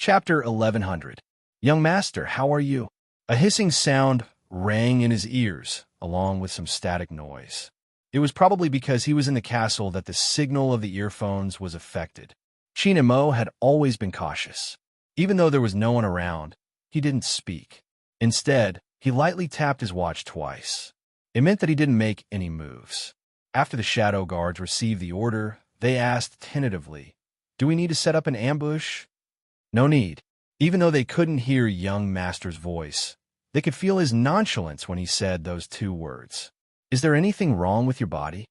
Chapter 1100. Young master, how are you? A hissing sound rang in his ears, along with some static noise. It was probably because he was in the castle that the signal of the earphones was affected. Qin and Mo had always been cautious. Even though there was no one around, he didn't speak. Instead, he lightly tapped his watch twice. It meant that he didn't make any moves. After the shadow guards received the order, they asked tentatively, "Do we need to set up an ambush?" No need. Even though they couldn't hear young master's voice, they could feel his nonchalance when he said those two words. "Is there anything wrong with your body?"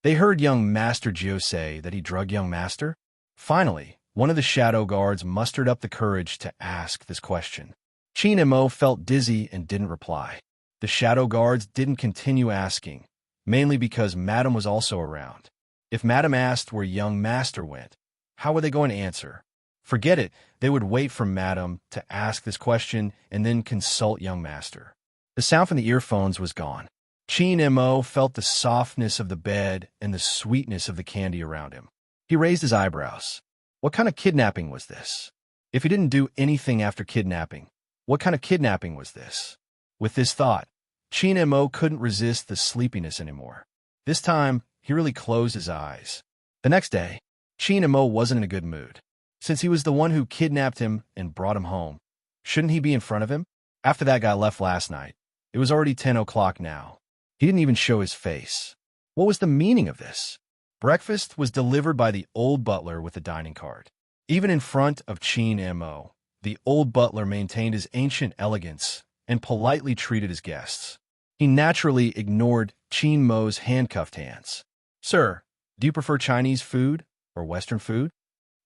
They heard young Master Gio say that he drugged young master. Finally, one of the shadow guards mustered up the courage to ask this question. Qin and Mo felt dizzy and didn't reply. The shadow guards didn't continue asking, mainly because Madame was also around. If Madame asked where young master went, how were they going to answer? Forget it, they would wait for Madame to ask this question and then consult young master. The sound from the earphones was gone. Qin and Mo felt the softness of the bed and the sweetness of the candy around him. He raised his eyebrows. What kind of kidnapping was this? If he didn't do anything after kidnapping, what kind of kidnapping was this? With this thought, Qin and Mo couldn't resist the sleepiness anymore. This time, he really closed his eyes. The next day, Qin and Mo wasn't in a good mood. Since he was the one who kidnapped him and brought him home, shouldn't he be in front of him? After that guy left last night, it was already 10 o'clock now. He didn't even show his face. What was the meaning of this? Breakfast was delivered by the old butler with the dining cart. Even in front of Qin and Mo, the old butler maintained his ancient elegance and politely treated his guests. He naturally ignored Qin Mo's handcuffed hands. "Sir, do you prefer Chinese food or Western food?"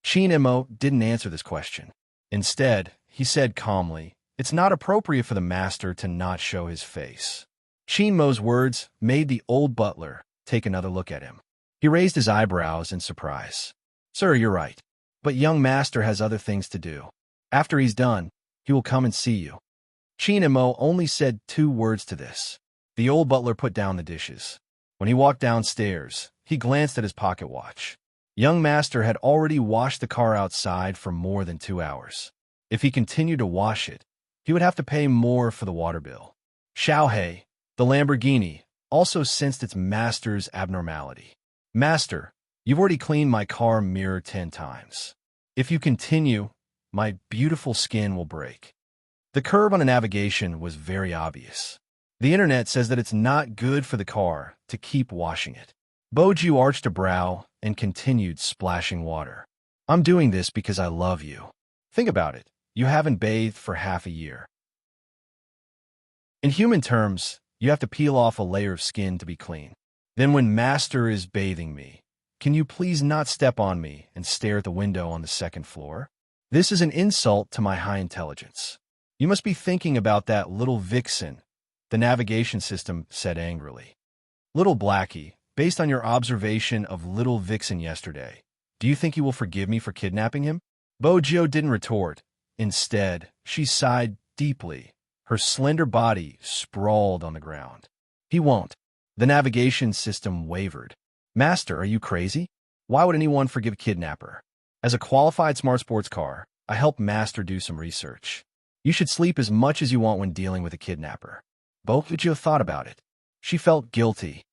Qin and Mo didn't answer this question. Instead, he said calmly, "It's not appropriate for the master to not show his face." Qin Mo's words made the old butler take another look at him. He raised his eyebrows in surprise. "Sir, you're right, but young master has other things to do. After he's done, he will come and see you." Qin and Mo only said two words to this. The old butler put down the dishes. When he walked downstairs, he glanced at his pocket watch. Young master had already washed the car outside for more than 2 hours. If he continued to wash it, he would have to pay more for the water bill. Xiaohei, the Lamborghini, also sensed its master's abnormality. "Master, you've already cleaned my car mirror 10 times. If you continue, my beautiful skin will break." The curb on the navigation was very obvious. The internet says that it's not good for the car to keep washing it. Boju arched a brow and continued splashing water. "I'm doing this because I love you. Think about it. You haven't bathed for half a year. In human terms, you have to peel off a layer of skin to be clean. Then when master is bathing me, can you please not step on me and stare at the window on the second floor? This is an insult to my high intelligence. You must be thinking about that little vixen," the navigation system said angrily. "Little Blackie, based on your observation of little vixen yesterday, do you think you will forgive me for kidnapping him?" Bojo didn't retort. Instead, she sighed deeply. Her slender body sprawled on the ground. "He won't." The navigation system wavered. "Master, are you crazy? Why would anyone forgive kidnapper? As a qualified smart sports car, I helped master do some research. You should sleep as much as you want when dealing with a kidnapper." Bojo thought about it. She felt guilty.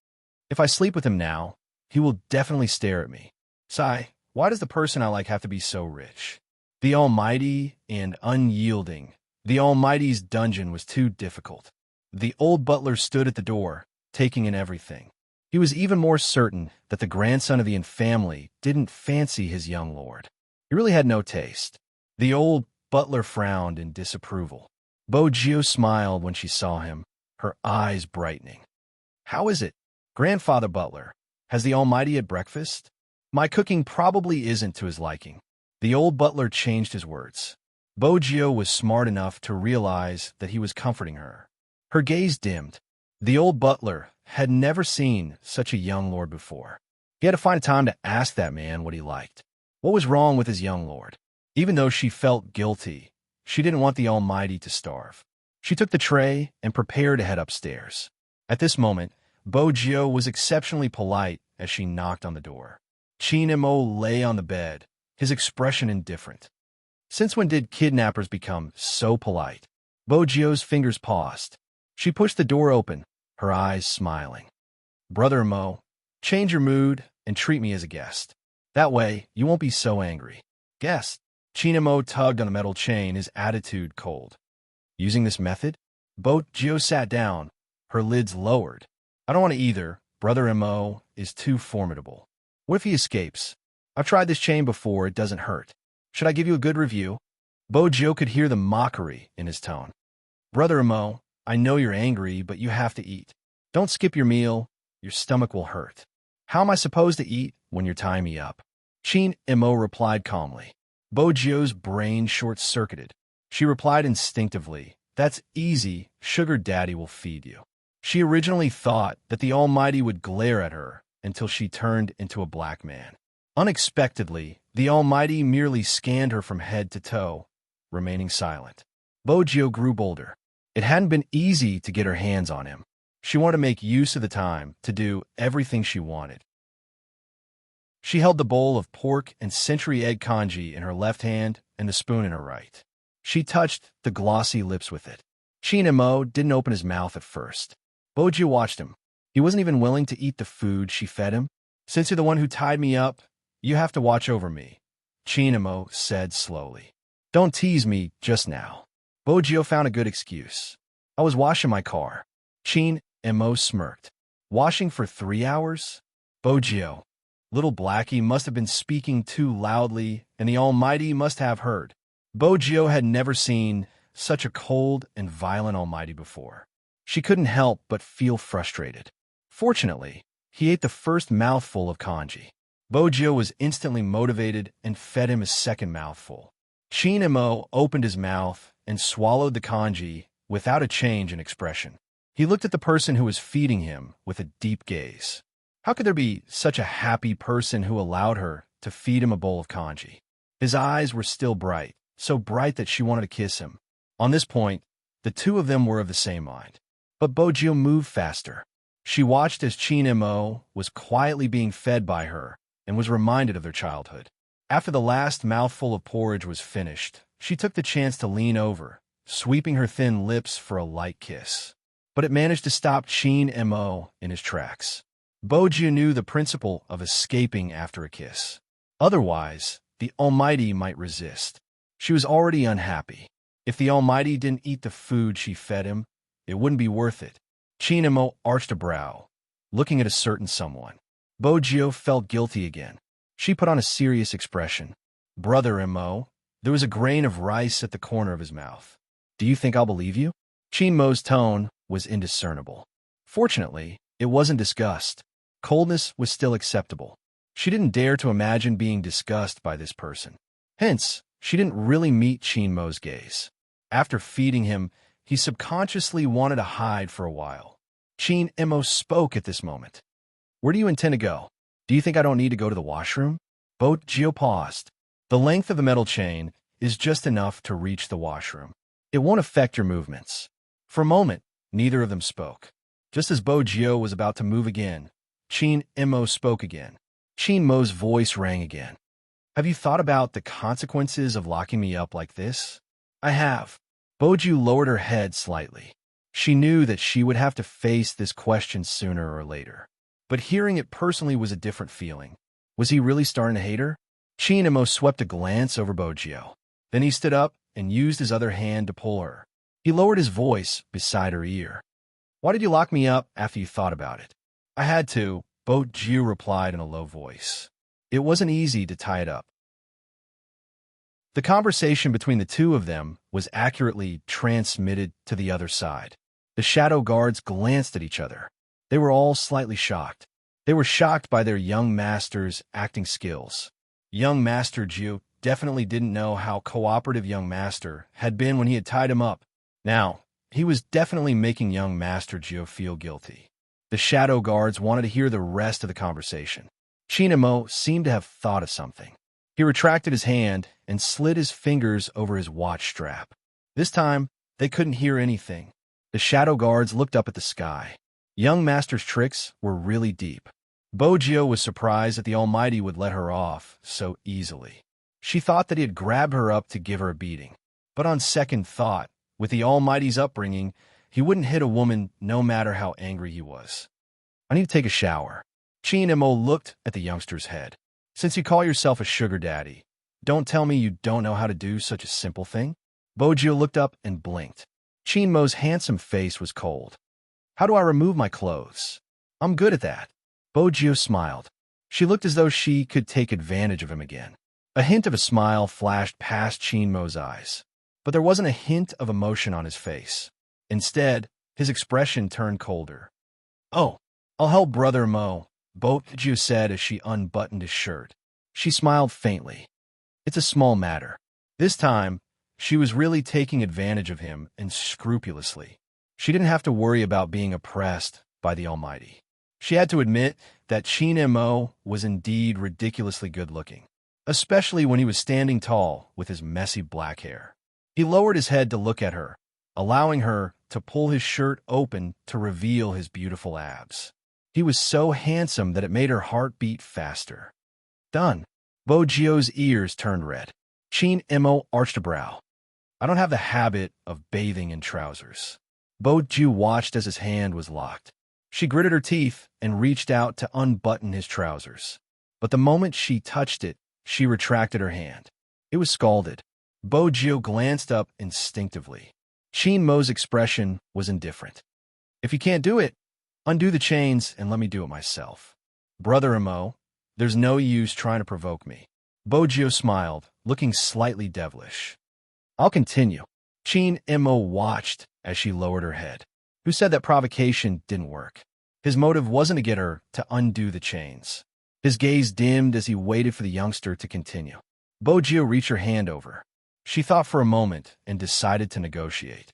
If I sleep with him now, he will definitely stare at me. Sigh, why does the person I like have to be so rich? The almighty and unyielding. The Almighty's dungeon was too difficult. The old butler stood at the door, taking in everything. He was even more certain that the grandson of the infamily didn't fancy his young lord. He really had no taste. The old butler frowned in disapproval. Bojo smiled when she saw him, her eyes brightening. "How is it, Grandfather Butler? Has the Almighty had breakfast? My cooking probably isn't to his liking." The old butler changed his words. Bojo was smart enough to realize that he was comforting her. Her gaze dimmed. The old butler had never seen such a young lord before. He had to find time to ask that man what he liked. What was wrong with his young lord? Even though she felt guilty, she didn't want the Almighty to starve. She took the tray and prepared to head upstairs. At this moment, Bojo was exceptionally polite as she knocked on the door. Qin and Mo lay on the bed, his expression indifferent. Since when did kidnappers become so polite? Bojio's fingers paused. She pushed the door open, her eyes smiling. Brother Mo, change your mood and treat me as a guest. That way, you won't be so angry. Guest. Chinamo tugged on the metal chain, his attitude cold. Using this method? Bojio sat down, her lids lowered. I don't want to either. Brother Mo is too formidable. What if he escapes? I've tried this chain before, it doesn't hurt. Should I give you a good review? Bojio could hear the mockery in his tone. Brother Mo, I know you're angry, but you have to eat. Don't skip your meal, your stomach will hurt. How am I supposed to eat when you're tying me up? Chin Mo replied calmly. Bojio's brain short-circuited. She replied instinctively, that's easy, Sugar Daddy will feed you. She originally thought that the Almighty would glare at her until she turned into a black man. Unexpectedly, the Almighty merely scanned her from head to toe, remaining silent. Bojio grew bolder. It hadn't been easy to get her hands on him. She wanted to make use of the time to do everything she wanted. She held the bowl of pork and century egg congee in her left hand and the spoon in her right. She touched the glossy lips with it. Chin Mo didn't open his mouth at first. Bojio watched him. He wasn't even willing to eat the food she fed him. Since you're the one who tied me up, you have to watch over me, Chin Mo said slowly. Don't tease me just now. Bojio found a good excuse. I was washing my car. Chin Mo smirked. Washing for 3 hours? Bojio. Little Blackie must have been speaking too loudly, and the Almighty must have heard. Bojio had never seen such a cold and violent Almighty before. She couldn't help but feel frustrated. Fortunately, he ate the first mouthful of congee. Bojio was instantly motivated and fed him a second mouthful. Chin Mo opened his mouth and swallowed the congee without a change in expression. He looked at the person who was feeding him with a deep gaze. How could there be such a happy person who allowed her to feed him a bowl of congee? His eyes were still bright, so bright that she wanted to kiss him. On this point, the two of them were of the same mind. But Bojio moved faster. She watched as Chin Mo was quietly being fed by her and was reminded of their childhood. After the last mouthful of porridge was finished, she took the chance to lean over, sweeping her thin lips for a light kiss. But it managed to stop Chin Mo in his tracks. Bojio knew the principle of escaping after a kiss. Otherwise, the Almighty might resist. She was already unhappy. If the Almighty didn't eat the food she fed him, it wouldn't be worth it. Chin Mo arched a brow, looking at a certain someone. Bojio felt guilty again. She put on a serious expression. Brother Mo, there was a grain of rice at the corner of his mouth. Do you think I'll believe you? Chin Mo's tone was indiscernible. Fortunately, it wasn't disgust. Coldness was still acceptable. She didn't dare to imagine being disgusted by this person. Hence, she didn't really meet Chin Mo's gaze. After feeding him, he subconsciously wanted to hide for a while. Chin Mo spoke at this moment. Where do you intend to go? Do you think I don't need to go to the washroom? Bojio paused. The length of the metal chain is just enough to reach the washroom. It won't affect your movements. For a moment, neither of them spoke. Just as Bojio was about to move again, Chin Mo spoke again. Chin Mo's voice rang again. Have you thought about the consequences of locking me up like this? I have. Bojio lowered her head slightly. She knew that she would have to face this question sooner or later. But hearing it personally was a different feeling. Was he really starting to hate her? Chin Mo swept a glance over Bojio. Then he stood up and used his other hand to pull her. He lowered his voice beside her ear. Why did you lock me up after you thought about it? I had to, Bojio replied in a low voice. It wasn't easy to tie it up. The conversation between the two of them was accurately transmitted to the other side. The shadow guards glanced at each other. They were all slightly shocked. They were shocked by their young master's acting skills. Young Master Jiu definitely didn't know how cooperative young master had been when he had tied him up. Now, he was definitely making young Master Jiu feel guilty. The shadow guards wanted to hear the rest of the conversation. Chin Mo seemed to have thought of something. He retracted his hand and slid his fingers over his watch strap. This time, they couldn't hear anything. The shadow guards looked up at the sky. Young Master's tricks were really deep. Bojio was surprised that the Almighty would let her off so easily. She thought that he had grabbed her up to give her a beating. But on second thought, with the Almighty's upbringing, he wouldn't hit a woman no matter how angry he was. I need to take a shower. Chin-mo looked at the youngster's head. Since you call yourself a sugar daddy, don't tell me you don't know how to do such a simple thing? Bojio looked up and blinked. Chin-mo's handsome face was cold. How do I remove my clothes? I'm good at that. Bojio smiled. She looked as though she could take advantage of him again. A hint of a smile flashed past Chin-mo's eyes, but there wasn't a hint of emotion on his face. Instead, his expression turned colder. Oh, I'll help Brother Mo, Bojio said as she unbuttoned his shirt. She smiled faintly. It's a small matter. This time, she was really taking advantage of him and scrupulously. She didn't have to worry about being oppressed by the Almighty. She had to admit that Chin-mo was indeed ridiculously good-looking, especially when he was standing tall with his messy black hair. He lowered his head to look at her, allowing her to pull his shirt open to reveal his beautiful abs. He was so handsome that it made her heart beat faster. Done. Bojio's ears turned red. Chin-mo arched a brow. I don't have the habit of bathing in trousers. Bojio watched as his hand was locked. She gritted her teeth and reached out to unbutton his trousers. But the moment she touched it, she retracted her hand. It was scalded. Bojio glanced up instinctively. Chin-mo's expression was indifferent. If you can't do it, undo the chains and let me do it myself. Brother Mo, there's no use trying to provoke me. Bojio smiled, looking slightly devilish. I'll continue. Chin-mo watched as she lowered her head. Who said that provocation didn't work? His motive wasn't to get her to undo the chains. His gaze dimmed as he waited for the youngster to continue. Bojio reached her hand over. She thought for a moment and decided to negotiate.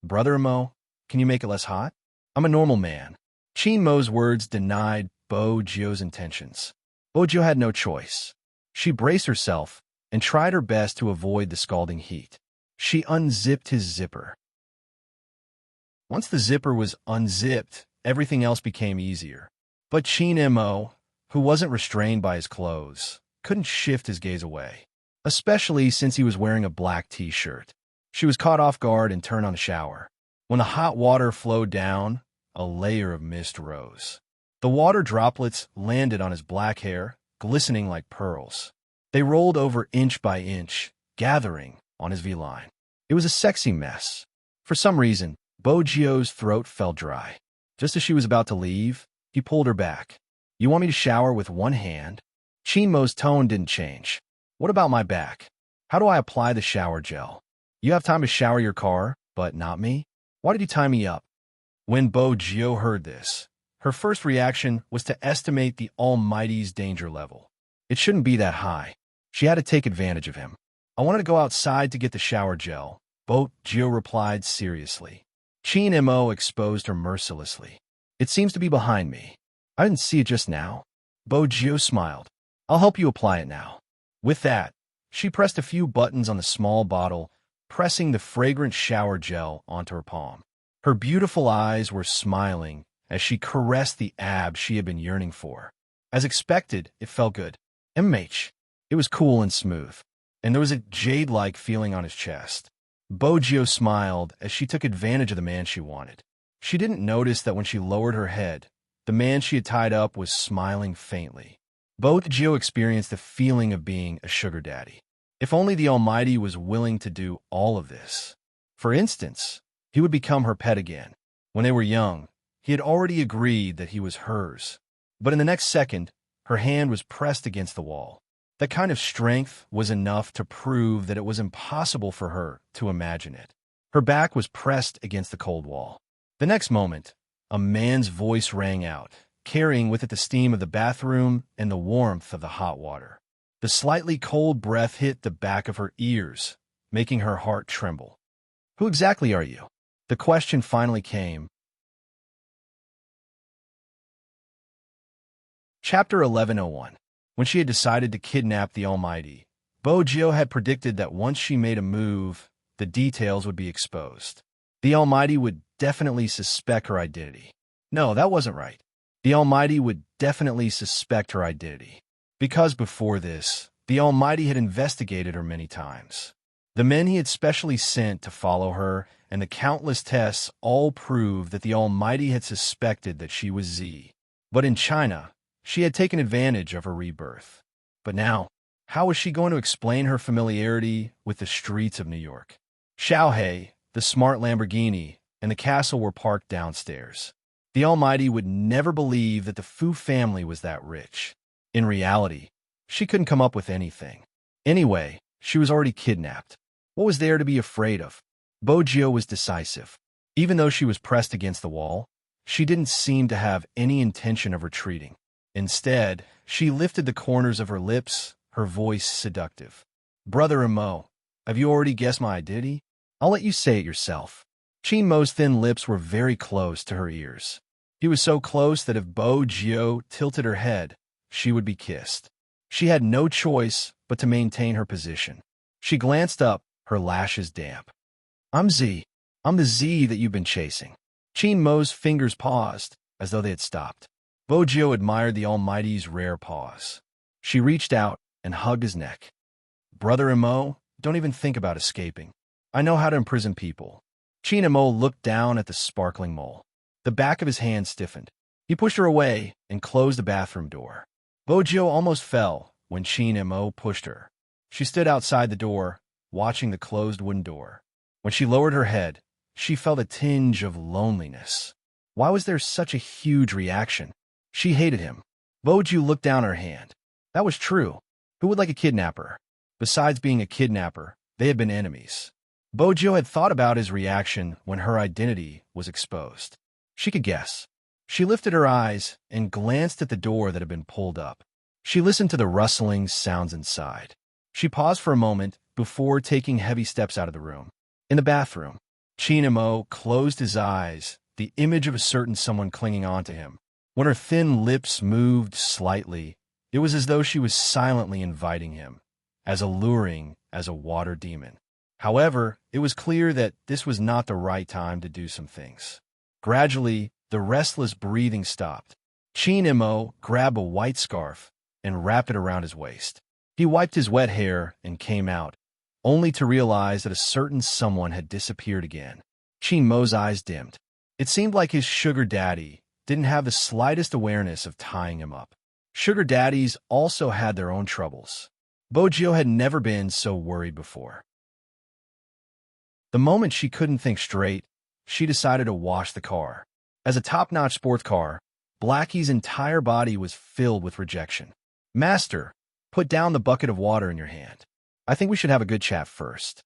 Brother Mo, can you make it less hot? I'm a normal man. Chin-mo's words denied Bojio's intentions. Bojio had no choice. She braced herself and tried her best to avoid the scalding heat. She unzipped his zipper. Once the zipper was unzipped, everything else became easier. But Chin-mo, who wasn't restrained by his clothes, couldn't shift his gaze away, especially since he was wearing a black t-shirt. She was caught off guard and turned on a shower. When the hot water flowed down, a layer of mist rose. The water droplets landed on his black hair, glistening like pearls. They rolled over inch by inch, gathering on his V-line. It was a sexy mess. For some reason, Bojio's throat felt dry. Just as she was about to leave, he pulled her back. You want me to shower with one hand? Chin-mo's tone didn't change. What about my back? How do I apply the shower gel? You have time to shower your car, but not me? Why did you tie me up? When Bojio heard this, her first reaction was to estimate the Almighty's danger level. It shouldn't be that high. She had to take advantage of him. I wanted to go outside to get the shower gel, Bojio replied seriously. Chin-mo exposed her mercilessly. It seems to be behind me. I didn't see it just now. Bojio smiled. I'll help you apply it now. With that, she pressed a few buttons on the small bottle, pressing the fragrant shower gel onto her palm. Her beautiful eyes were smiling as she caressed the abs she had been yearning for. As expected, it felt good. MH. It was cool and smooth, and there was a jade-like feeling on his chest. Bojio smiled as she took advantage of the man she wanted. She didn't notice that when she lowered her head, the man she had tied up was smiling faintly. Bojio experienced the feeling of being a sugar daddy. If only the Almighty was willing to do all of this. For instance, he would become her pet again. When they were young, he had already agreed that he was hers. But in the next second, her hand was pressed against the wall. That kind of strength was enough to prove that it was impossible for her to imagine it. Her back was pressed against the cold wall. The next moment, a man's voice rang out, carrying with it the steam of the bathroom and the warmth of the hot water. The slightly cold breath hit the back of her ears, making her heart tremble. Who exactly are you? The question finally came. Chapter 1101. When she had decided to kidnap the Almighty, Bojio had predicted that once she made a move, the details would be exposed. The Almighty would definitely suspect her identity. No, that wasn't right. The Almighty would definitely suspect her identity. Because before this, The Almighty had investigated her many times. The men he had specially sent to follow her and the countless tests all proved that the Almighty had suspected that she was Z. But in China, she had taken advantage of her rebirth. But now, how was she going to explain her familiarity with the streets of New York? Xiaohei, the smart Lamborghini, and the castle were parked downstairs. The Almighty would never believe that the Fu family was that rich. In reality, she couldn't come up with anything. Anyway, she was already kidnapped. What was there to be afraid of? Bojio was decisive. Even though she was pressed against the wall, she didn't seem to have any intention of retreating. Instead, she lifted the corners of her lips, her voice seductive. "Brother Imo, have you already guessed my identity? I'll let you say it yourself." Qin Mo's thin lips were very close to her ears. He was so close that if Bojio tilted her head, she would be kissed. She had no choice but to maintain her position. She glanced up, her lashes damp. "I'm Z. I'm the Z that you've been chasing." Qin Mo's fingers paused, as though they had stopped. Bojio admired the Almighty's rare pause. She reached out and hugged his neck. "Brother Imo, don't even think about escaping. I know how to imprison people." Qin Imo looked down at the sparkling mole. The back of his hand stiffened. He pushed her away and closed the bathroom door. Bojio almost fell when Qin Imo pushed her. She stood outside the door, watching the closed wooden door. When she lowered her head, she felt a tinge of loneliness. Why was there such a huge reaction? She hated him. Bojio looked down at her hand. That was true. Who would like a kidnapper? Besides being a kidnapper, they had been enemies. Bojio had thought about his reaction when her identity was exposed. She could guess. She lifted her eyes and glanced at the door that had been pulled up. She listened to the rustling sounds inside. She paused for a moment before taking heavy steps out of the room. In the bathroom, Qin Imo closed his eyes, the image of a certain someone clinging onto him. When her thin lips moved slightly, it was as though she was silently inviting him, as alluring as a water demon. However, it was clear that this was not the right time to do some things. Gradually, the restless breathing stopped. Qin Imo grabbed a white scarf and wrapped it around his waist. He wiped his wet hair and came out, only to realize that a certain someone had disappeared again. Qin Mo's eyes dimmed. It seemed like his sugar daddy didn't have the slightest awareness of tying him up. Sugar daddies also had their own troubles. Bojio had never been so worried before. The moment she couldn't think straight, she decided to wash the car. As a top-notch sports car, Blackie's entire body was filled with rejection. "Master, put down the bucket of water in your hand. I think we should have a good chat first."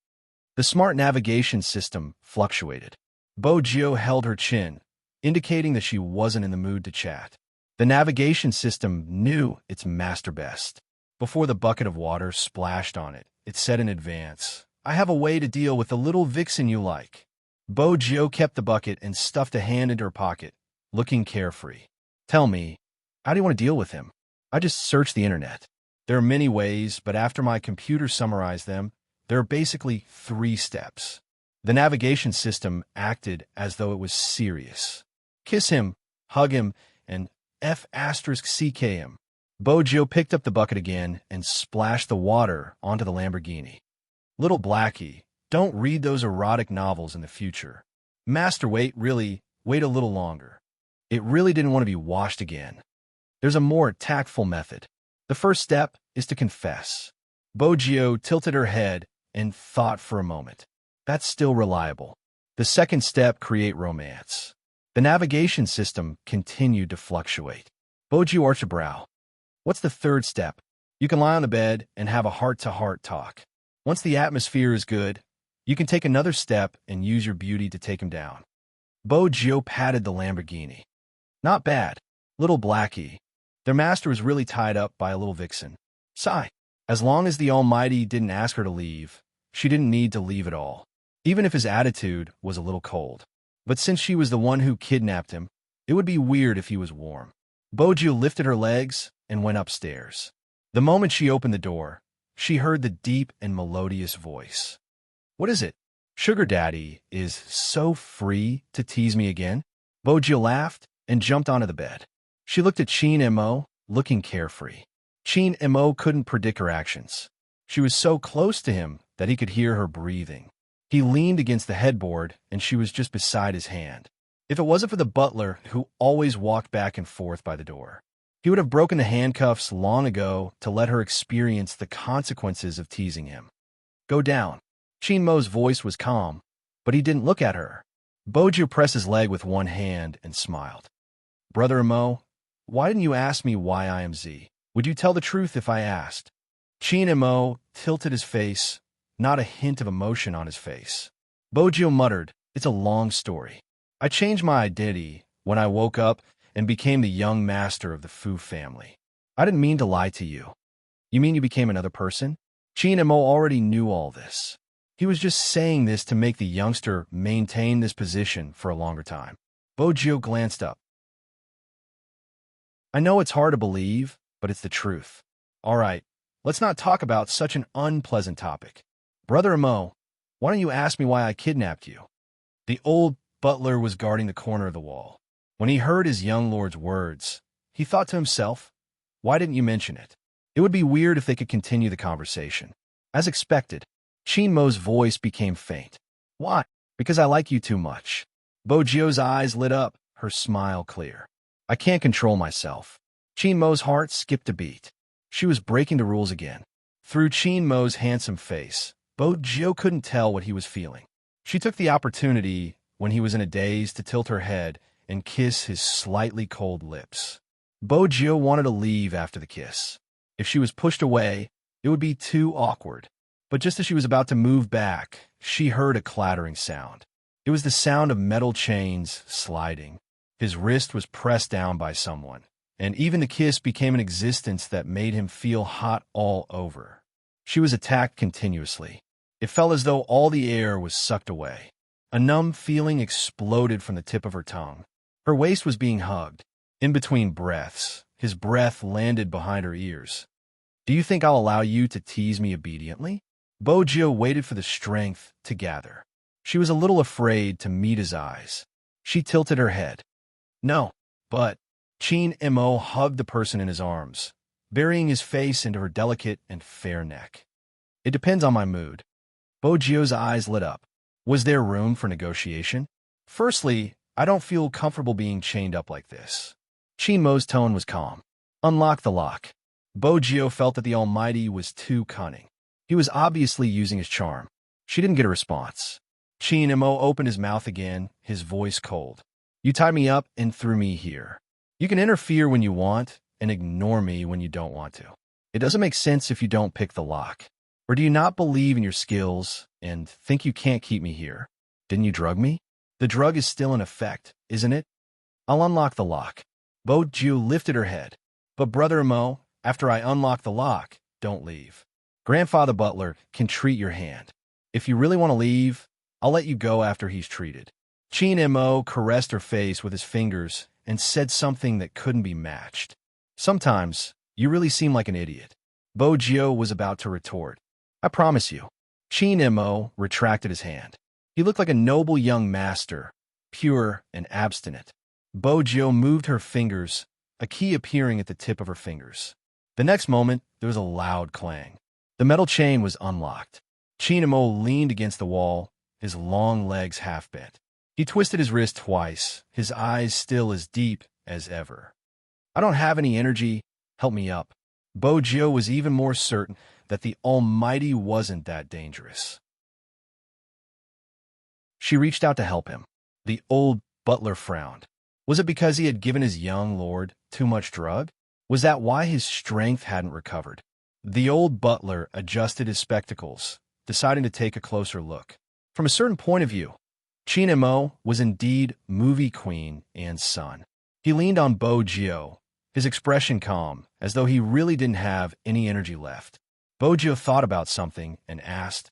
The smart navigation system fluctuated. Bojio held her chin, indicating that she wasn't in the mood to chat. The navigation system knew its master best. Before the bucket of water splashed on it, it said in advance, "I have a way to deal with the little vixen you like." Bojio kept the bucket and stuffed a hand into her pocket, looking carefree. "Tell me, how do you want to deal with him?" "I just searched the internet. There are many ways, but after my computer summarized them, there are basically 3 steps." The navigation system acted as though it was serious. "Kiss him, hug him, and F***ck him." Bojio picked up the bucket again and splashed the water onto the Lamborghini. "Little Blackie, don't read those erotic novels in the future." "Master, wait a little longer." It really didn't want to be washed again. There's a more tactful method. The first step is to confess. Bojio tilted her head and thought for a moment. That's still reliable. The second step, create romance. The navigation system continued to fluctuate. Bojio arched a brow. What's the third step? You can lie on the bed and have a heart-to-heart talk. Once the atmosphere is good, you can take another step and use your beauty to take him down. Bojio patted the Lamborghini. Not bad. Little Blackie. Their master was really tied up by a little vixen. Sigh. As long as the Almighty didn't ask her to leave, she didn't need to leave at all, even if his attitude was a little cold. But since she was the one who kidnapped him, it would be weird if he was warm. Bojio lifted her legs and went upstairs. The moment she opened the door, she heard the deep and melodious voice. "What is it? Sugar Daddy is so free to tease me again?" Bojio laughed and jumped onto the bed. She looked at Qin Imo, looking carefree. Chin Mo couldn't predict her actions. She was so close to him that he could hear her breathing. He leaned against the headboard, and she was just beside his hand. If it wasn't for the butler, who always walked back and forth by the door, he would have broken the handcuffs long ago to let her experience the consequences of teasing him. Go down. Chin Mo's voice was calm, but he didn't look at her. Bojo pressed his leg with one hand and smiled. Brother Mo, why didn't you ask me why I am Z? Would you tell the truth if I asked? Chin Mo tilted his face, not a hint of emotion on his face. Bojo muttered, it's a long story. I changed my identity when I woke up and became the young master of the Fu family. I didn't mean to lie to you. You mean you became another person? Chin Mo already knew all this. He was just saying this to make the youngster maintain this position for a longer time. Bojo glanced up. I know it's hard to believe, but it's the truth. All right, let's not talk about such an unpleasant topic. Brother Mo, why don't you ask me why I kidnapped you? The old butler was guarding the corner of the wall. When he heard his young lord's words, he thought to himself, why didn't you mention it? It would be weird if they could continue the conversation. As expected, Chin Mo's voice became faint. Why? Because I like you too much. Bojo's eyes lit up, her smile clear. I can't control myself. Chin Mo's heart skipped a beat. She was breaking the rules again. Through Chin Mo's handsome face, Bojo couldn't tell what he was feeling. She took the opportunity when he was in a daze to tilt her head and kiss his slightly cold lips. Bojo wanted to leave after the kiss. If she was pushed away, it would be too awkward. But just as she was about to move back, she heard a clattering sound. It was the sound of metal chains sliding. His wrist was pressed down by someone, and even the kiss became an existence that made him feel hot all over. She was attacked continuously. It felt as though all the air was sucked away. A numb feeling exploded from the tip of her tongue. Her waist was being hugged. In between breaths, his breath landed behind her ears. Do you think I'll allow you to tease me obediently? Bojo waited for the strength to gather. She was a little afraid to meet his eyes. She tilted her head. No, but Chin Mo hugged the person in his arms, burying his face into her delicate and fair neck. It depends on my mood. Bojo's eyes lit up. Was there room for negotiation? Firstly, I don't feel comfortable being chained up like this. Chin Mo's tone was calm. Unlock the lock. Bojo felt that the Almighty was too cunning. He was obviously using his charm. She didn't get a response. Chin Mo opened his mouth again, his voice cold. You tied me up and threw me here. You can interfere when you want and ignore me when you don't want to. It doesn't make sense if you don't pick the lock. Or do you not believe in your skills and think you can't keep me here? Didn't you drug me? The drug is still in effect, isn't it? I'll unlock the lock. Bojo lifted her head. But Brother Mo, after I unlock the lock, don't leave. Grandfather Butler can treat your hand. If you really want to leave, I'll let you go after he's treated. Chin Mo caressed her face with his fingers and said something that couldn't be matched. Sometimes, you really seem like an idiot. Bojo was about to retort. I promise you. Chin Mo retracted his hand. He looked like a noble young master, pure and abstinent. Bojo moved her fingers, a key appearing at the tip of her fingers. The next moment, there was a loud clang. The metal chain was unlocked. Chin Mo leaned against the wall, his long legs half bent. He twisted his wrist twice, his eyes still as deep as ever. I don't have any energy. Help me up. Bojo was even more certain that the Almighty wasn't that dangerous. She reached out to help him. The old butler frowned. Was it because he had given his young lord too much drug? Was that why his strength hadn't recovered? The old butler adjusted his spectacles, deciding to take a closer look. From a certain point of view, Chin Mo was indeed movie queen and son. He leaned on Bojo, his expression calm, as though he really didn't have any energy left. Bojo thought about something and asked,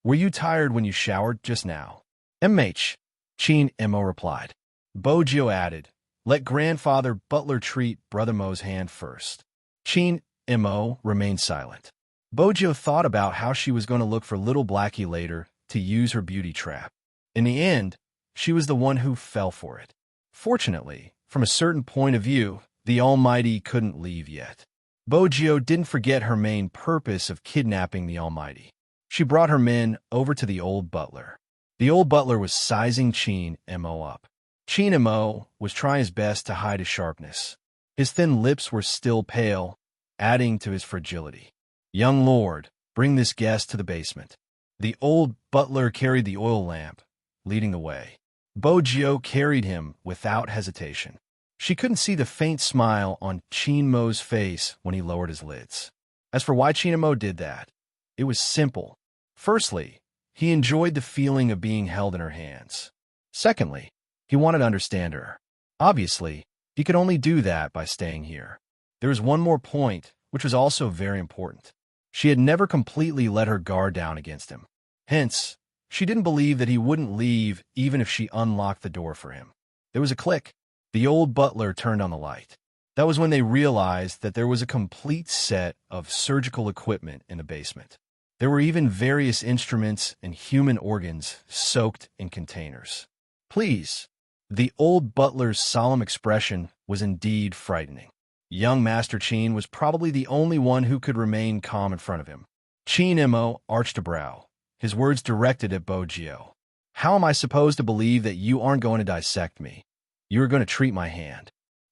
Were you tired when you showered just now? MH, Chin Mo replied. Bojo added, Let Grandfather Butler treat Brother Mo's hand first. Chin Mo remained silent. Bojo thought about how she was going to look for little Blackie later to use her beauty trap. In the end, she was the one who fell for it. Fortunately, from a certain point of view, the Almighty couldn't leave yet. Bojio didn't forget her main purpose of kidnapping the Almighty. She brought her men over to the old butler. The old butler was sizing Chin Mo up. Chin Mo was trying his best to hide his sharpness. His thin lips were still pale, adding to his fragility. "Young lord, bring this guest to the basement." The old butler carried the oil lamp, leading the way. Bojio carried him without hesitation. She couldn't see the faint smile on Chin Mo's face when he lowered his lids. As for why Chin Mo did that, it was simple. Firstly, he enjoyed the feeling of being held in her hands. Secondly, he wanted to understand her. Obviously, he could only do that by staying here. There was one more point, which was also very important. She had never completely let her guard down against him. Hence, she didn't believe that he wouldn't leave even if she unlocked the door for him. There was a click. The old butler turned on the light. That was when they realized that there was a complete set of surgical equipment in the basement. There were even various instruments and human organs soaked in containers. "Please." The old butler's solemn expression was indeed frightening. Young Master Chin was probably the only one who could remain calm in front of him. Chin Mo arched a brow, his words directed at Bojio. "How am I supposed to believe that you aren't going to dissect me? You are going to treat my hand.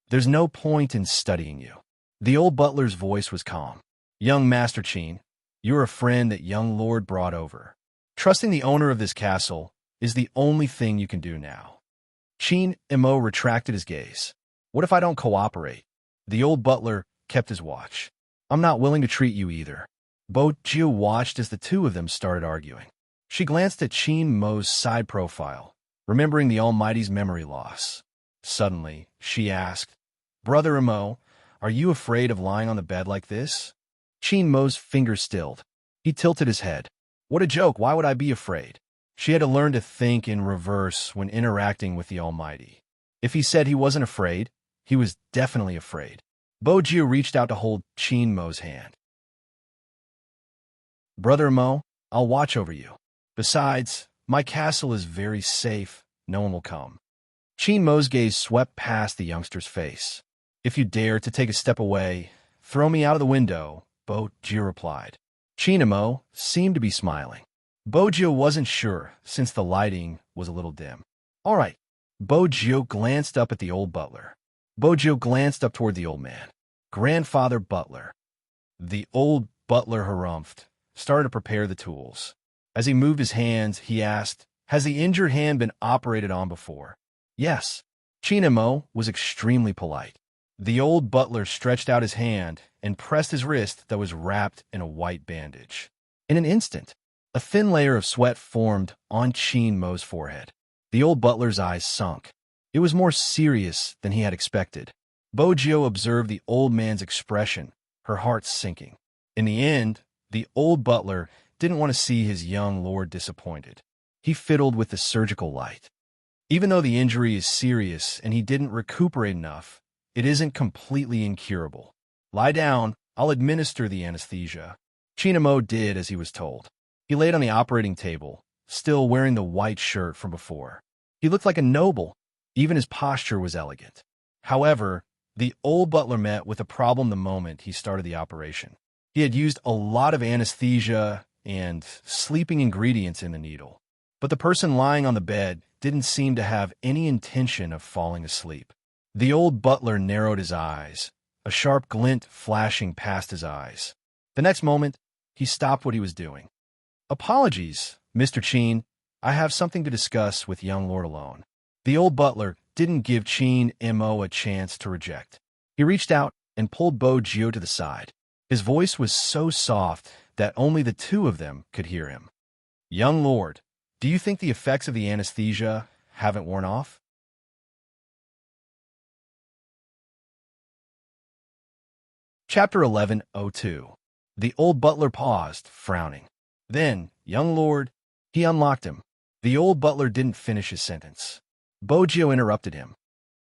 There's no point in studying you." The old butler's voice was calm. "Young Master Chin, you're a friend that young lord brought over. Trusting the owner of this castle is the only thing you can do now." Chin Mo retracted his gaze. "What if I don't cooperate?" The old butler kept his watch. "I'm not willing to treat you either." Bojio watched as the two of them started arguing. She glanced at Chin Mo's side profile, remembering the Almighty's memory loss. Suddenly, she asked, "Brother Mo, are you afraid of lying on the bed like this?" Chin Mo's fingers stilled. He tilted his head. "What a joke, why would I be afraid?" She had to learn to think in reverse when interacting with the Almighty. If he said he wasn't afraid, he was definitely afraid. Bojio reached out to hold Chin Mo's hand. "Brother Mo, I'll watch over you. Besides, my castle is very safe. No one will come." Chin Mo's gaze swept past the youngster's face. "If you dare to take a step away, throw me out of the window," Bojio replied. Chin Mo seemed to be smiling. Bojio wasn't sure, since the lighting was a little dim. "All right." Bojio glanced up at the old butler. Bojio glanced up toward the old man. "Grandfather Butler." The old butler harumphed, started to prepare the tools. As he moved his hands, he asked, "Has the injured hand been operated on before?" "Yes." Chin Mo was extremely polite. The old butler stretched out his hand and pressed his wrist that was wrapped in a white bandage. In an instant, a thin layer of sweat formed on Chin Mo's forehead. The old butler's eyes sunk. It was more serious than he had expected. Bojio observed the old man's expression, her heart sinking. In the end, the old butler didn't want to see his young lord disappointed. He fiddled with the surgical light. Even though the injury is serious and he didn't recuperate enough, it isn't completely incurable. "Lie down, I'll administer the anesthesia." Chin Mo did as he was told. He laid on the operating table, still wearing the white shirt from before. He looked like a noble. Even his posture was elegant. However, the old butler met with a problem the moment he started the operation. He had used a lot of anesthesia and sleeping ingredients in the needle. But the person lying on the bed didn't seem to have any intention of falling asleep. The old butler narrowed his eyes, a sharp glint flashing past his eyes. The next moment, he stopped what he was doing. "Apologies, Mr. Chin. I have something to discuss with young lord alone." The old butler didn't give Chin Mo a chance to reject. He reached out and pulled Bojio to the side. His voice was so soft that only the two of them could hear him. "Young lord, do you think the effects of the anesthesia haven't worn off?" Chapter 11:02. The old butler paused, frowning. Then, "Young lord," he unlocked him. The old butler didn't finish his sentence. Bojio interrupted him.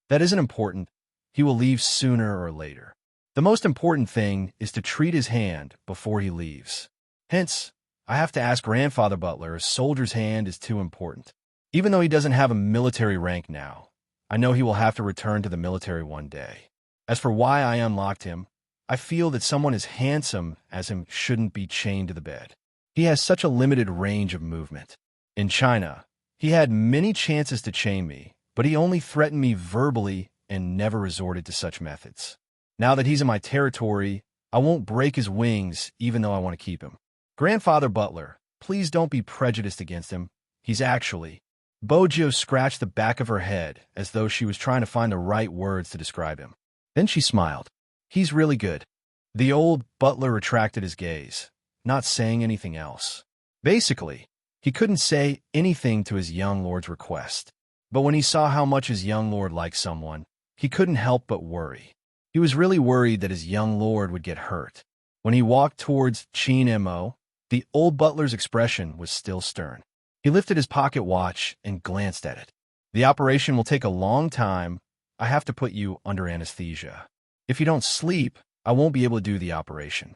"That isn't important. He will leave sooner or later. The most important thing is to treat his hand before he leaves. Hence, I have to ask Grandfather Butler, a soldier's hand is too important. Even though he doesn't have a military rank now, I know he will have to return to the military one day. As for why I unlocked him, I feel that someone as handsome as him shouldn't be chained to the bed. He has such a limited range of movement. In China, he had many chances to chain me, but he only threatened me verbally and never resorted to such methods. Now that he's in my territory, I won't break his wings even though I want to keep him. Grandfather Butler, please don't be prejudiced against him. He's actually... Bojo scratched the back of her head as though she was trying to find the right words to describe him. Then she smiled. He's really good. The old butler retracted his gaze, not saying anything else. Basically, he couldn't say anything to his young lord's request. But when he saw how much his young lord liked someone, he couldn't help but worry. He was really worried that his young lord would get hurt. When he walked towards Chin Mo, the old butler's expression was still stern. He lifted his pocket watch and glanced at it. The operation will take a long time. I have to put you under anesthesia. If you don't sleep, I won't be able to do the operation.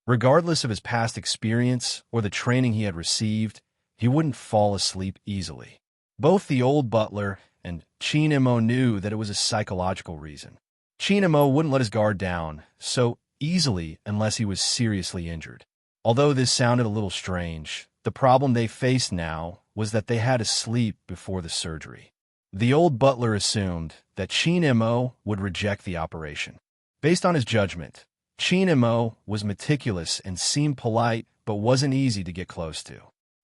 Regardless of his past experience or the training he had received, he wouldn't fall asleep easily. Both the old butler and Chin Mo knew that it was a psychological reason. Chin Mo wouldn't let his guard down so easily unless he was seriously injured. Although this sounded a little strange, the problem they faced now was that they had to sleep before the surgery. The old butler assumed that Chin Mo would reject the operation. Based on his judgment, Chin Mo was meticulous and seemed polite but wasn't easy to get close to.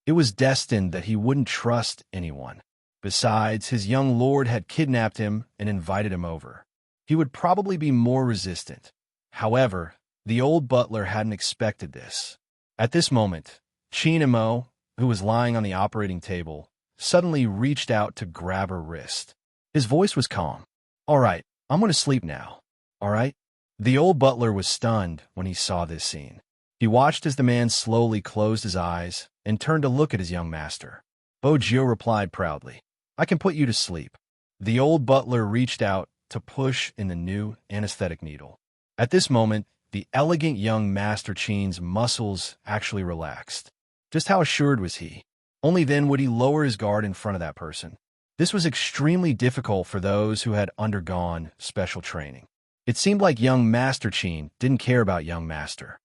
It was destined that he wouldn't trust anyone. Besides, his young lord had kidnapped him and invited him over. He would probably be more resistant. However, the old butler hadn't expected this. At this moment, Chin Mo, who was lying on the operating table, suddenly reached out to grab her wrist. His voice was calm. "All right, I'm going to sleep now. All right?" The old butler was stunned when he saw this scene. He watched as the man slowly closed his eyes and turned to look at his young master. Bojo replied proudly, "I can put you to sleep." The old butler reached out to push in the new anesthetic needle. At this moment, the elegant young Master Chin's muscles actually relaxed. Just how assured was he? Only then would he lower his guard in front of that person. This was extremely difficult for those who had undergone special training. It seemed like young Master Chin didn't care about young Master.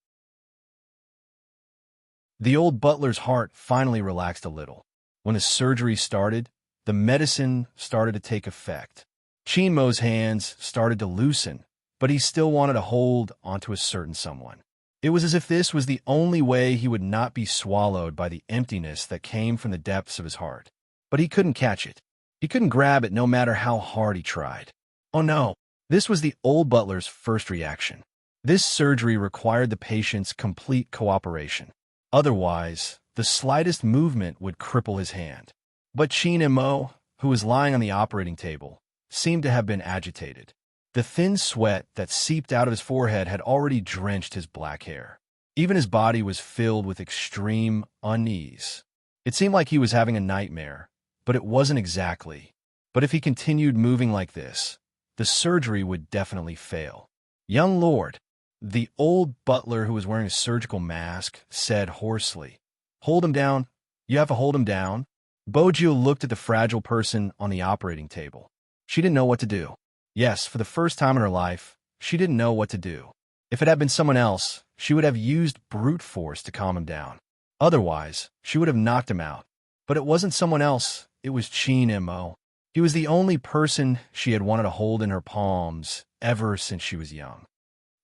The old butler's heart finally relaxed a little. When the surgery started, the medicine started to take effect. Chin Mo's hands started to loosen, but he still wanted to hold onto a certain someone. It was as if this was the only way he would not be swallowed by the emptiness that came from the depths of his heart. But he couldn't catch it. He couldn't grab it no matter how hard he tried. Oh no! This was the old butler's first reaction. This surgery required the patient's complete cooperation. Otherwise, the slightest movement would cripple his hand. But Chin Mo, who was lying on the operating table, seemed to have been agitated. The thin sweat that seeped out of his forehead had already drenched his black hair. Even his body was filled with extreme unease. It seemed like he was having a nightmare, but it wasn't exactly. But if he continued moving like this, the surgery would definitely fail. "Young lord," the old butler who was wearing a surgical mask said hoarsely. "Hold him down. You have to hold him down." Bojo looked at the fragile person on the operating table. She didn't know what to do. Yes, for the first time in her life, she didn't know what to do. If it had been someone else, she would have used brute force to calm him down. Otherwise, she would have knocked him out. But it wasn't someone else, it was Chin Mo. He was the only person she had wanted to hold in her palms ever since she was young.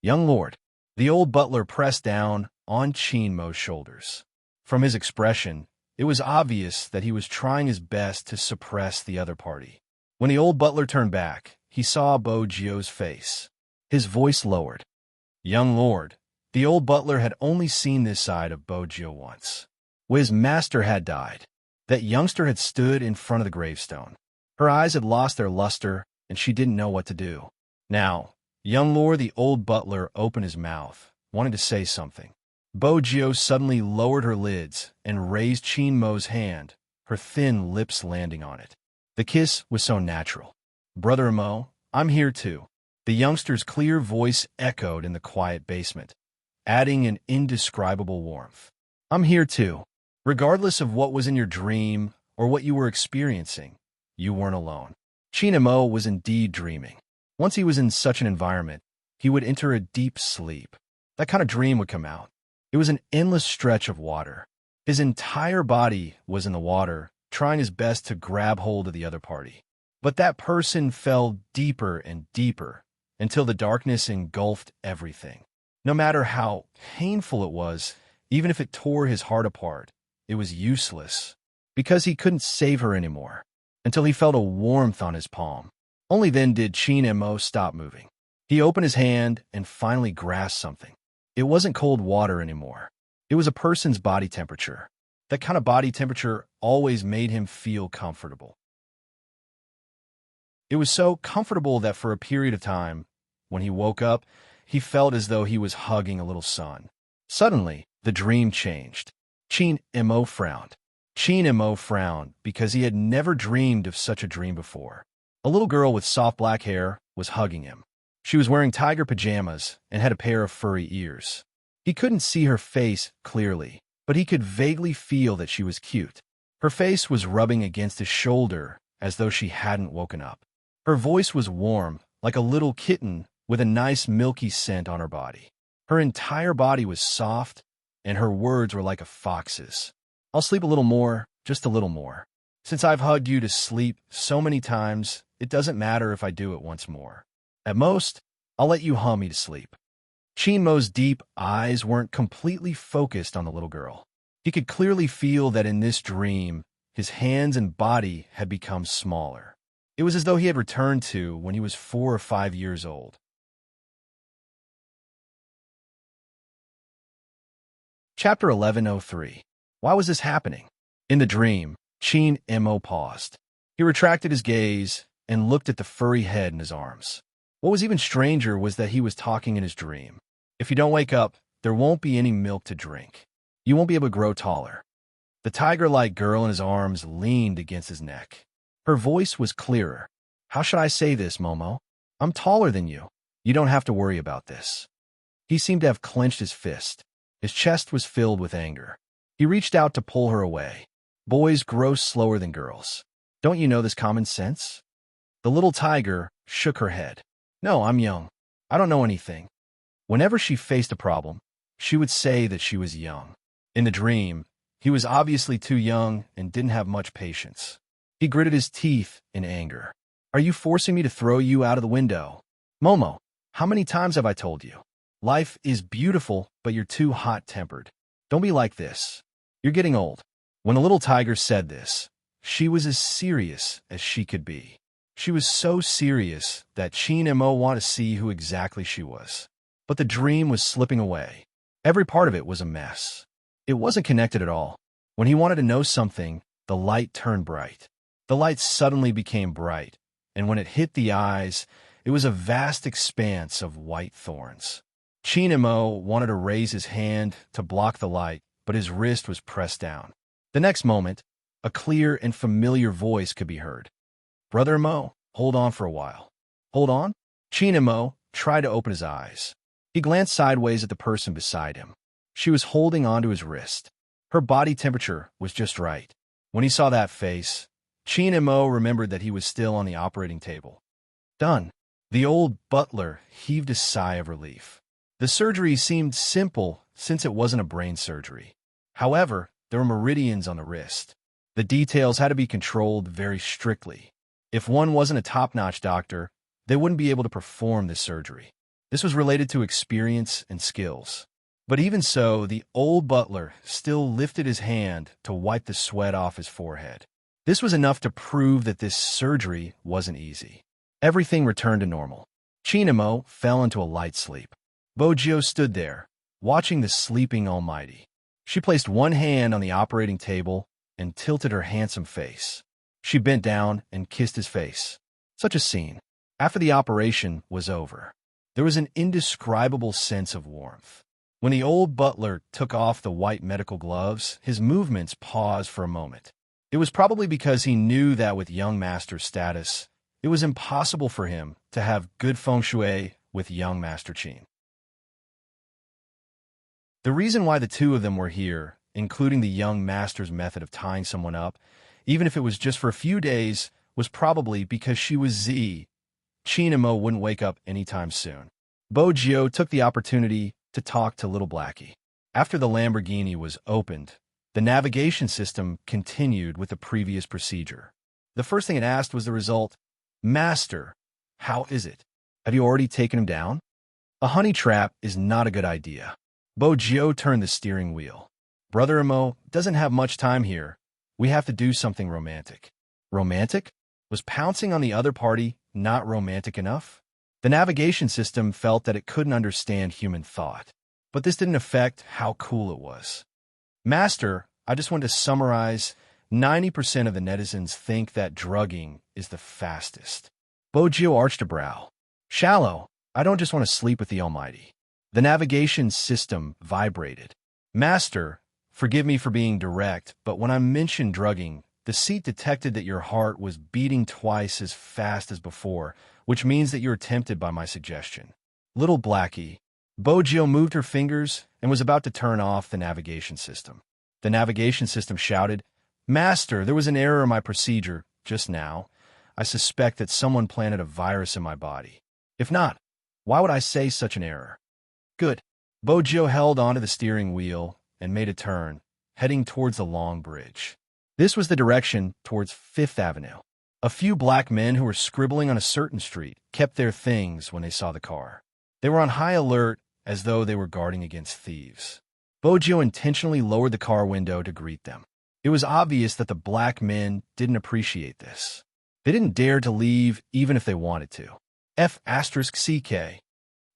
"Young lord," the old butler pressed down on Chin Mo's shoulders. From his expression, it was obvious that he was trying his best to suppress the other party. When the old butler turned back, he saw Bojo's face. His voice lowered. "Young lord," the old butler had only seen this side of Bojo once. When his master had died, that youngster had stood in front of the gravestone. Her eyes had lost their luster, and she didn't know what to do. Now, young lord, the old butler opened his mouth, wanting to say something. Bojo suddenly lowered her lids and raised Chin Mo's hand, her thin lips landing on it. The kiss was so natural. "Brother Mo, I'm here too." The youngster's clear voice echoed in the quiet basement, adding an indescribable warmth. "I'm here too. Regardless of what was in your dream or what you were experiencing, you weren't alone." Chin Mo was indeed dreaming. Once he was in such an environment, he would enter a deep sleep. That kind of dream would come out. It was an endless stretch of water. His entire body was in the water, trying his best to grab hold of the other party. But that person fell deeper and deeper until the darkness engulfed everything. No matter how painful it was, even if it tore his heart apart, it was useless because he couldn't save her anymore until he felt a warmth on his palm. Only then did Chin Mo stop moving. He opened his hand and finally grasped something. It wasn't cold water anymore. It was a person's body temperature. That kind of body temperature always made him feel comfortable. It was so comfortable that for a period of time, when he woke up, he felt as though he was hugging a little son. Suddenly, the dream changed. Chin Mo frowned. Chin Mo frowned because he had never dreamed of such a dream before. A little girl with soft black hair was hugging him. She was wearing tiger pajamas and had a pair of furry ears. He couldn't see her face clearly, but he could vaguely feel that she was cute. Her face was rubbing against his shoulder as though she hadn't woken up. Her voice was warm, like a little kitten with a nice milky scent on her body. Her entire body was soft, and her words were like a fox's. "I'll sleep a little more, just a little more. Since I've hugged you to sleep so many times, it doesn't matter if I do it once more. At most, I'll let you hum me to sleep." Chin Mo's deep eyes weren't completely focused on the little girl. He could clearly feel that in this dream, his hands and body had become smaller. It was as though he had returned to when he was 4 or 5 years old. Chapter 1103. Why was this happening? In the dream, Chin Mo paused. He retracted his gaze and looked at the furry head in his arms. What was even stranger was that he was talking in his dream. If you don't wake up, there won't be any milk to drink. You won't be able to grow taller. The tiger-like girl in his arms leaned against his neck. Her voice was clearer. "How should I say this, Momo? I'm taller than you. You don't have to worry about this." He seemed to have clenched his fist. His chest was filled with anger. He reached out to pull her away. Boys grow slower than girls. Don't you know this common sense? The little tiger shook her head. "No, I'm young. I don't know anything." Whenever she faced a problem, she would say that she was young. In the dream, he was obviously too young and didn't have much patience. He gritted his teeth in anger. "Are you forcing me to throw you out of the window? Momo, how many times have I told you? Life is beautiful, but you're too hot-tempered. Don't be like this. You're getting old." When the little tiger said this, she was as serious as she could be. She was so serious that Chin Mo wanted to see who exactly she was. But the dream was slipping away. Every part of it was a mess. It wasn't connected at all. When he wanted to know something, the light turned bright. The light suddenly became bright, and when it hit the eyes, it was a vast expanse of white thorns. Chin Mo wanted to raise his hand to block the light, but his wrist was pressed down. The next moment, a clear and familiar voice could be heard. "Brother Mo, hold on for a while." "Hold on?" Chin Mo tried to open his eyes. He glanced sideways at the person beside him. She was holding onto his wrist. Her body temperature was just right. When he saw that face, Chin Mo remembered that he was still on the operating table. Done. The old butler heaved a sigh of relief. The surgery seemed simple since it wasn't a brain surgery. However, there were meridians on the wrist. The details had to be controlled very strictly. If one wasn't a top-notch doctor, they wouldn't be able to perform this surgery. This was related to experience and skills. But even so, the old butler still lifted his hand to wipe the sweat off his forehead. This was enough to prove that this surgery wasn't easy. Everything returned to normal. Chin Mo fell into a light sleep. Bojio stood there, watching the sleeping almighty. She placed one hand on the operating table and tilted her handsome face. She bent down and kissed his face. Such a scene. After the operation was over, there was an indescribable sense of warmth. When the old butler took off the white medical gloves, his movements paused for a moment. It was probably because he knew that with young master's status, it was impossible for him to have good feng shui with young Master Chin. The reason why the two of them were here, including the young master's method of tying someone up, even if it was just for a few days, was probably because she was Z. Chin Mo wouldn't wake up anytime soon. Bojio took the opportunity to talk to little Blackie. After the Lamborghini was opened, the navigation system continued with the previous procedure. The first thing it asked was the result. Master, how is it? Have you already taken him down? A honey trap is not a good idea. Bojio turned the steering wheel. Brother Imo doesn't have much time here. We have to do something romantic. Romantic? Was pouncing on the other party not romantic enough? The navigation system felt that it couldn't understand human thought, but this didn't affect how cool it was. Master, I just want to summarize, 90% of the netizens think that drugging is the fastest. Bojio arched a brow. Shallow, I don't just want to sleep with the Almighty. The navigation system vibrated. Master, forgive me for being direct, but when I mentioned drugging, the seat detected that your heart was beating twice as fast as before, which means that you're tempted by my suggestion. Little Blackie. Bojio moved her fingers and was about to turn off the navigation system. The navigation system shouted, Master, there was an error in my procedure just now. I suspect that someone planted a virus in my body. If not, why would I say such an error? Good. Bojio held onto the steering wheel and made a turn, heading towards the long bridge. This was the direction towards Fifth Avenue. A few black men who were scribbling on a certain street kept their things when they saw the car. They were on high alert as though they were guarding against thieves. Bojio intentionally lowered the car window to greet them. It was obvious that the black men didn't appreciate this. They didn't dare to leave even if they wanted to. F***CK.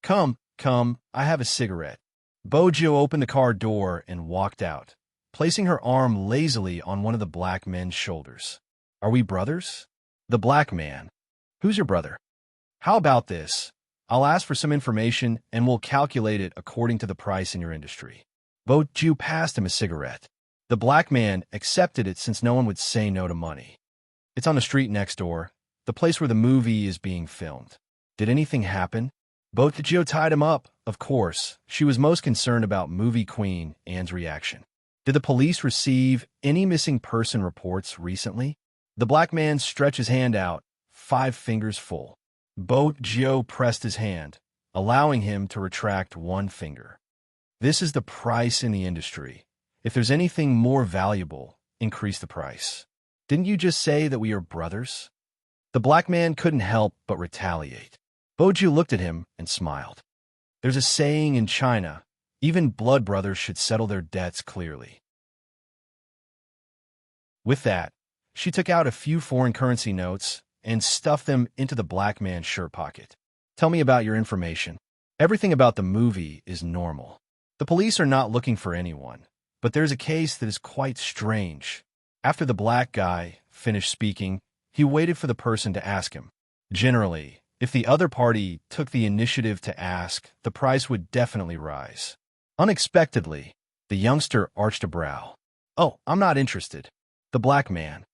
Come, I have a cigarette. Bojio opened the car door and walked out, placing her arm lazily on one of the black men's shoulders. Are we brothers? The black man. Who's your brother? How about this? I'll ask for some information and we'll calculate it according to the price in your industry. Bojio passed him a cigarette. The black man accepted it since no one would say no to money. It's on the street next door, the place where the movie is being filmed. Did anything happen? Bojio tied him up, of course. She was most concerned about movie queen Anne's reaction. Did the police receive any missing person reports recently? The black man stretched his hand out, 5 fingers full. Bojio pressed his hand, allowing him to retract 1 finger. This is the price in the industry. If there's anything more valuable, increase the price. Didn't you just say that we are brothers? The black man couldn't help but retaliate. Bojio looked at him and smiled. There's a saying in China, even blood brothers should settle their debts clearly. With that, she took out a few foreign currency notes and stuffed them into the black man's shirt pocket. Tell me about your information. Everything about the movie is normal. The police are not looking for anyone, but there's a case that is quite strange. After the black guy finished speaking, he waited for the person to ask him. Generally, if the other party took the initiative to ask, the price would definitely rise. Unexpectedly, the youngster arched a brow. Oh, I'm not interested. The black man.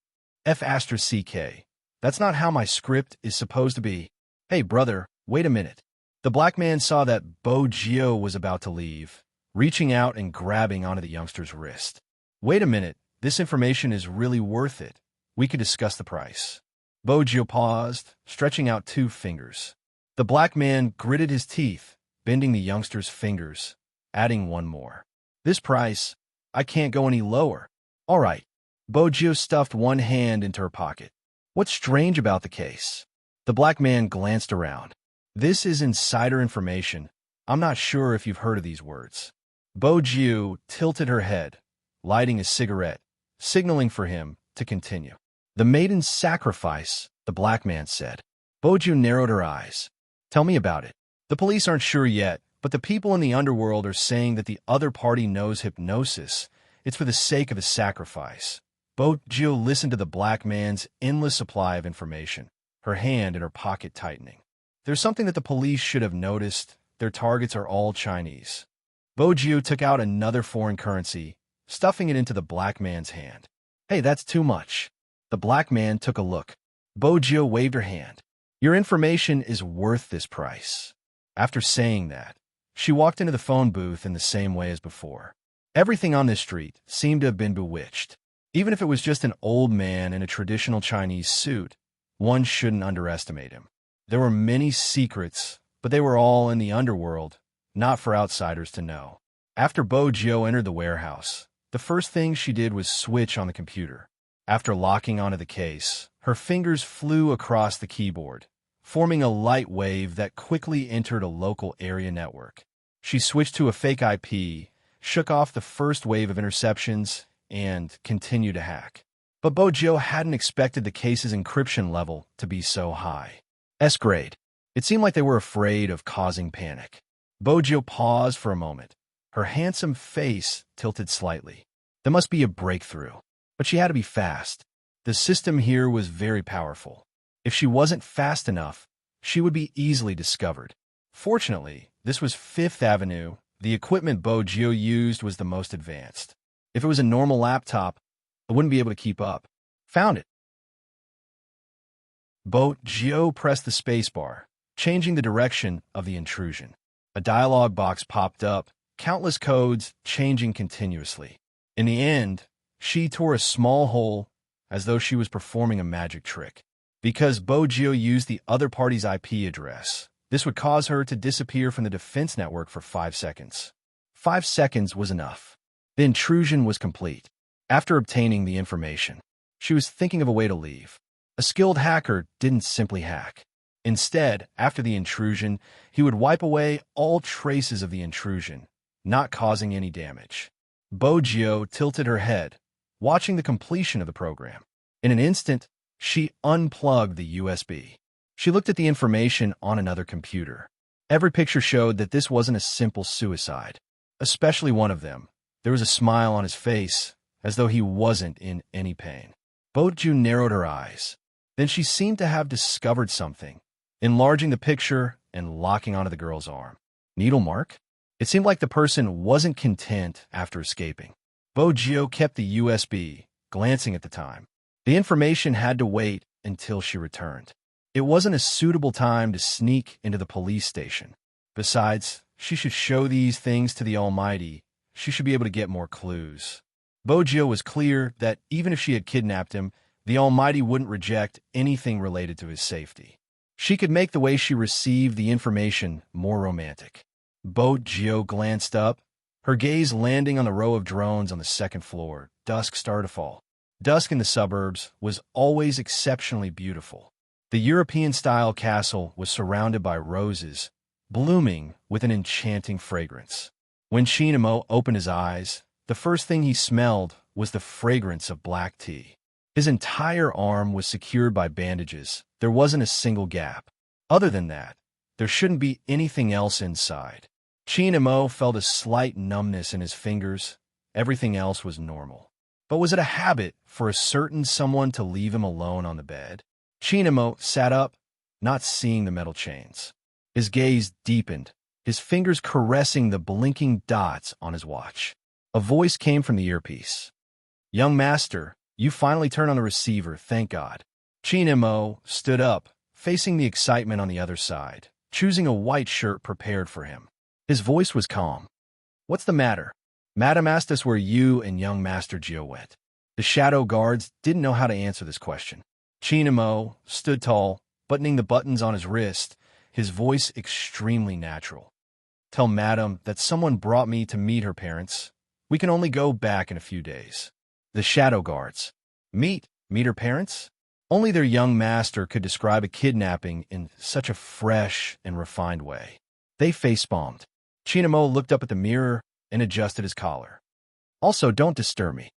F***CK. That's not how my script is supposed to be. Hey, brother, wait a minute. The black man saw that Bojio was about to leave, reaching out and grabbing onto the youngster's wrist. Wait a minute, this information is really worth it. We could discuss the price. Bojio paused, stretching out 2 fingers. The black man gritted his teeth, bending the youngster's fingers, adding 1 more. This price, I can't go any lower. All right. Bojio stuffed 1 hand into her pocket. What's strange about the case? The black man glanced around. This is insider information. I'm not sure if you've heard of these words. Bojio tilted her head, lighting a cigarette, signaling for him to continue. The maiden's sacrifice, the black man said. Bojio narrowed her eyes. Tell me about it. The police aren't sure yet, but the people in the underworld are saying that the other party knows hypnosis. It's for the sake of the sacrifice. Bojio listened to the black man's endless supply of information, her hand in her pocket tightening. There's something that the police should have noticed. Their targets are all Chinese. Bojio took out another foreign currency, stuffing it into the black man's hand. Hey, that's too much. The black man took a look. Bojio waved her hand. Your information is worth this price. After saying that, she walked into the phone booth in the same way as before. Everything on this street seemed to have been bewitched. Even if it was just an old man in a traditional Chinese suit, one shouldn't underestimate him. There were many secrets but they were all in the underworld, not for outsiders to know. After Bojo entered the warehouse, the first thing she did was switch on the computer. After locking onto the case, her fingers flew across the keyboard, forming a light wave that quickly entered a local area network. She switched to a fake IP, shook off the first wave of interceptions, and continued to hack. But Bojo hadn't expected the case's encryption level to be so high. S-grade. It seemed like they were afraid of causing panic. Bojo paused for a moment, her handsome face tilted slightly. There must be a breakthrough, but she had to be fast. The system here was very powerful. If she wasn't fast enough, she would be easily discovered. Fortunately, this was Fifth Avenue. The equipment Bojo used was the most advanced. If it was a normal laptop, it wouldn't be able to keep up. Found it. Bojo pressed the spacebar, changing the direction of the intrusion. A dialog box popped up, countless codes changing continuously. In the end, she tore a small hole as though she was performing a magic trick. Because Bojo used the other party's IP address, this would cause her to disappear from the defense network for 5 seconds. 5 seconds was enough. The intrusion was complete. After obtaining the information, she was thinking of a way to leave. A skilled hacker didn't simply hack. Instead, after the intrusion, he would wipe away all traces of the intrusion, not causing any damage. Bojo tilted her head, watching the completion of the program. In an instant, she unplugged the USB. She looked at the information on another computer. Every picture showed that this wasn't a simple suicide. Especially one of them. There was a smile on his face, as though he wasn't in any pain. Bojo narrowed her eyes. Then she seemed to have discovered something, enlarging the picture and locking onto the girl's arm. Needle mark? It seemed like the person wasn't content after escaping. Bojo kept the USB, glancing at the time. The information had to wait until she returned. It wasn't a suitable time to sneak into the police station. Besides, she should show these things to the Almighty. She should be able to get more clues. Bojo was clear that even if she had kidnapped him, the Almighty wouldn't reject anything related to his safety. She could make the way she received the information more romantic. Bojo glanced up, her gaze landing on the row of drones on the second floor. Dusk started to fall. Dusk in the suburbs was always exceptionally beautiful. The European-style castle was surrounded by roses, blooming with an enchanting fragrance. When Shinamo opened his eyes, the first thing he smelled was the fragrance of black tea. His entire arm was secured by bandages. There wasn't a single gap. Other than that, there shouldn't be anything else inside. Shinamo felt a slight numbness in his fingers. Everything else was normal. But was it a habit for a certain someone to leave him alone on the bed? Shinamo sat up, not seeing the metal chains. His gaze deepened, his fingers caressing the blinking dots on his watch. A voice came from the earpiece. "Young master, you finally turned on the receiver, thank God." Shinamo stood up, facing the excitement on the other side, choosing a white shirt prepared for him. His voice was calm. "What's the matter? Madam asked us where you and young Master Gio went." The shadow guards didn't know how to answer this question. Shinamo stood tall, buttoning the buttons on his wrist, his voice extremely natural. "Tell Madam that someone brought me to meet her parents. We can only go back in a few days." The shadow guards. Meet her parents? Only their young master could describe a kidnapping in such a fresh and refined way. They facepalmed. Shinamo looked up at the mirror and adjusted his collar. "Also, don't disturb me."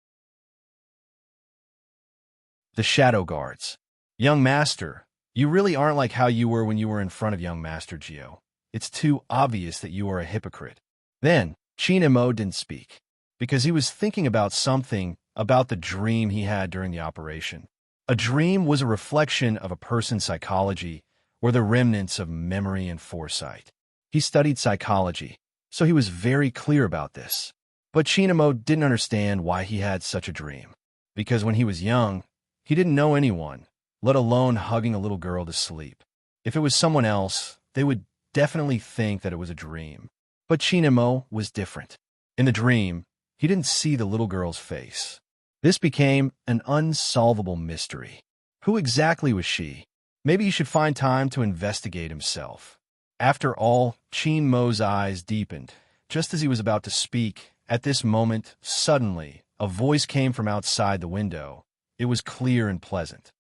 The shadow guards. "Young master, you really aren't like how you were when you were in front of young Master Gio. It's too obvious that you are a hypocrite." Then, Shinamo didn't speak, because he was thinking about something about the dream he had during the operation. A dream was a reflection of a person's psychology or the remnants of memory and foresight. He studied psychology, so he was very clear about this. But Shinamo didn't understand why he had such a dream, because when he was young, he didn't know anyone, let alone hugging a little girl to sleep. If it was someone else, they would definitely think that it was a dream. But Shinamo was different. In the dream, he didn't see the little girl's face. This became an unsolvable mystery. Who exactly was she? Maybe he should find time to investigate himself. After all, Cheen Mo's eyes deepened. Just as he was about to speak, at this moment, suddenly, a voice came from outside the window. It was clear and pleasant.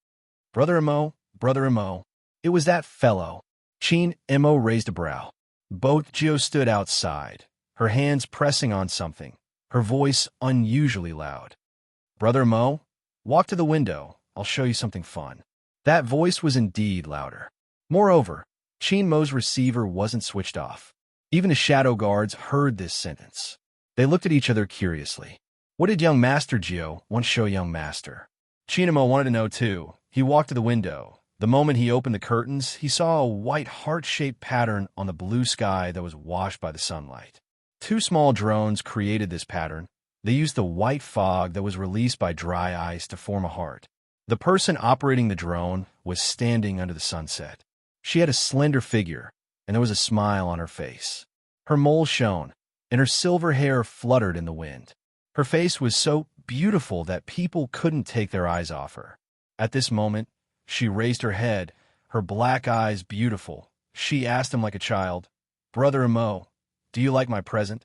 Brother Imo, Brother Imo. It was that fellow. Cheen Imo raised a brow. Both Geo stood outside, her hands pressing on something, her voice unusually loud. Brother Imo, walk to the window. I'll show you something fun. That voice was indeed louder. Moreover, Cheen Mo's receiver wasn't switched off. Even the shadow guards heard this sentence. They looked at each other curiously. What did young Master Geo want to show young Master? Cheen Mo wanted to know too. He walked to the window. The moment he opened the curtains, he saw a white heart-shaped pattern on the blue sky that was washed by the sunlight. Two small drones created this pattern. They used the white fog that was released by dry ice to form a heart. The person operating the drone was standing under the sunset. She had a slender figure, and there was a smile on her face. Her mole shone, and her silver hair fluttered in the wind. Her face was so beautiful that people couldn't take their eyes off her. At this moment, she raised her head, her black eyes beautiful. She asked him like a child, Brother Imo, do you like my present?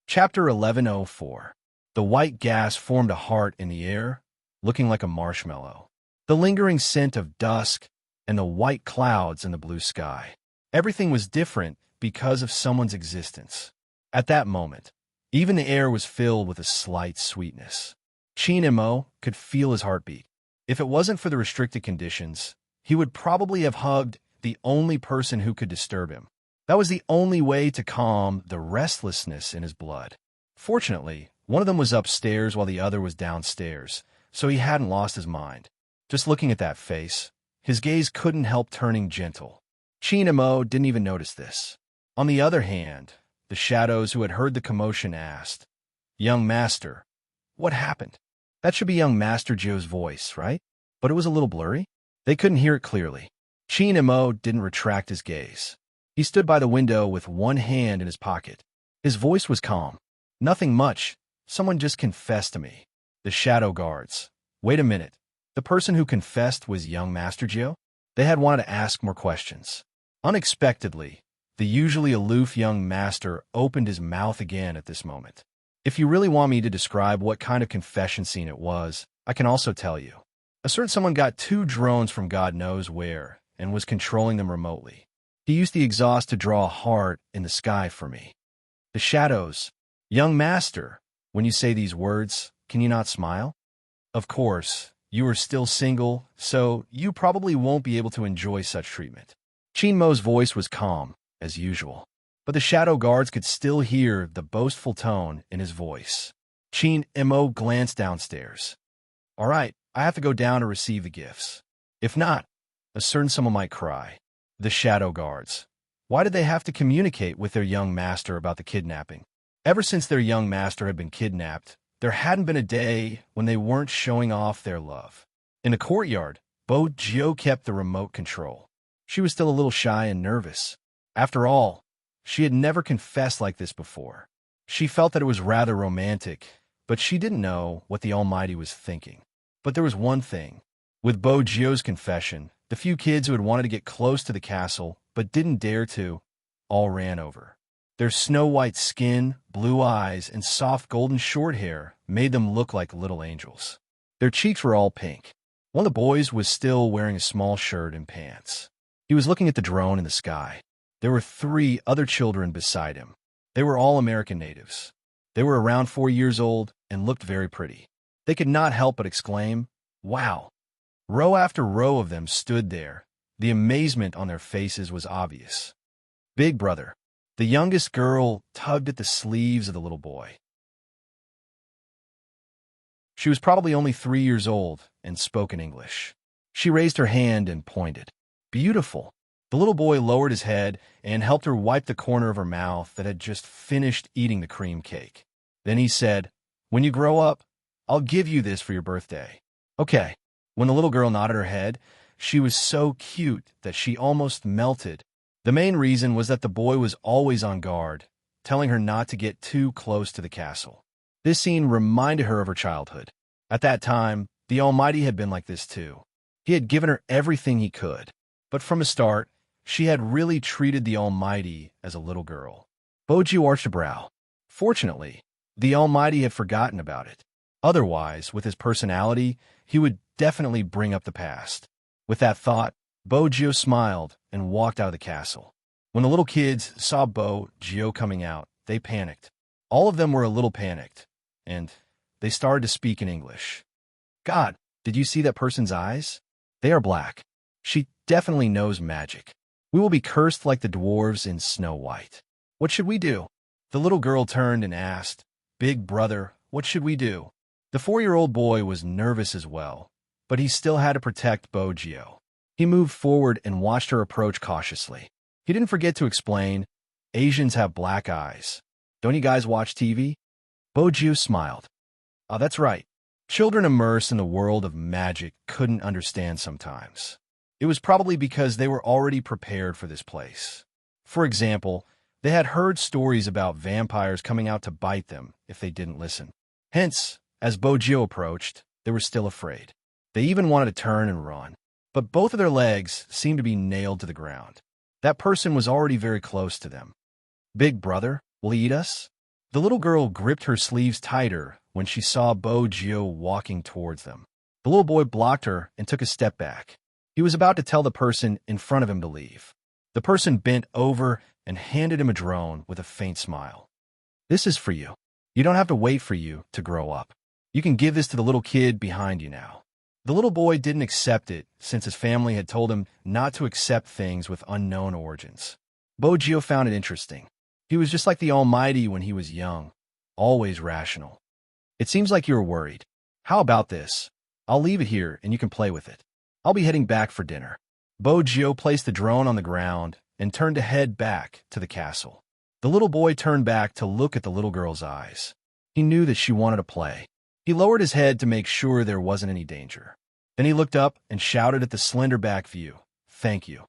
Chapter 1104. The white gas formed a heart in the air, looking like a marshmallow. The lingering scent of dusk and the white clouds in the blue sky. Everything was different because of someone's existence. At that moment, even the air was filled with a slight sweetness. Cheen Imo could feel his heartbeat. If it wasn't for the restricted conditions, he would probably have hugged the only person who could disturb him. That was the only way to calm the restlessness in his blood. Fortunately, one of them was upstairs while the other was downstairs, so he hadn't lost his mind. Just looking at that face, his gaze couldn't help turning gentle. Cheen Imo didn't even notice this. On the other hand, the shadows who had heard the commotion asked, Young Master, what happened? That should be young Master Joe's voice, right? But it was a little blurry. They couldn't hear it clearly. Cheen Imo didn't retract his gaze. He stood by the window with one hand in his pocket. His voice was calm. Nothing much. Someone just confessed to me. The shadow guards. Wait a minute. The person who confessed was young Master Joe? They had wanted to ask more questions. Unexpectedly, the usually aloof young master opened his mouth again at this moment. If you really want me to describe what kind of confession scene it was, I can also tell you. A certain someone got two drones from God knows where and was controlling them remotely. He used the exhaust to draw a heart in the sky for me. The shadows. Young Master, when you say these words, can you not smile? Of course, you are still single, so you probably won't be able to enjoy such treatment. Cheen Mo's voice was calm, as usual, but the shadow guards could still hear the boastful tone in his voice. Cheen Imo glanced downstairs. All right, I have to go down to receive the gifts. If not, a certain someone might cry. The shadow guards. Why did they have to communicate with their young master about the kidnapping? Ever since their young master had been kidnapped, there hadn't been a day when they weren't showing off their love. In the courtyard, Bo Gio kept the remote control. She was still a little shy and nervous. After all, she had never confessed like this before. She felt that it was rather romantic, but she didn't know what the Almighty was thinking. But there was one thing. With Bo Gio's confession, the few kids who had wanted to get close to the castle but didn't dare to, all ran over. Their snow-white skin, blue eyes, and soft golden short hair made them look like little angels. Their cheeks were all pink. One of the boys was still wearing a small shirt and pants. He was looking at the drone in the sky. There were 3 other children beside him. They were all American natives. They were around 4 years old and looked very pretty. They could not help but exclaim, "Wow!" Row after row of them stood there. The amazement on their faces was obvious. Big Brother. The youngest girl tugged at the sleeves of the little boy. She was probably only 3 years old and spoke in English. She raised her hand and pointed. Beautiful. The little boy lowered his head and helped her wipe the corner of her mouth that had just finished eating the cream cake. Then he said, "When you grow up, I'll give you this for your birthday." Okay. When the little girl nodded her head, she was so cute that she almost melted. The main reason was that the boy was always on guard, telling her not to get too close to the castle. This scene reminded her of her childhood. At that time, the Almighty had been like this too. He had given her everything he could, but from the start, she had really treated the Almighty as a little girl. Boju arched a brow. Fortunately, the Almighty had forgotten about it. Otherwise, with his personality, he would definitely bring up the past. With that thought, Bojo smiled and walked out of the castle. When the little kids saw Bojo coming out, they panicked. All of them were a little panicked, and they started to speak in English. God, did you see that person's eyes? They are black. She definitely knows magic. We will be cursed like the dwarves in Snow White. What should we do? The little girl turned and asked, Big brother, what should we do? The 4-year-old boy was nervous as well, but he still had to protect Bojo. He moved forward and watched her approach cautiously. He didn't forget to explain, Asians have black eyes. Don't you guys watch TV? Bojo smiled. Oh, that's right. Children immersed in the world of magic couldn't understand sometimes. It was probably because they were already prepared for this place. For example, they had heard stories about vampires coming out to bite them if they didn't listen. Hence, as Bojo approached, they were still afraid. They even wanted to turn and run, but both of their legs seemed to be nailed to the ground. That person was already very close to them. Big brother, will he eat us? The little girl gripped her sleeves tighter when she saw Bojo walking towards them. The little boy blocked her and took a step back. He was about to tell the person in front of him to leave. The person bent over and handed him a drone with a faint smile. This is for you. You don't have to wait for you to grow up. You can give this to the little kid behind you now. The little boy didn't accept it since his family had told him not to accept things with unknown origins. Bojo found it interesting. He was just like the Almighty when he was young, always rational. It seems like you were worried. How about this? I'll leave it here and you can play with it. I'll be heading back for dinner. Bojo placed the drone on the ground and turned to head back to the castle. The little boy turned back to look at the little girl's eyes. He knew that she wanted to play. He lowered his head to make sure there wasn't any danger. Then he looked up and shouted at the slender back view, Thank you.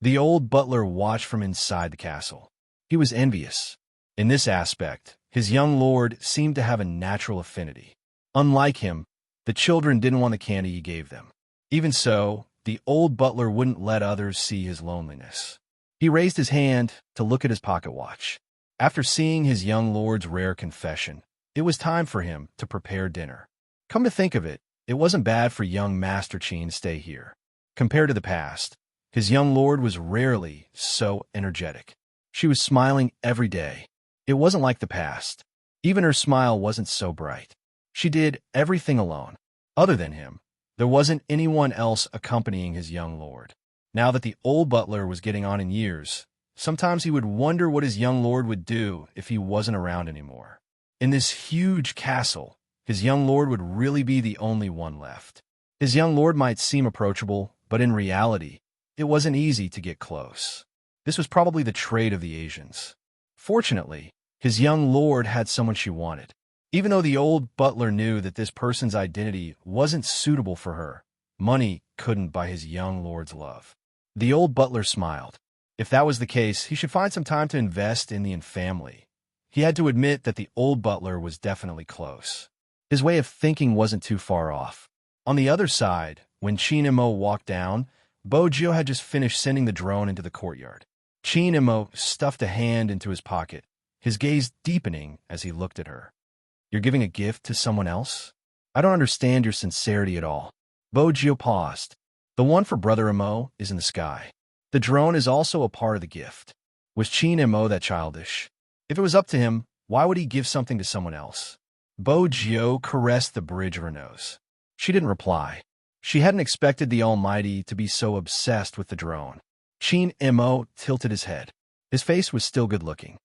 The old butler watched from inside the castle. He was envious. In this aspect, his young lord seemed to have a natural affinity. Unlike him, the children didn't want the candy he gave them. Even so, the old butler wouldn't let others see his loneliness. He raised his hand to look at his pocket watch. After seeing his young lord's rare confession, it was time for him to prepare dinner. Come to think of it, it wasn't bad for young Master Qin to stay here. Compared to the past, his young lord was rarely so energetic. She was smiling every day. It wasn't like the past. Even her smile wasn't so bright. She did everything alone. Other than him, there wasn't anyone else accompanying his young lord. Now that the old butler was getting on in years, sometimes he would wonder what his young lord would do if he wasn't around anymore. In this huge castle, his young lord would really be the only one left. His young lord might seem approachable, but in reality, it wasn't easy to get close. This was probably the trait of the Asians. Fortunately, his young lord had someone she wanted. Even though the old butler knew that this person's identity wasn't suitable for her, money couldn't buy his young lord's love. The old butler smiled. If that was the case, he should find some time to invest in the family. He had to admit that the old butler was definitely close. His way of thinking wasn't too far off. On the other side, when Qin and Mo walked down, Bojo had just finished sending the drone into the courtyard. Qin and Mo stuffed a hand into his pocket, his gaze deepening as he looked at her. You're giving a gift to someone else? I don't understand your sincerity at all. Bojo paused. The one for Brother Mo is in the sky. The drone is also a part of the gift. Was Qin and Mo that childish? If it was up to him, why would he give something to someone else? Bojo caressed the bridge of her nose. She didn't reply. She hadn't expected the Almighty to be so obsessed with the drone. Qin and Mo tilted his head. His face was still good-looking.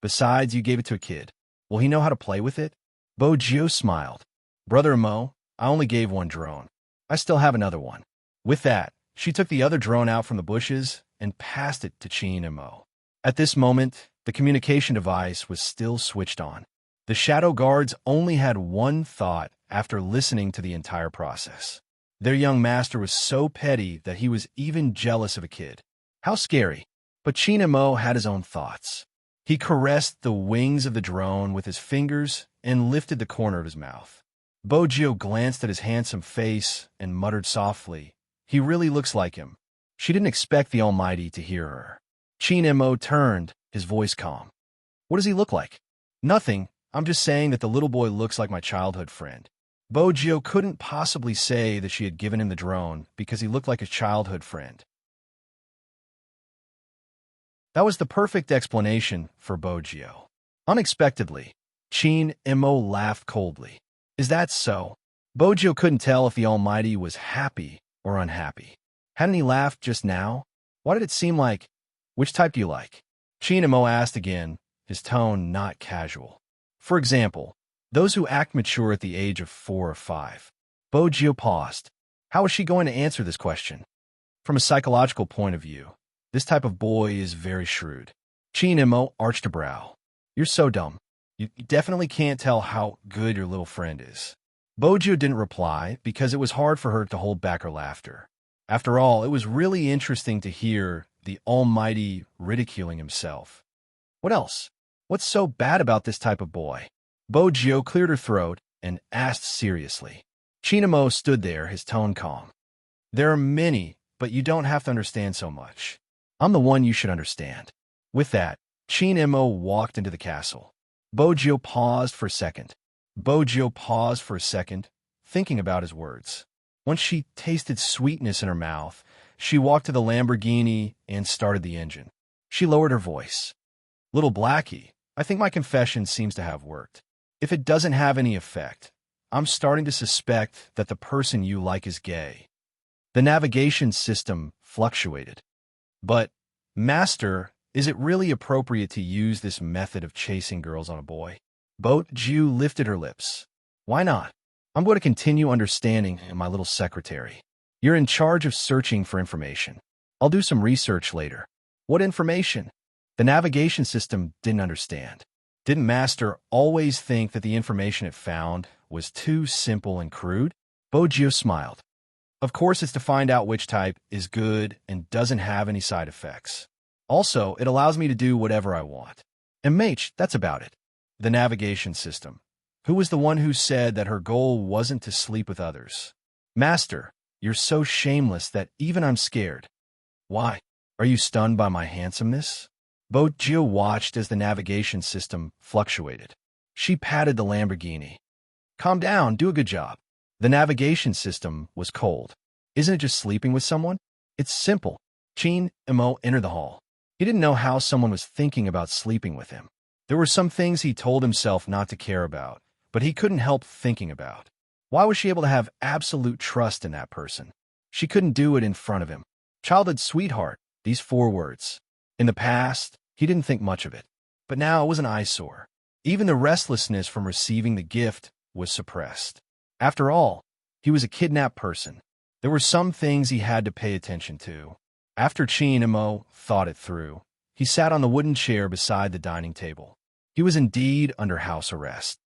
Besides, you gave it to a kid. Will he know how to play with it? Bojo smiled. Brother Mo, I only gave one drone. I still have another one. With that, she took the other drone out from the bushes and passed it to Qin and Mo. At this moment, the communication device was still switched on. The shadow guards only had one thought after listening to the entire process. Their young master was so petty that he was even jealous of a kid. How scary. But Qin and Mo had his own thoughts. He caressed the wings of the drone with his fingers and lifted the corner of his mouth. Bogio glanced at his handsome face and muttered softly, "He really looks like him." She didn't expect the Almighty to hear her. Chin-mo turned, his voice calm. "What does he look like?" "Nothing. I'm just saying that the little boy looks like my childhood friend." Bogio couldn't possibly say that she had given him the drone because he looked like a childhood friend. That was the perfect explanation for Bogio. Unexpectedly, Chin-mo laughed coldly. "Is that so?" Bogio couldn't tell if the Almighty was happy or unhappy. "Hadn't he laughed just now? Why did it seem like—" "Which type do you like?" Chin-mo asked again, his tone not casual. "For example, those who act mature at the age of 4 or 5. Bogio paused. How was she going to answer this question? From a psychological point of view, this type of boy is very shrewd. Chin-mo arched a brow. "You're so dumb. You definitely can't tell how good your little friend is." Bogio didn't reply because it was hard for her to hold back her laughter. After all, it was really interesting to hear the Almighty ridiculing himself. "What else? What's so bad about this type of boy?" Bogio cleared her throat and asked seriously. Chin-mo stood there, his tone calm. "There are many, but you don't have to understand so much. I'm the one you should understand." With that, Chin-mo walked into the castle. Bogio paused for a second. Thinking about his words. Once she tasted sweetness in her mouth, she walked to the Lamborghini and started the engine. She lowered her voice. "Little Blackie, I think my confession seems to have worked. If it doesn't have any effect, I'm starting to suspect that the person you like is gay." The navigation system fluctuated. "But, Master, is it really appropriate to use this method of chasing girls on a boy?" Bogio lifted her lips. "Why not? I'm going to continue understanding my little secretary. You're in charge of searching for information. I'll do some research later." "What information?" The navigation system didn't understand. Didn't Master always think that the information it found was too simple and crude? Bogio smiled. "Of course it's to find out which type is good and doesn't have any side effects. Also, it allows me to do whatever I want. And mate, that's about it." The navigation system. Who was the one who said that her goal wasn't to sleep with others? "Master, you're so shameless that even I'm scared." "Why? Are you stunned by my handsomeness?" Bogio watched as the navigation system fluctuated. She patted the Lamborghini. "Calm down, do a good job." The navigation system was cold. "Isn't it just sleeping with someone? It's simple." Chin-mo entered the hall. He didn't know how someone was thinking about sleeping with him. There were some things he told himself not to care about, but he couldn't help thinking about. Why was she able to have absolute trust in that person? She couldn't do it in front of him. Childhood sweetheart, these 4 words. In the past, he didn't think much of it. But now it was an eyesore. Even the restlessness from receiving the gift was suppressed. After all, he was a kidnapped person. There were some things he had to pay attention to. After Chin-mo thought it through, he sat on the wooden chair beside the dining table. He was indeed under house arrest.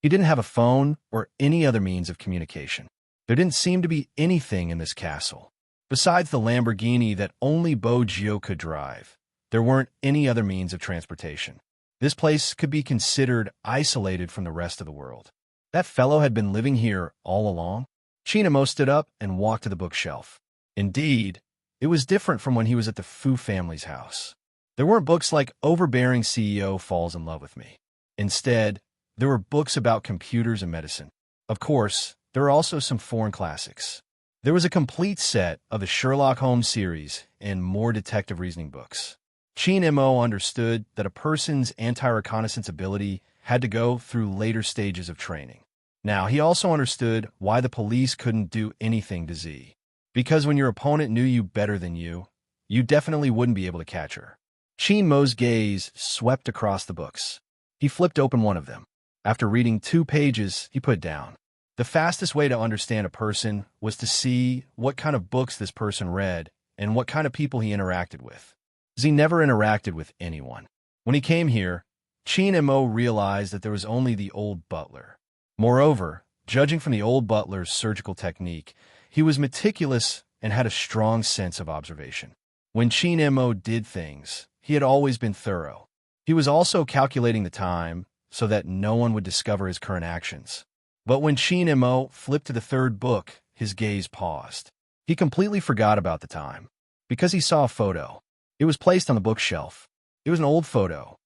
He didn't have a phone or any other means of communication. There didn't seem to be anything in this castle. Besides the Lamborghini that only Bogio could drive, there weren't any other means of transportation. This place could be considered isolated from the rest of the world. That fellow had been living here all along? Chin-mo stood up and walked to the bookshelf. Indeed, it was different from when he was at the Fu family's house. There weren't books like Overbearing CEO Falls in Love with Me. Instead, there were books about computers and medicine. Of course, there were also some foreign classics. There was a complete set of the Sherlock Holmes series and more detective reasoning books. Chin-mo understood that a person's anti-reconnaissance ability had to go through later stages of training. Now, he also understood why the police couldn't do anything to Z. Because when your opponent knew you better than you definitely wouldn't be able to catch her. Chin-mo's gaze swept across the books. He flipped open one of them. After reading 2 pages, he put it down. The fastest way to understand a person was to see what kind of books this person read and what kind of people he interacted with. Z never interacted with anyone. When he came here, Chin-mo realized that there was only the old butler. Moreover, judging from the old butler's surgical technique, he was meticulous and had a strong sense of observation. When Chin-mo did things, he had always been thorough. He was also calculating the time, so that no one would discover his current actions. But when Qin Mo flipped to the third book, his gaze paused. He completely forgot about the time, because he saw a photo. It was placed on the bookshelf. It was an old photo.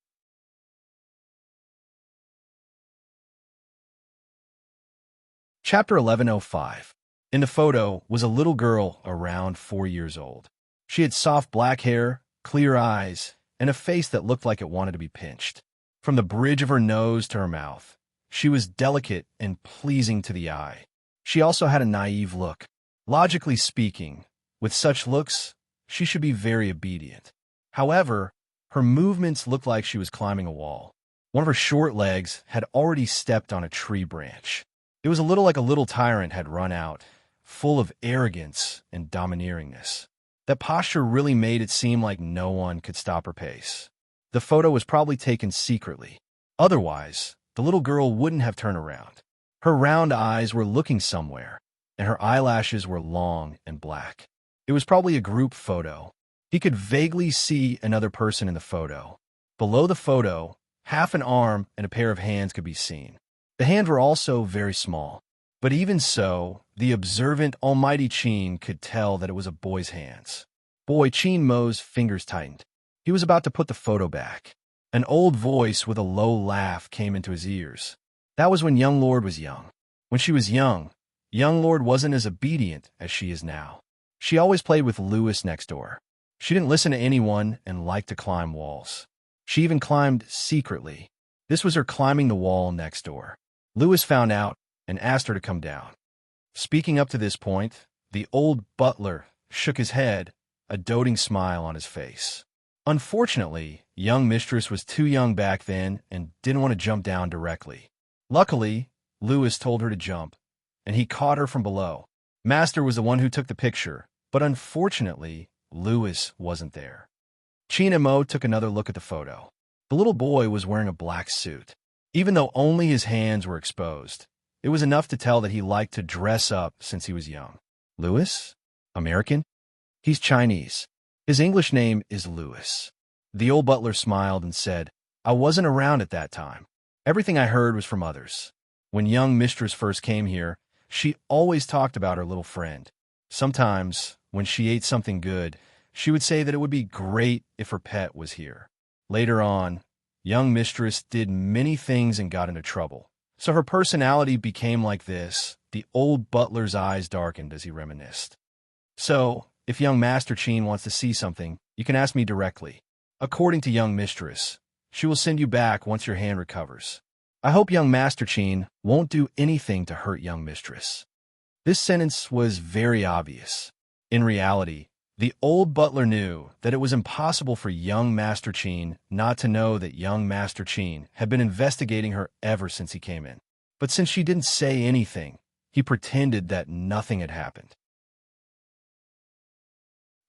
Chapter 1105. In the photo was a little girl around 4 years old. She had soft black hair, clear eyes, and a face that looked like it wanted to be pinched. From the bridge of her nose to her mouth, she was delicate and pleasing to the eye. She also had a naive look. Logically speaking, with such looks, she should be very obedient. However, her movements looked like she was climbing a wall. One of her short legs had already stepped on a tree branch. It was a little like a little tyrant had run out, full of arrogance and domineeringness. That posture really made it seem like no one could stop her pace. The photo was probably taken secretly. Otherwise, the little girl wouldn't have turned around. Her round eyes were looking somewhere, and her eyelashes were long and black. It was probably a group photo. He could vaguely see another person in the photo. Below the photo, half an arm and a pair of hands could be seen. The hands were also very small. But even so, the observant Almighty Qin could tell that it was a boy's hands. Boy Qin Mo's fingers tightened. He was about to put the photo back. An old voice with a low laugh came into his ears. That was when young Lord was young. When she was young Lord wasn't as obedient as she is now. She always played with Louis next door. She didn't listen to anyone and liked to climb walls. She even climbed secretly. This was her climbing the wall next door. Louis found out and asked her to come down. Speaking up to this point, the old butler shook his head, a doting smile on his face. Unfortunately, young mistress was too young back then and didn't want to jump down directly. Luckily, Louis told her to jump, and he caught her from below. Master was the one who took the picture, but unfortunately, Louis wasn't there. Qin Mo took another look at the photo. The little boy was wearing a black suit. Even though only his hands were exposed, it was enough to tell that he liked to dress up since he was young. Louis? American? He's Chinese. His English name is Louis. The old butler smiled and said, I wasn't around at that time. Everything I heard was from others. When young mistress first came here, she always talked about her little friend. Sometimes, when she ate something good, she would say that it would be great if her pet was here. Later on, young mistress did many things and got into trouble. So her personality became like this. The old butler's eyes darkened as he reminisced. So, if young Master Qin wants to see something, you can ask me directly. According to young mistress, she will send you back once your hand recovers. I hope young Master Qin won't do anything to hurt young mistress. This sentence was very obvious. In reality, the old butler knew that it was impossible for young Master Qin not to know that young Master Qin had been investigating her ever since he came in. But since she didn't say anything, he pretended that nothing had happened.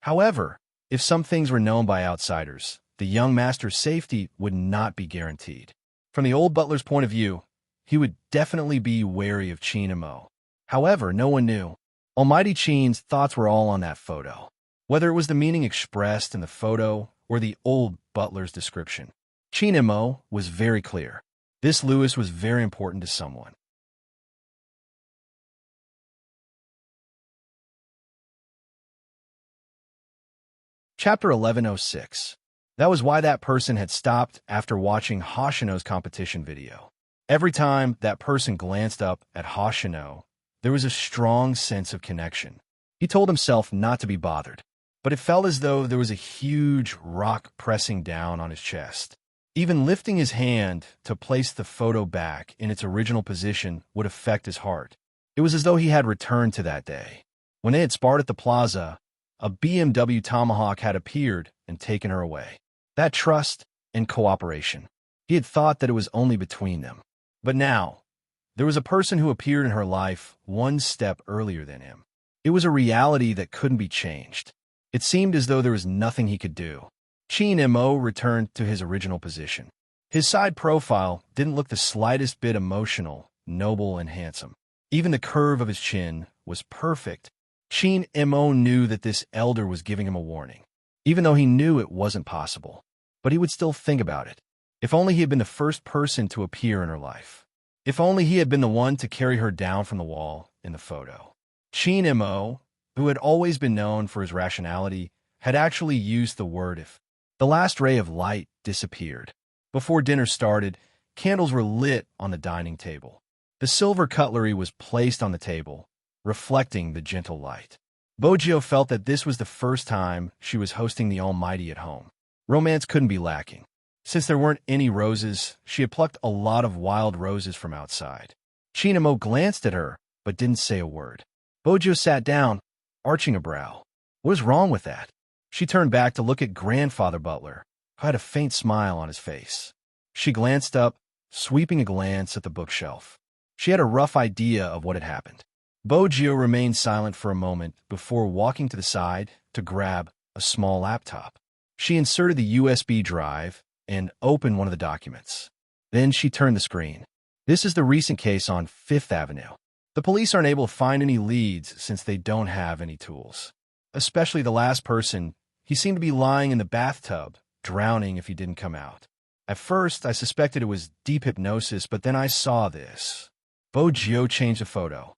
However, if some things were known by outsiders, the young master's safety would not be guaranteed. From the old butler's point of view, he would definitely be wary of Qin Mo. However, no one knew. Almighty Qin's thoughts were all on that photo. Whether it was the meaning expressed in the photo or the old butler's description, Qin Mo was very clear. This Louis was very important to someone. Chapter 1106. That was why that person had stopped after watching Hoshino's competition video. Every time that person glanced up at Hoshino, there was a strong sense of connection. He told himself not to be bothered, but it felt as though there was a huge rock pressing down on his chest. Even lifting his hand to place the photo back in its original position would affect his heart. It was as though he had returned to that day. When they had sparred at the plaza, a BMW Tomahawk had appeared and taken her away. That trust and cooperation. He had thought that it was only between them. But now, there was a person who appeared in her life one step earlier than him. It was a reality that couldn't be changed. It seemed as though there was nothing he could do. Qin Mo returned to his original position. His side profile didn't look the slightest bit emotional, noble, and handsome. Even the curve of his chin was perfect. Qin Mo knew that this elder was giving him a warning, even though he knew it wasn't possible. But he would still think about it. If only he had been the first person to appear in her life. If only he had been the one to carry her down from the wall in the photo. Qin Mo, who had always been known for his rationality, had actually used the word if. The last ray of light disappeared. Before dinner started, candles were lit on the dining table. The silver cutlery was placed on the table, reflecting the gentle light. Bojio felt that this was the first time she was hosting the Almighty at home. Romance couldn't be lacking. Since there weren't any roses, she had plucked a lot of wild roses from outside. Chinamo glanced at her, but didn't say a word. Bojio sat down, arching a brow. What was wrong with that? She turned back to look at Grandfather Butler, who had a faint smile on his face. She glanced up, sweeping a glance at the bookshelf. She had a rough idea of what had happened. Bojio remained silent for a moment before walking to the side to grab a small laptop. She inserted the USB drive and opened one of the documents. Then she turned the screen. This is the recent case on Fifth Avenue. The police aren't able to find any leads since they don't have any tools. Especially the last person. He seemed to be lying in the bathtub, drowning if he didn't come out. At first, I suspected it was deep hypnosis, but then I saw this. Bojio changed the photo.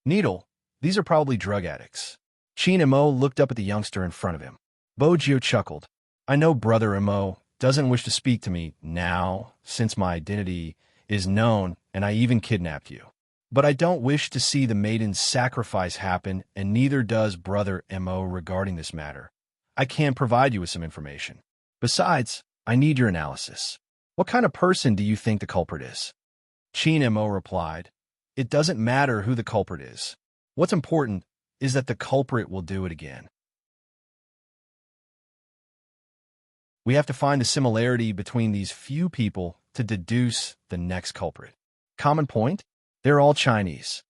Needle, these are probably drug addicts. Qin Mo looked up at the youngster in front of him. Bojio chuckled. I know Brother Mo doesn't wish to speak to me now, since my identity is known and I even kidnapped you. But I don't wish to see the maiden's sacrifice happen, and neither does Brother Mo regarding this matter. I can provide you with some information. Besides, I need your analysis. What kind of person do you think the culprit is? Qin Mo replied, It doesn't matter who the culprit is. What's important is that the culprit will do it again. We have to find the similarity between these few people to deduce the next culprit. Common point? They're all Chinese.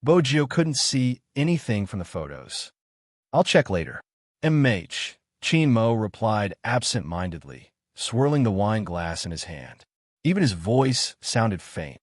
Bojio couldn't see anything from the photos. I'll check later. MH, Qin Mo replied absent-mindedly, swirling the wine glass in his hand. Even his voice sounded faint.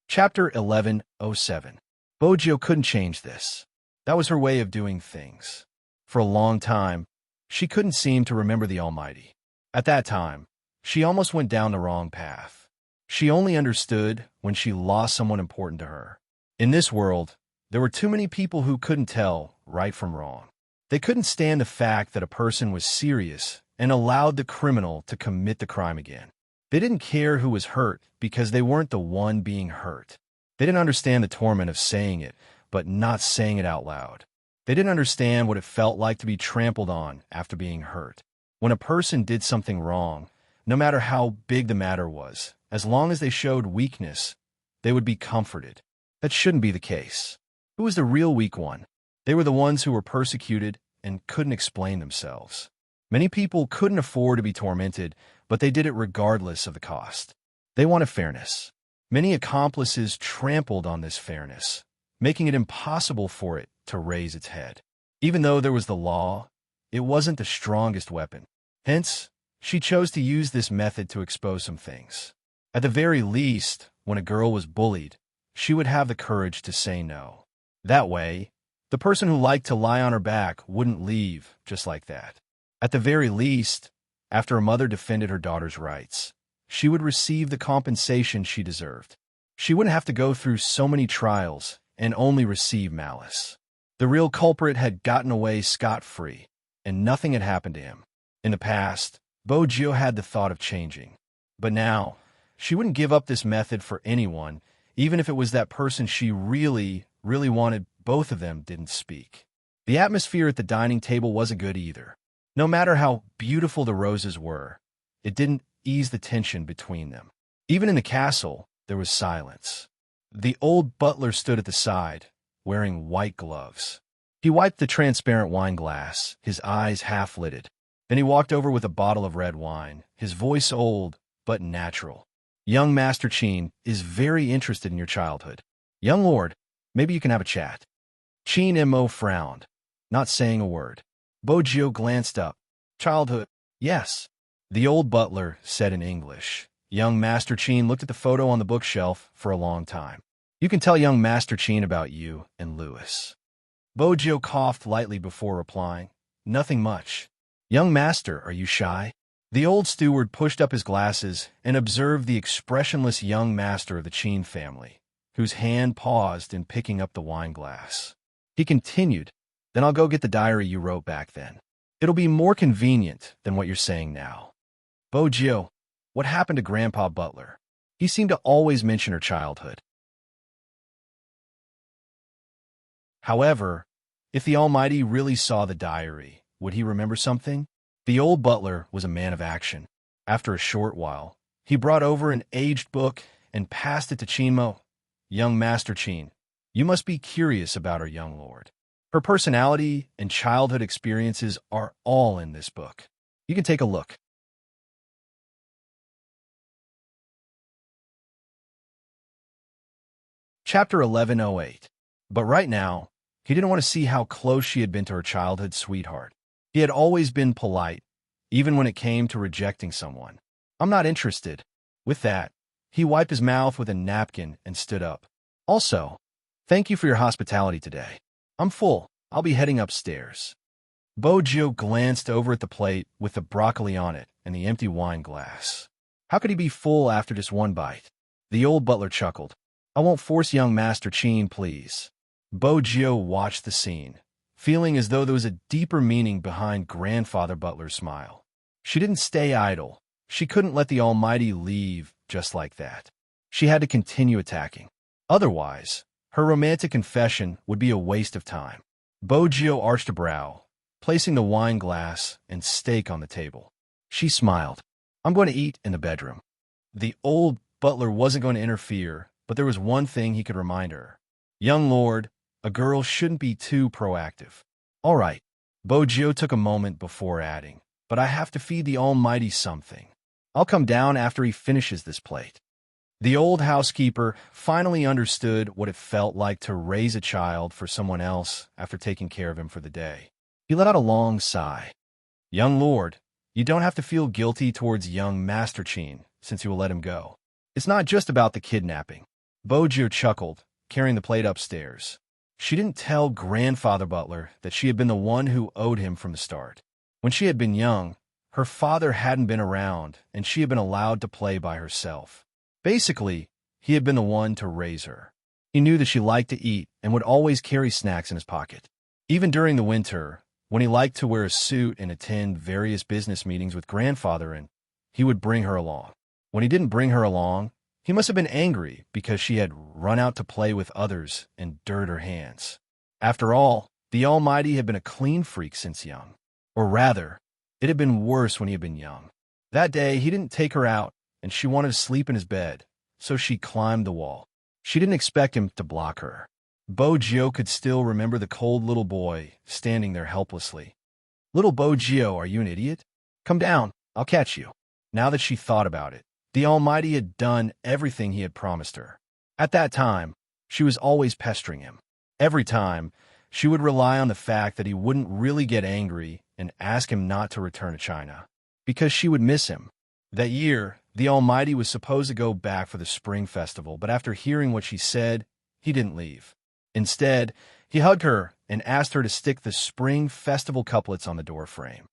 Chapter 1107. Bojio couldn't change this. That was her way of doing things. For a long time, she couldn't seem to remember the Almighty. At that time, she almost went down the wrong path. She only understood when she lost someone important to her. In this world, there were too many people who couldn't tell right from wrong. They couldn't stand the fact that a person was serious and allowed the criminal to commit the crime again. They didn't care who was hurt because they weren't the one being hurt. They didn't understand the torment of saying it, but not saying it out loud. They didn't understand what it felt like to be trampled on after being hurt. When a person did something wrong, no matter how big the matter was, as long as they showed weakness, they would be comforted. That shouldn't be the case. Who was the real weak one? They were the ones who were persecuted and couldn't explain themselves. Many people couldn't afford to be tormented, but they did it regardless of the cost. They wanted fairness. Many accomplices trampled on this fairness, making it impossible for it to raise its head. Even though there was the law, it wasn't the strongest weapon. Hence, she chose to use this method to expose some things. At the very least, when a girl was bullied, she would have the courage to say no. That way, the person who liked to lie on her back wouldn't leave just like that. At the very least, after a mother defended her daughter's rights, she would receive the compensation she deserved. She wouldn't have to go through so many trials and only receive malice. The real culprit had gotten away scot-free, and nothing had happened to him. In the past, Bojio had the thought of changing. But now, she wouldn't give up this method for anyone, even if it was that person she really wanted. Both of them didn't speak. The atmosphere at the dining table wasn't good either. No matter how beautiful the roses were, it didn't ease the tension between them. Even in the castle, there was silence. The old butler stood at the side, wearing white gloves. He wiped the transparent wine glass, his eyes half-lidded. Then he walked over with a bottle of red wine, his voice old but natural. Young Master Qin is very interested in your childhood. Young lord, maybe you can have a chat. Qin Mo frowned, not saying a word. Bojio glanced up. Childhood, yes. The old butler said in English. Young Master Qin looked at the photo on the bookshelf for a long time. You can tell young Master Qin about you and Louis. Bojio coughed lightly before replying. Nothing much. Young master, are you shy? The old steward pushed up his glasses and observed the expressionless young master of the Qin family, whose hand paused in picking up the wine glass. He continued, then I'll go get the diary you wrote back then. It'll be more convenient than what you're saying now. Bo-Gio, what happened to Grandpa Butler? He seemed to always mention her childhood. However, if the Almighty really saw the diary, would he remember something? The old butler was a man of action. After a short while, he brought over an aged book and passed it to Chinmo. Young Master Qin, you must be curious about our young lord. Her personality and childhood experiences are all in this book. You can take a look. Chapter 1108. But right now, he didn't want to see how close she had been to her childhood sweetheart. He had always been polite, even when it came to rejecting someone. I'm not interested. With that, he wiped his mouth with a napkin and stood up. Also, thank you for your hospitality today. I'm full. I'll be heading upstairs. Bo-Gio glanced over at the plate with the broccoli on it and the empty wine glass. How could he be full after just one bite? The old butler chuckled. I won't force young Master Qin, please. Bo-Gio watched the scene, feeling as though there was a deeper meaning behind Grandfather Butler's smile. She didn't stay idle. She couldn't let the Almighty leave just like that. She had to continue attacking. Otherwise, her romantic confession would be a waste of time. Bo-Gio arched a brow, placing the wine glass and steak on the table. She smiled. I'm going to eat in the bedroom. The old butler wasn't going to interfere, but there was one thing he could remind her. Young lord, a girl shouldn't be too proactive. All right. Bo-Gio took a moment before adding, but I have to feed the Almighty something. I'll come down after he finishes this plate. The old housekeeper finally understood what it felt like to raise a child for someone else after taking care of him for the day. He let out a long sigh. Young lord, you don't have to feel guilty towards young Master Qin since you will let him go. It's not just about the kidnapping. Bo-Gio chuckled, carrying the plate upstairs. She didn't tell Grandfather Butler that she had been the one who owed him from the start. When she had been young, her father hadn't been around, and she had been allowed to play by herself. Basically, he had been the one to raise her. He knew that she liked to eat and would always carry snacks in his pocket. Even during the winter, when he liked to wear a suit and attend various business meetings with Grandfather, and he would bring her along. When he didn't bring her along, he must have been angry because she had run out to play with others and dirtied her hands. After all, the Almighty had been a clean freak since young. Or rather, it had been worse when he had been young. That day, he didn't take her out, and she wanted to sleep in his bed, so she climbed the wall. She didn't expect him to block her. Bo-Gio could still remember the cold little boy standing there helplessly. Little Bo-Gio, are you an idiot? Come down, I'll catch you. Now that she thought about it, the Almighty had done everything he had promised her. At that time, she was always pestering him. Every time, she would rely on the fact that he wouldn't really get angry and ask him not to return to China, because she would miss him. That year, the Almighty was supposed to go back for the Spring Festival, but after hearing what she said, he didn't leave. Instead, he hugged her and asked her to stick the Spring Festival couplets on the doorframe.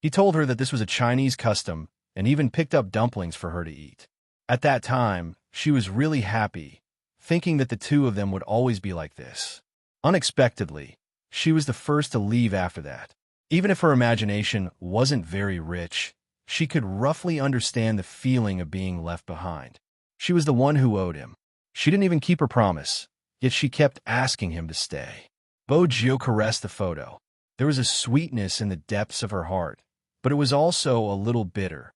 He told her that this was a Chinese custom and even picked up dumplings for her to eat. At that time, she was really happy, thinking that the two of them would always be like this. Unexpectedly, she was the first to leave after that. Even if her imagination wasn't very rich, she could roughly understand the feeling of being left behind. She was the one who owed him. She didn't even keep her promise, yet she kept asking him to stay. Bo-Gio caressed the photo. There was a sweetness in the depths of her heart, but it was also a little bitter.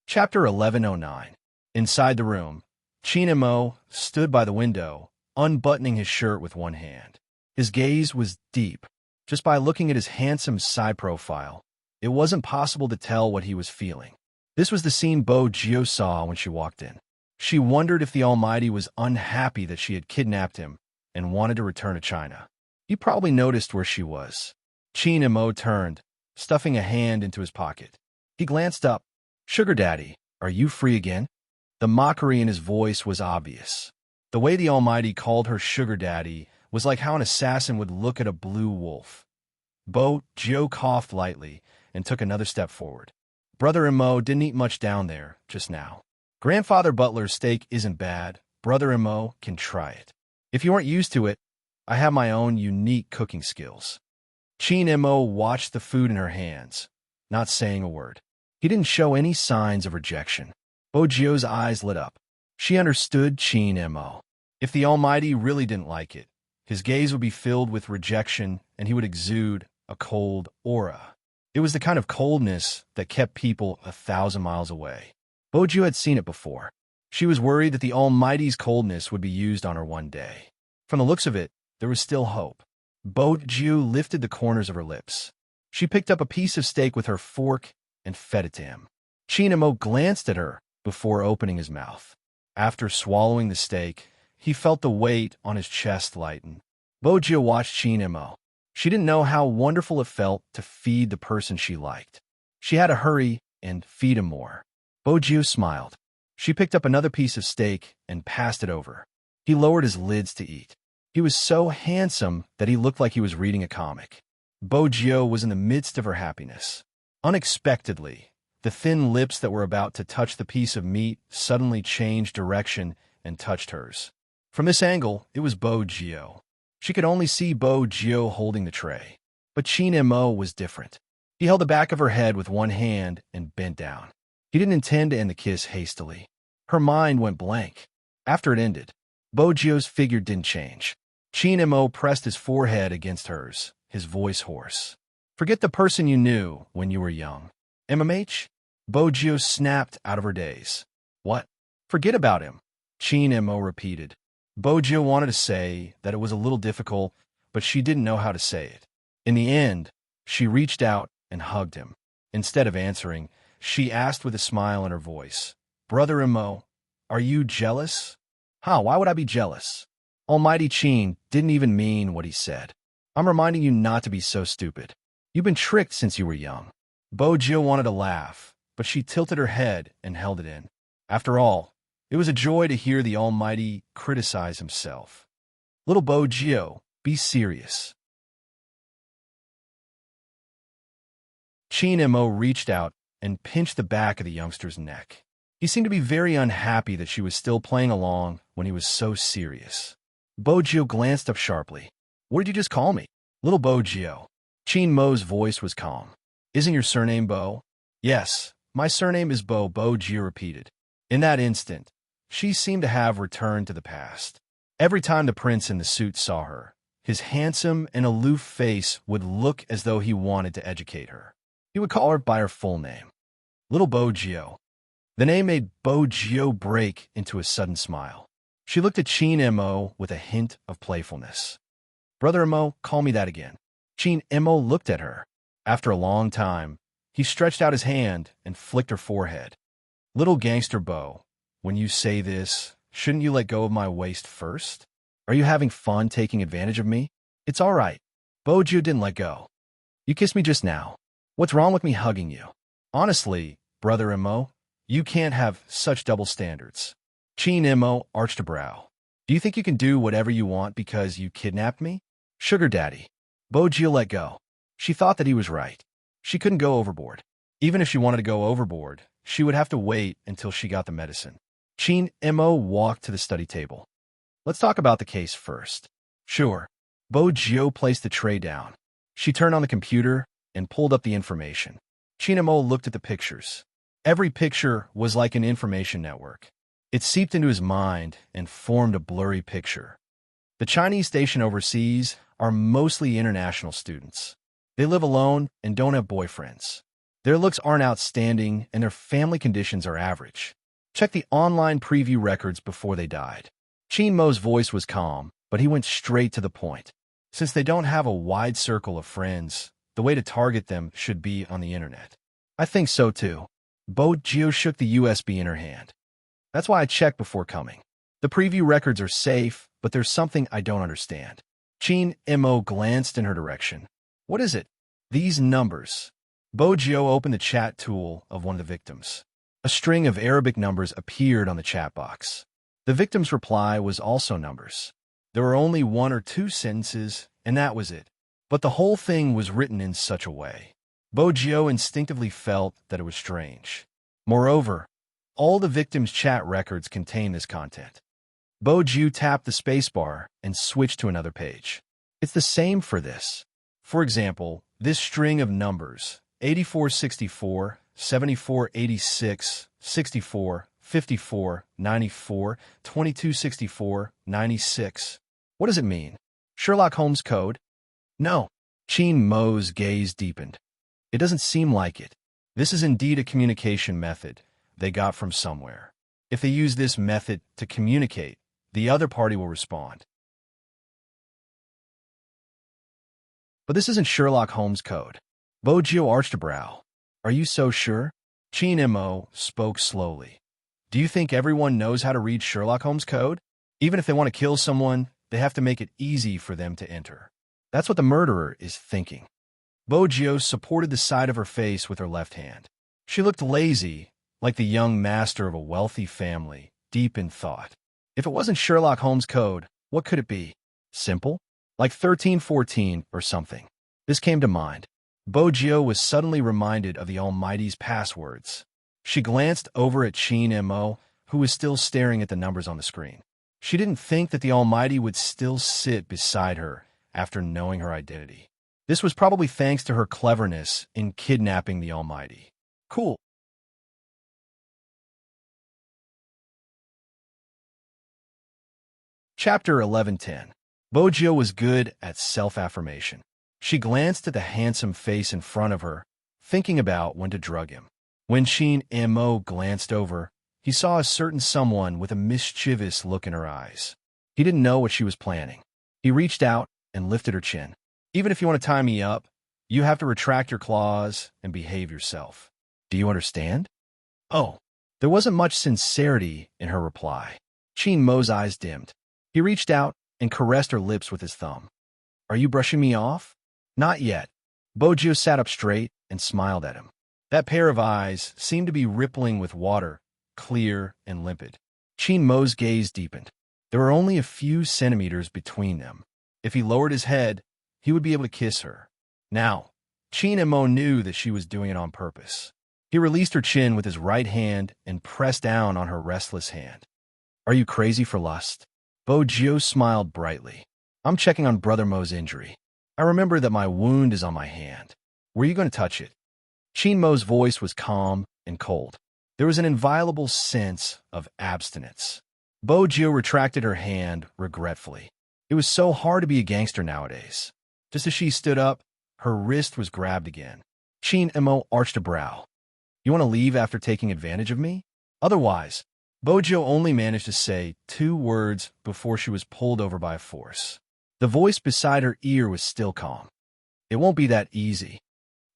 Chapter 1109. Inside the room, Chinmo stood by the window, unbuttoning his shirt with one hand. His gaze was deep. Just by looking at his handsome side profile, it wasn't possible to tell what he was feeling. This was the scene Bo-Gio saw when she walked in. She wondered if the Almighty was unhappy that she had kidnapped him and wanted to return to China. He probably noticed where she was. Chinmo turned, stuffing a hand into his pocket. He glanced up. Sugar Daddy, are you free again? The mockery in his voice was obvious. The way the Almighty called her sugar daddy was like how an assassin would look at a blue wolf. Joe coughed lightly and took another step forward. Brother and Mo didn't eat much down there just now. Grandfather Butler's steak isn't bad. Brother and Mo can try it. If you aren't used to it, I have my own unique cooking skills. Chin and Mo watched the food in her hands, not saying a word. He didn't show any signs of rejection. Jio's eyes lit up. She understood Chin and Mo. If the Almighty really didn't like it, his gaze would be filled with rejection and he would exude a cold aura. It was the kind of coldness that kept people 1,000 miles away. Jio had seen it before. She was worried that the Almighty's coldness would be used on her one day. From the looks of it, there was still hope. Jio lifted the corners of her lips. She picked up a piece of steak with her fork and fed it to him. Chin and Mo glanced at her before opening his mouth. After swallowing the steak, he felt the weight on his chest lighten. Jio watched Chin and Mo. She didn't know how wonderful it felt to feed the person she liked. She had to hurry and feed him more. Jio smiled. She picked up another piece of steak and passed it over. He lowered his lids to eat. He was so handsome that he looked like he was reading a comic. Jio was in the midst of her happiness. Unexpectedly, the thin lips that were about to touch the piece of meat suddenly changed direction and touched hers. From this angle, it was Jio. She could only see Jio holding the tray. But Chin and Mo was different. He held the back of her head with one hand and bent down. He didn't intend to end the kiss hastily. Her mind went blank. After it ended, Jio's figure didn't change. Chin and Mo pressed his forehead against hers, his voice hoarse. Forget the person you knew when you were young. MMH? Jio snapped out of her daze. What? Forget about him, Chin and Mo repeated. Jio wanted to say that it was a little difficult, but she didn't know how to say it. In the end, she reached out and hugged him. Instead of answering, she asked with a smile in her voice, Brother and Mo, are you jealous? How? Why would I be jealous? Almighty Chin didn't even mean what he said. I'm reminding you not to be so stupid. You've been tricked since you were young. Jio wanted to laugh, but she tilted her head and held it in. After all, it was a joy to hear the Almighty criticize himself. Little Jio, be serious. Chin and Mo reached out and pinched the back of the youngster's neck. He seemed to be very unhappy that she was still playing along when he was so serious. Jio glanced up sharply. What did you just call me? Little Jio. Chin Mo's voice was calm. Isn't your surname Bo? Yes, my surname is Bo, Jio repeated. In that instant, she seemed to have returned to the past. Every time the prince in the suit saw her, his handsome and aloof face would look as though he wanted to educate her. He would call her by her full name. Little Jio. The name made Jio break into a sudden smile. She looked at Chin and Mo with a hint of playfulness. Brother Mo, call me that again. Chin and Mo looked at her. After a long time, he stretched out his hand and flicked her forehead. Little gangster Bo, when you say this, shouldn't you let go of my waist first? Are you having fun taking advantage of me? It's all right. Jio didn't let go. You kissed me just now. What's wrong with me hugging you? Honestly, Brother and Mo, you can't have such double standards. Chin and Mo arched a brow. Do you think you can do whatever you want because you kidnapped me? Sugar daddy. Jio let go. She thought that he was right. She couldn't go overboard. Even if she wanted to go overboard, she would have to wait until she got the medicine. Chin and Mo walked to the study table. Let's talk about the case first. Sure. Jio placed the tray down. She turned on the computer and pulled up the information. Chin and Mo looked at the pictures. Every picture was like an information network. It seeped into his mind and formed a blurry picture. The Chinese stationed overseas are mostly international students. They live alone and don't have boyfriends. Their looks aren't outstanding and their family conditions are average. Check the online preview records before they died. Chin Mo's voice was calm, but he went straight to the point. Since they don't have a wide circle of friends, the way to target them should be on the internet. I think so too. Jio shook the USB in her hand. That's why I checked before coming. The preview records are safe, but there's something I don't understand. Chin and Mo glanced in her direction. What is it? These numbers. Jio opened the chat tool of one of the victims. A string of Arabic numbers appeared on the chat box. The victim's reply was also numbers. There were only one or two sentences, and that was it. But the whole thing was written in such a way. Bojo instinctively felt that it was strange. Moreover, all the victim's chat records contain this content. Bojo tapped the spacebar and switched to another page. It's the same for this. For example, this string of numbers, 8464, 7486, 64, 54, 94, 2264, 96. What does it mean? Sherlock Holmes code? No. Cheen Mo's gaze deepened. It doesn't seem like it. This is indeed a communication method they got from somewhere. If they use this method to communicate, the other party will respond. But this isn't Sherlock Holmes code. Bojo arched a brow. Are you so sure? Cheen Mo spoke slowly. Do you think everyone knows how to read Sherlock Holmes code? Even if they want to kill someone, they have to make it easy for them to enter. That's what the murderer is thinking. Bojo supported the side of her face with her left hand. She looked lazy, like the young master of a wealthy family, deep in thought. If it wasn't Sherlock Holmes code, what could it be? Simple? Like 1314 or something. This came to mind. Bojo was suddenly reminded of the Almighty's passwords. She glanced over at Cheen Mo, who was still staring at the numbers on the screen. She didn't think that the Almighty would still sit beside her after knowing her identity. This was probably thanks to her cleverness in kidnapping the Almighty. Cool. Chapter 1110. Bojo was good at self-affirmation. She glanced at the handsome face in front of her, thinking about when to drug him. When Cheen Mo glanced over, he saw a certain someone with a mischievous look in her eyes. He didn't know what she was planning. He reached out and lifted her chin. Even if you want to tie me up, you have to retract your claws and behave yourself. Do you understand? Oh, there wasn't much sincerity in her reply. Cheen Mo's eyes dimmed. He reached out and caressed her lips with his thumb. Are you brushing me off? Not yet. Bojo sat up straight and smiled at him. That pair of eyes seemed to be rippling with water, clear and limpid. Cheen Mo's gaze deepened. There were only a few centimeters between them. If he lowered his head, he would be able to kiss her. Now, Cheen Mo knew that she was doing it on purpose. He released her chin with his right hand and pressed down on her restless hand. Are you crazy for lust? Bojo smiled brightly. I'm checking on Brother Mo's injury. I remember that my wound is on my hand. Were you going to touch it? Cheen Mo's voice was calm and cold. There was an inviolable sense of abstinence. Bojo retracted her hand regretfully. It was so hard to be a gangster nowadays. Just as she stood up, her wrist was grabbed again. Cheen Mo arched a brow. You want to leave after taking advantage of me? Otherwise, Bojo only managed to say 2 words before she was pulled over by a force. The voice beside her ear was still calm. It won't be that easy.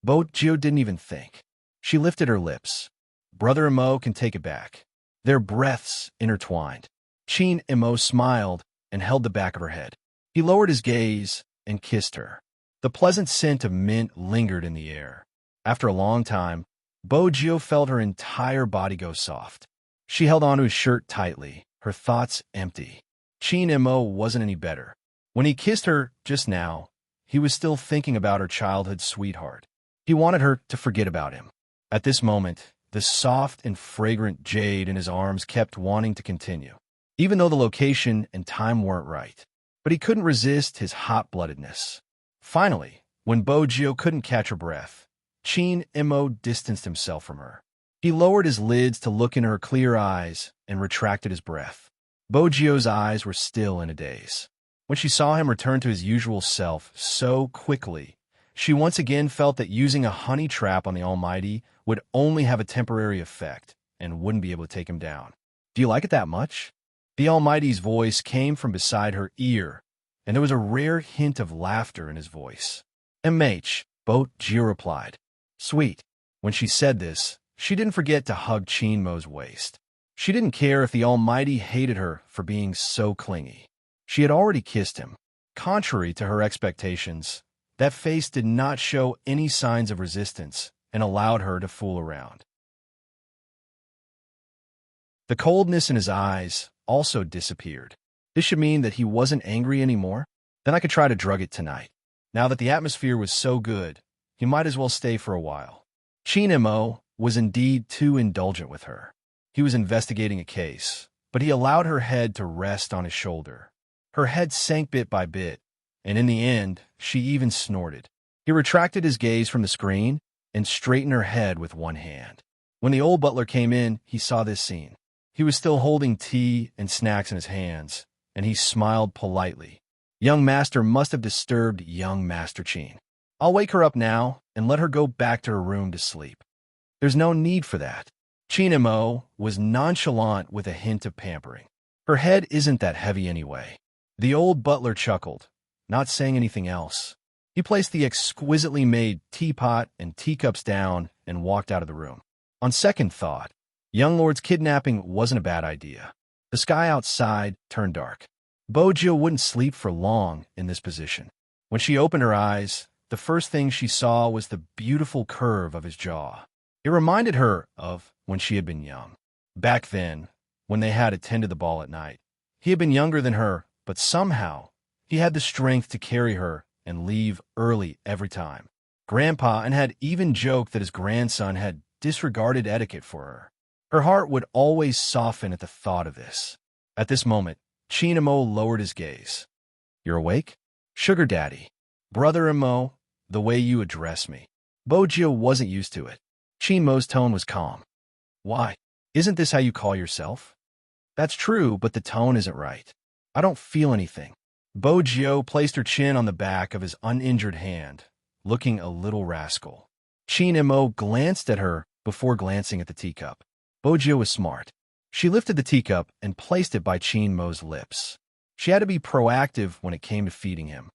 Bojo didn't even think. She lifted her lips. Brother Mo can take it back. Their breaths intertwined. Cheen Mo smiled and held the back of her head. He lowered his gaze and kissed her. The pleasant scent of mint lingered in the air. After a long time, Bojo felt her entire body go soft. She held onto his shirt tightly, her thoughts empty. Cheen Mo wasn't any better. When he kissed her just now, he was still thinking about her childhood sweetheart. He wanted her to forget about him. At this moment, the soft and fragrant jade in his arms kept wanting to continue, even though the location and time weren't right. But he couldn't resist his hot-bloodedness. Finally, when Bojo couldn't catch her breath, Cheen Mo distanced himself from her. He lowered his lids to look into her clear eyes and retracted his breath. Bojo's eyes were still in a daze. When she saw him return to his usual self so quickly, she once again felt that using a honey trap on the Almighty would only have a temporary effect and wouldn't be able to take him down. Do you like it that much? The Almighty's voice came from beside her ear, and there was a rare hint of laughter in his voice. MH, Bojo replied. Sweet. When she said this, she didn't forget to hug Cheen Mo's waist. She didn't care if the Almighty hated her for being so clingy. She had already kissed him. Contrary to her expectations, that face did not show any signs of resistance and allowed her to fool around. The coldness in his eyes also disappeared. This should mean that he wasn't angry anymore. Then I could try to drug it tonight. Now that the atmosphere was so good, he might as well stay for a while. Chinemo was indeed too indulgent with her. He was investigating a case, but he allowed her head to rest on his shoulder. Her head sank bit by bit, and in the end, she even snorted. He retracted his gaze from the screen and straightened her head with one hand. When the old butler came in, he saw this scene. He was still holding tea and snacks in his hands, and he smiled politely. Young Master must have disturbed young Master Chin. I'll wake her up now and let her go back to her room to sleep. There's no need for that. Chinemo was nonchalant with a hint of pampering. Her head isn't that heavy anyway. The old butler chuckled, not saying anything else. He placed the exquisitely made teapot and teacups down and walked out of the room. On second thought, young lord's kidnapping wasn't a bad idea. The sky outside turned dark. Bojo wouldn't sleep for long in this position. When she opened her eyes, the first thing she saw was the beautiful curve of his jaw. It reminded her of when she had been young. Back then, when they had attended the ball at night. He had been younger than her, but somehow he had the strength to carry her and leave early every time. Grandpa had even joked that his grandson had disregarded etiquette for her. Her heart would always soften at the thought of this. At this moment, Chinemo lowered his gaze. You're awake? Sugar Daddy. Brother Imo, the way you address me. Bojo wasn't used to it. Chinmo's tone was calm. Why? Isn't this how you call yourself? That's true, but the tone isn't right. I don't feel anything. Bojo placed her chin on the back of his uninjured hand, looking a little rascal. Chinemo glanced at her before glancing at the teacup. Bojo was smart. She lifted the teacup and placed it by Chinmo's lips. She had to be proactive when it came to feeding him.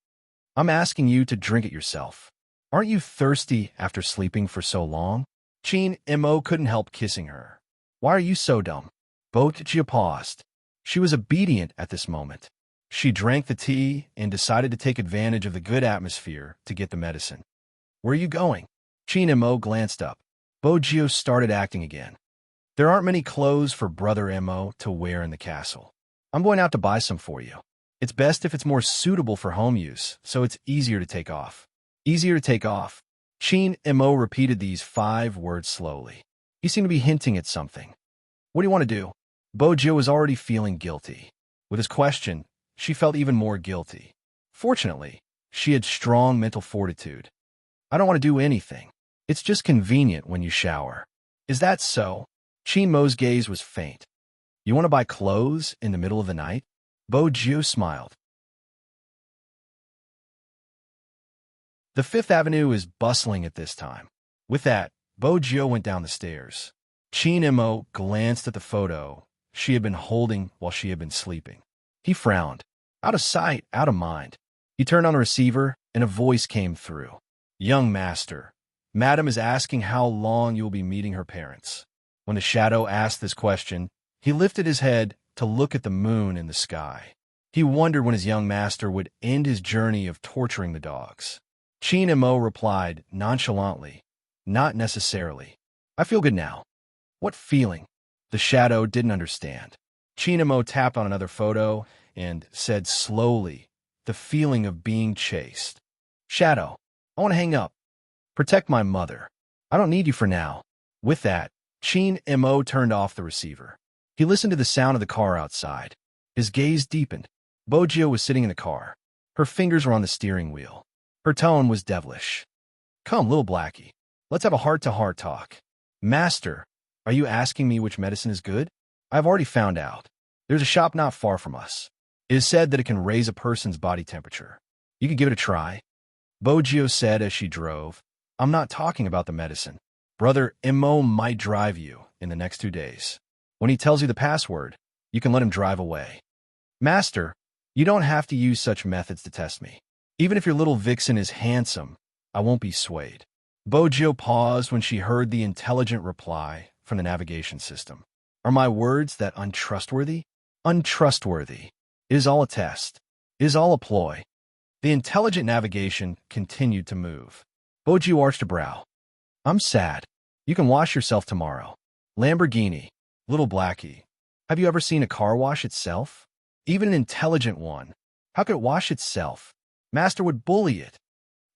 I'm asking you to drink it yourself. Aren't you thirsty after sleeping for so long? Chinemo couldn't help kissing her. Why are you so dumb? Bojo paused. She was obedient at this moment. She drank the tea and decided to take advantage of the good atmosphere to get the medicine. Where are you going? Chinemo glanced up. Bojo started acting again. There aren't many clothes for Brother Imo to wear in the castle. I'm going out to buy some for you. It's best if it's more suitable for home use, so it's easier to take off. Easier to take off. Chinemo repeated these 5 words slowly. He seemed to be hinting at something. What do you want to do? Bojo was already feeling guilty. With his question, she felt even more guilty. Fortunately, she had strong mental fortitude. I don't want to do anything. It's just convenient when you shower. Is that so? Chinmo's gaze was faint. You want to buy clothes in the middle of the night? Bojo smiled. The Fifth Avenue is bustling at this time. With that, Bojo went down the stairs. Chinemo glanced at the photo she had been holding while she had been sleeping. He frowned. Out of sight, out of mind. He turned on the receiver, and a voice came through. Young Master, Madam is asking how long you will be meeting her parents. When the shadow asked this question, he lifted his head to look at the moon in the sky. He wondered when his young master would end his journey of torturing the dogs. Chinemo replied nonchalantly, Not necessarily. I feel good now. What feeling? The shadow didn't understand. Chinemo tapped on another photo and said slowly, the feeling of being chased. Shadow, I want to hang up. Protect my mother. I don't need you for now. With that, Chinemo turned off the receiver. He listened to the sound of the car outside. His gaze deepened. Bojo was sitting in the car. Her fingers were on the steering wheel. Her tone was devilish. Come, little Blackie. Let's have a heart-to-heart talk. Master, are you asking me which medicine is good? I've already found out. There's a shop not far from us. It is said that it can raise a person's body temperature. You could give it a try. Bojo said as she drove. I'm not talking about the medicine. Brother Imo might drive you in the next 2 days. When he tells you the password, you can let him drive away. Master, you don't have to use such methods to test me. Even if your little vixen is handsome, I won't be swayed. Bojo paused when she heard the intelligent reply from the navigation system. Are my words that untrustworthy? Untrustworthy. It is all a test. It is all a ploy. The intelligent navigation continued to move. Bojo arched a brow. I'm sad. You can wash yourself tomorrow. Lamborghini. Little Blackie. Have you ever seen a car wash itself? Even an intelligent one. How could it wash itself? Master would bully it.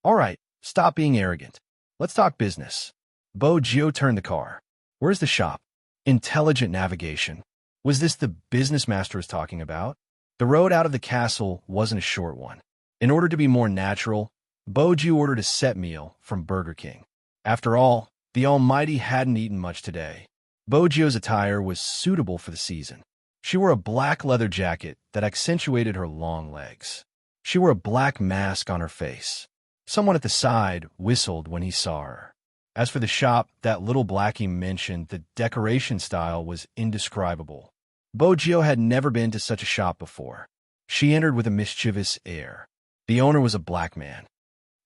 All right, stop being arrogant. Let's talk business. Gio turned the car. Where's the shop? Intelligent navigation. Was this the business master was talking about? The road out of the castle wasn't a short one. In order to be more natural, Gio ordered a set meal from Burger King. After all, the Almighty hadn't eaten much today. Gio's attire was suitable for the season. She wore a black leather jacket that accentuated her long legs. She wore a black mask on her face. Someone at the side whistled when he saw her. As for the shop that little blackie mentioned, the decoration style was indescribable. Gio had never been to such a shop before. She entered with a mischievous air. The owner was a black man.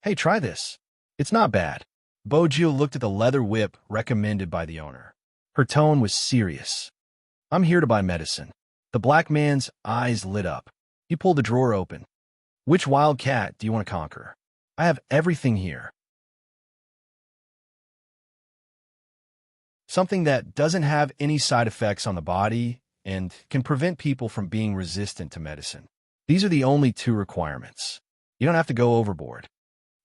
Hey, try this. It's not bad. Gio looked at the leather whip recommended by the owner. Her tone was serious. I'm here to buy medicine. The black man's eyes lit up. He pulled the drawer open. Which wild cat do you want to conquer? I have everything here. Something that doesn't have any side effects on the body and can prevent people from being resistant to medicine. These are the only two requirements. You don't have to go overboard.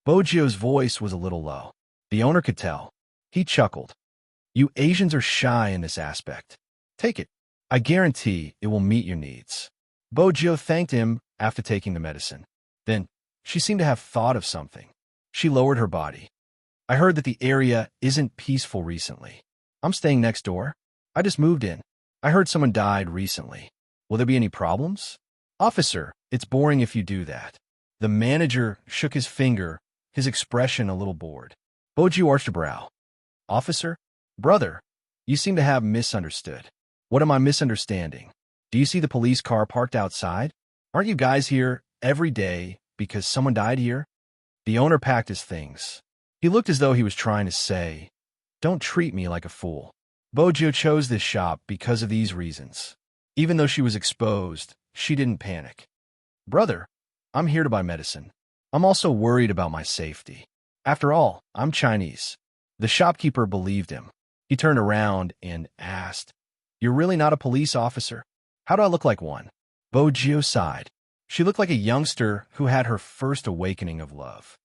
Gio's voice was a little low. The owner could tell. He chuckled. You Asians are shy in this aspect. Take it. I guarantee it will meet your needs. Gio thanked him after taking the medicine. Then, she seemed to have thought of something. She lowered her body. I heard that the area isn't peaceful recently. I'm staying next door. I just moved in. I heard someone died recently. Will there be any problems? Officer, it's boring if you do that. The manager shook his finger, his expression a little bored. Gio arched a brow. Officer? Brother, you seem to have misunderstood. What am I misunderstanding? Do you see the police car parked outside? Aren't you guys here every day because someone died here? The owner packed his things. He looked as though he was trying to say, don't treat me like a fool. Gio chose this shop because of these reasons. Even though she was exposed, she didn't panic. Brother, I'm here to buy medicine. I'm also worried about my safety. After all, I'm Chinese. The shopkeeper believed him. He turned around and asked, You're really not a police officer? How do I look like one? Gio sighed. She looked like a youngster who had her first awakening of love.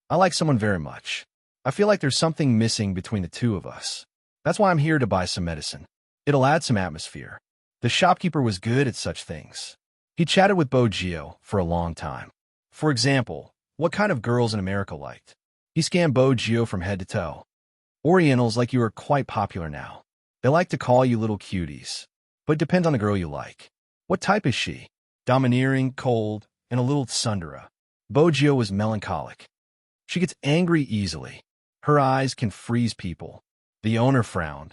I like someone very much. I feel like there's something missing between the two of us. That's why I'm here to buy some medicine. It'll add some atmosphere. The shopkeeper was good at such things. He chatted with Gio for a long time. For example, what kind of girls in America liked. He scanned Gio from head to toe. Orientals like you are quite popular now. They like to call you little cuties. But it depends on the girl you like. What type is she? Domineering, cold, and a little tsundere. Gio was melancholic. She gets angry easily. Her eyes can freeze people. The owner frowned.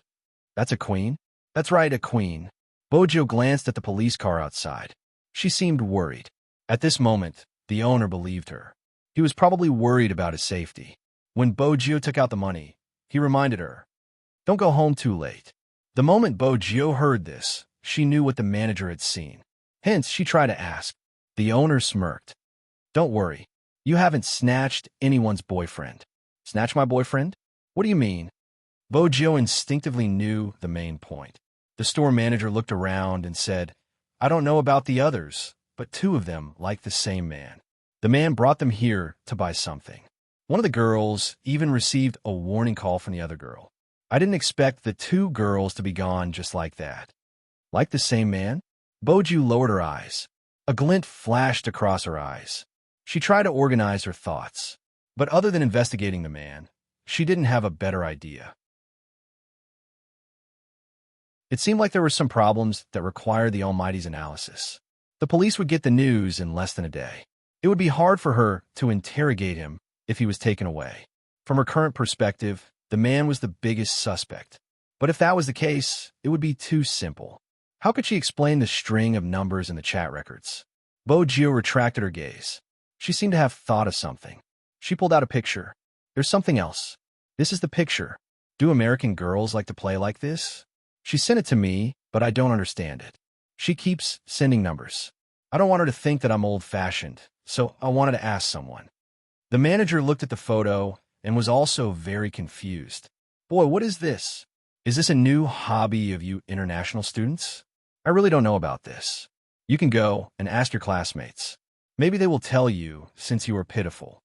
That's a queen? That's right, a queen. Gio glanced at the police car outside. She seemed worried. At this moment, the owner believed her. He was probably worried about his safety. When Gio took out the money, he reminded her, Don't go home too late. The moment Gio heard this, she knew what the manager had seen. Hence, she tried to ask. The owner smirked. Don't worry. You haven't snatched anyone's boyfriend. Snatch my boyfriend? What do you mean? Gio instinctively knew the main point. The store manager looked around and said, I don't know about the others, but two of them like the same man. The man brought them here to buy something. One of the girls even received a warning call from the other girl. I didn't expect the two girls to be gone just like that. Like the same man? Gio lowered her eyes. A glint flashed across her eyes. She tried to organize her thoughts. But other than investigating the man, she didn't have a better idea. It seemed like there were some problems that required the Almighty's analysis. The police would get the news in less than a day. It would be hard for her to interrogate him if he was taken away. From her current perspective, the man was the biggest suspect. But if that was the case, it would be too simple. How could she explain the string of numbers in the chat records? Gio retracted her gaze. She seemed to have thought of something. She pulled out a picture. There's something else. This is the picture. Do American girls like to play like this? She sent it to me, but I don't understand it. She keeps sending numbers. I don't want her to think that I'm old-fashioned, so I wanted to ask someone. The manager looked at the photo and was also very confused. Boy, what is this? Is this a new hobby of you international students? I really don't know about this. You can go and ask your classmates. Maybe they will tell you since you are pitiful.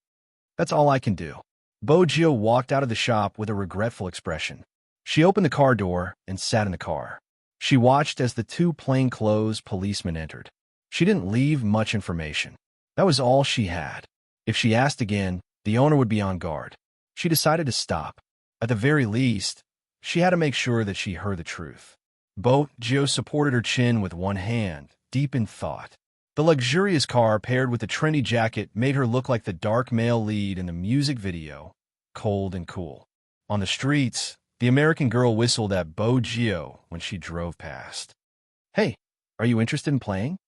That's all I can do. Bojio walked out of the shop with a regretful expression. She opened the car door and sat in the car. She watched as the two plainclothes policemen entered. She didn't leave much information. That was all she had. If she asked again, the owner would be on guard. She decided to stop. At the very least, she had to make sure that she heard the truth. Bojio supported her chin with one hand, deep in thought. The luxurious car paired with the trendy jacket made her look like the dark male lead in the music video, Cold and Cool. On the streets, the American girl whistled at Bojio when she drove past. Hey, are you interested in playing?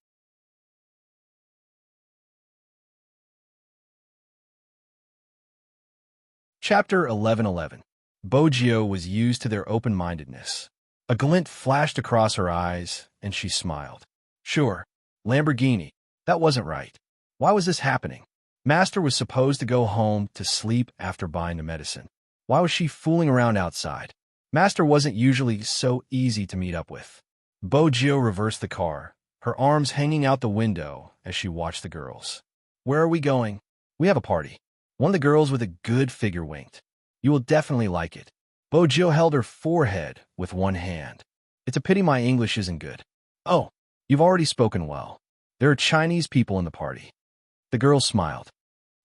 Chapter 11:11. Bojio was used to their open-mindedness. A glint flashed across her eyes, and she smiled. Sure, Lamborghini. That wasn't right. Why was this happening? Master was supposed to go home to sleep after buying the medicine. Why was she fooling around outside? Master wasn't usually so easy to meet up with. Bojio reversed the car, her arms hanging out the window as she watched the girls. Where are we going? We have a party. One of the girls with a good figure winked. You will definitely like it. Bojio held her forehead with one hand. It's a pity my English isn't good. Oh, you've already spoken well. There are Chinese people in the party. The girl smiled.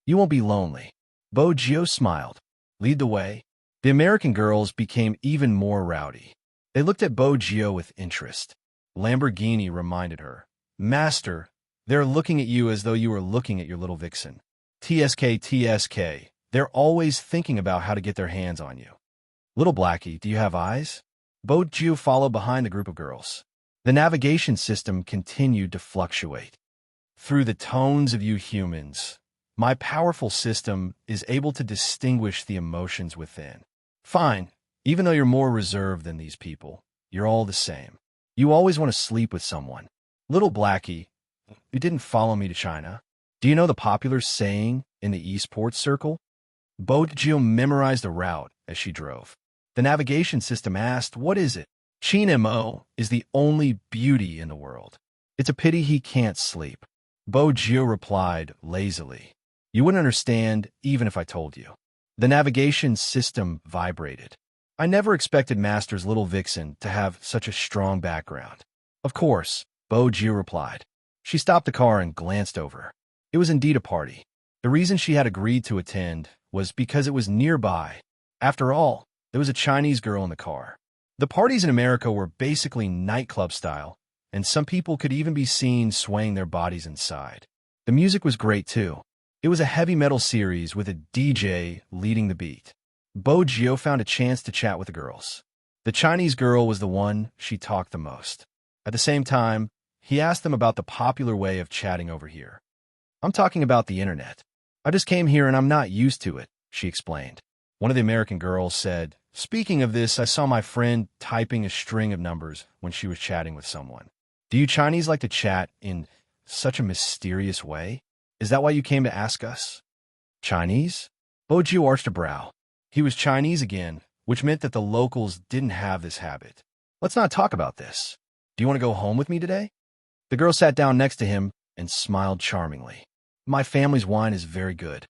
You won't be lonely. Bojio smiled. Lead the way. The American girls became even more rowdy. They looked at Bojio with interest. Lamborghini reminded her. Master, they're looking at you as though you were looking at your little vixen. TSK. They're always thinking about how to get their hands on you. Little Blackie, do you have eyes? Bojio followed behind the group of girls. The navigation system continued to fluctuate. Through the tones of you humans, my powerful system is able to distinguish the emotions within. Fine, even though you're more reserved than these people, you're all the same. You always want to sleep with someone. Little Blackie, you didn't follow me to China. Do you know the popular saying in the esports circle? Bojio memorized the route as she drove. The navigation system asked, what is it? Chin Mo is the only beauty in the world. It's a pity he can't sleep. Bojio replied lazily. You wouldn't understand even if I told you. The navigation system vibrated. I never expected Master's little vixen to have such a strong background. Of course, Bojio replied. She stopped the car and glanced over. It was indeed a party. The reason she had agreed to attend was because it was nearby. After all, there was a Chinese girl in the car. The parties in America were basically nightclub style, and some people could even be seen swaying their bodies inside. The music was great too. It was a heavy metal series with a DJ leading the beat. Bojio found a chance to chat with the girls. The Chinese girl was the one she talked the most. At the same time, he asked them about the popular way of chatting over here. I'm talking about the internet. I just came here and I'm not used to it, she explained. One of the American girls said, speaking of this, I saw my friend typing a string of numbers when she was chatting with someone. Do you Chinese like to chat in such a mysterious way? Is that why you came to ask us? Chinese? Bojio arched a brow. He was Chinese again, which meant that the locals didn't have this habit. Let's not talk about this. Do you want to go home with me today? The girl sat down next to him and smiled charmingly. My family's wine is very good.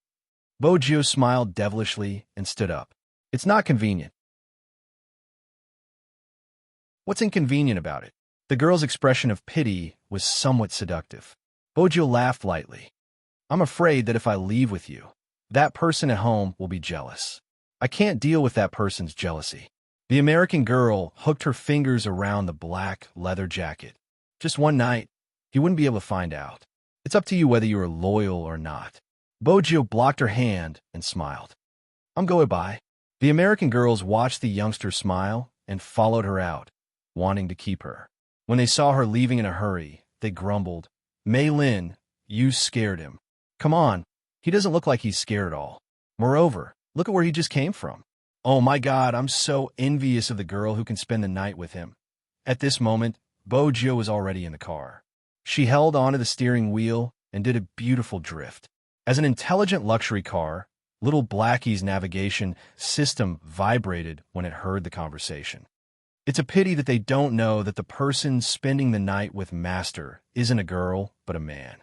Bojio smiled devilishly and stood up. It's not convenient. What's inconvenient about it? The girl's expression of pity was somewhat seductive. Bojio laughed lightly. I'm afraid that if I leave with you, that person at home will be jealous. I can't deal with that person's jealousy. The American girl hooked her fingers around the black leather jacket. Just one night, he wouldn't be able to find out. It's up to you whether you are loyal or not. Bojio blocked her hand and smiled. I'm going by. The American girls watched the youngster smile and followed her out, wanting to keep her. When they saw her leaving in a hurry, they grumbled, Mei Lin, you scared him. Come on, he doesn't look like he's scared at all. Moreover, look at where he just came from. Oh my God, I'm so envious of the girl who can spend the night with him. At this moment, Bojio was already in the car. She held onto the steering wheel and did a beautiful drift. As an intelligent luxury car, little Blackie's navigation system vibrated when it heard the conversation. It's a pity that they don't know that the person spending the night with Master isn't a girl, but a man.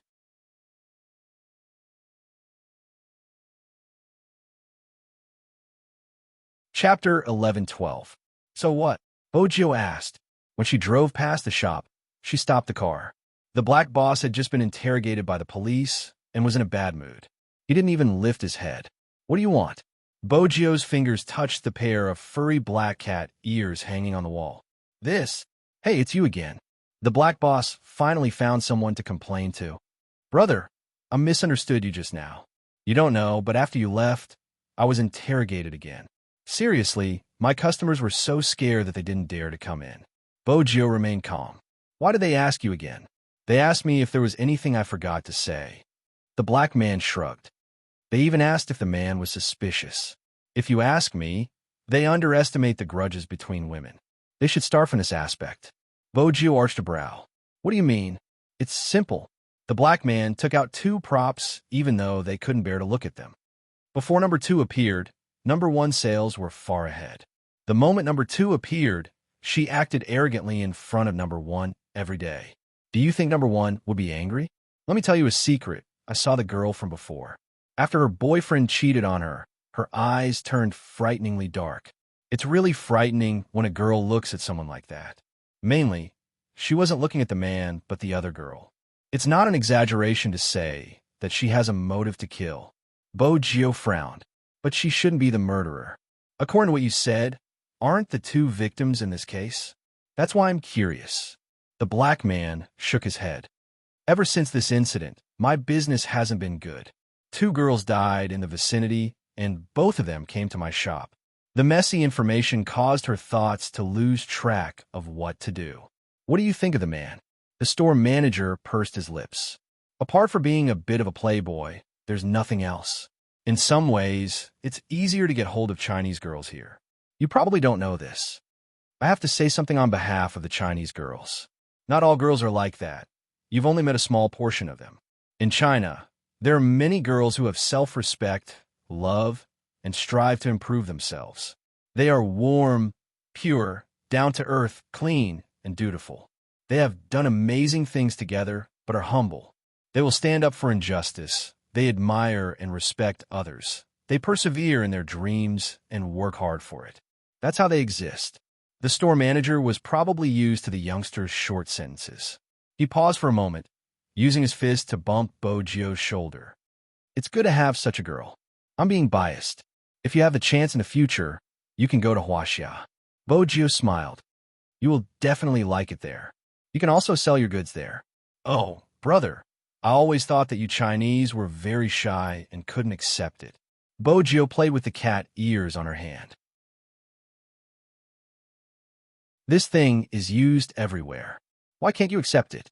Chapter 11:12. So what? Bojo asked. When she drove past the shop, she stopped the car. The black boss had just been interrogated by the police and was in a bad mood. He didn't even lift his head. What do you want? Bojo's fingers touched the pair of furry black cat ears hanging on the wall. This? Hey, it's you again. The black boss finally found someone to complain to. Brother, I misunderstood you just now. You don't know, but after you left, I was interrogated again. Seriously, my customers were so scared that they didn't dare to come in. Bojo remained calm. Why did they ask you again? They asked me if there was anything I forgot to say. The black man shrugged. They even asked if the man was suspicious. If you ask me, they underestimate the grudges between women. They should start from this aspect. Bojo arched a brow. What do you mean? It's simple. The black man took out two props even though they couldn't bear to look at them. Before number 2 appeared, number 1 sales were far ahead. The moment number 2 appeared, she acted arrogantly in front of number 1 every day. Do you think number 1 would be angry? Let me tell you a secret. I saw the girl from before. After her boyfriend cheated on her, her eyes turned frighteningly dark. It's really frightening when a girl looks at someone like that. Mainly, she wasn't looking at the man, but the other girl. It's not an exaggeration to say that she has a motive to kill. Bojo frowned. But she shouldn't be the murderer. According to what you said, aren't the 2 victims in this case? That's why I'm curious. The black man shook his head. Ever since this incident, my business hasn't been good. 2 girls died in the vicinity, and both of them came to my shop. The messy information caused her thoughts to lose track of what to do. What do you think of the man? The store manager pursed his lips. Apart from being a bit of a playboy, there's nothing else. In some ways, it's easier to get hold of Chinese girls here. You probably don't know this. I have to say something on behalf of the Chinese girls. Not all girls are like that. You've only met a small portion of them. In China, there are many girls who have self-respect, love, and strive to improve themselves. They are warm, pure, down-to-earth, clean, and dutiful. They have done amazing things together, but are humble. They will stand up for injustice. They admire and respect others. They persevere in their dreams and work hard for it. That's how they exist. The store manager was probably used to the youngster's short sentences. He paused for a moment, using his fist to bump Bojo's shoulder. It's good to have such a girl. I'm being biased. If you have the chance in the future, you can go to Huaxia. Bojo smiled. You will definitely like it there. You can also sell your goods there. Oh, brother. I always thought that you Chinese were very shy and couldn't accept it. Bojo played with the cat ears on her hand. This thing is used everywhere. Why can't you accept it?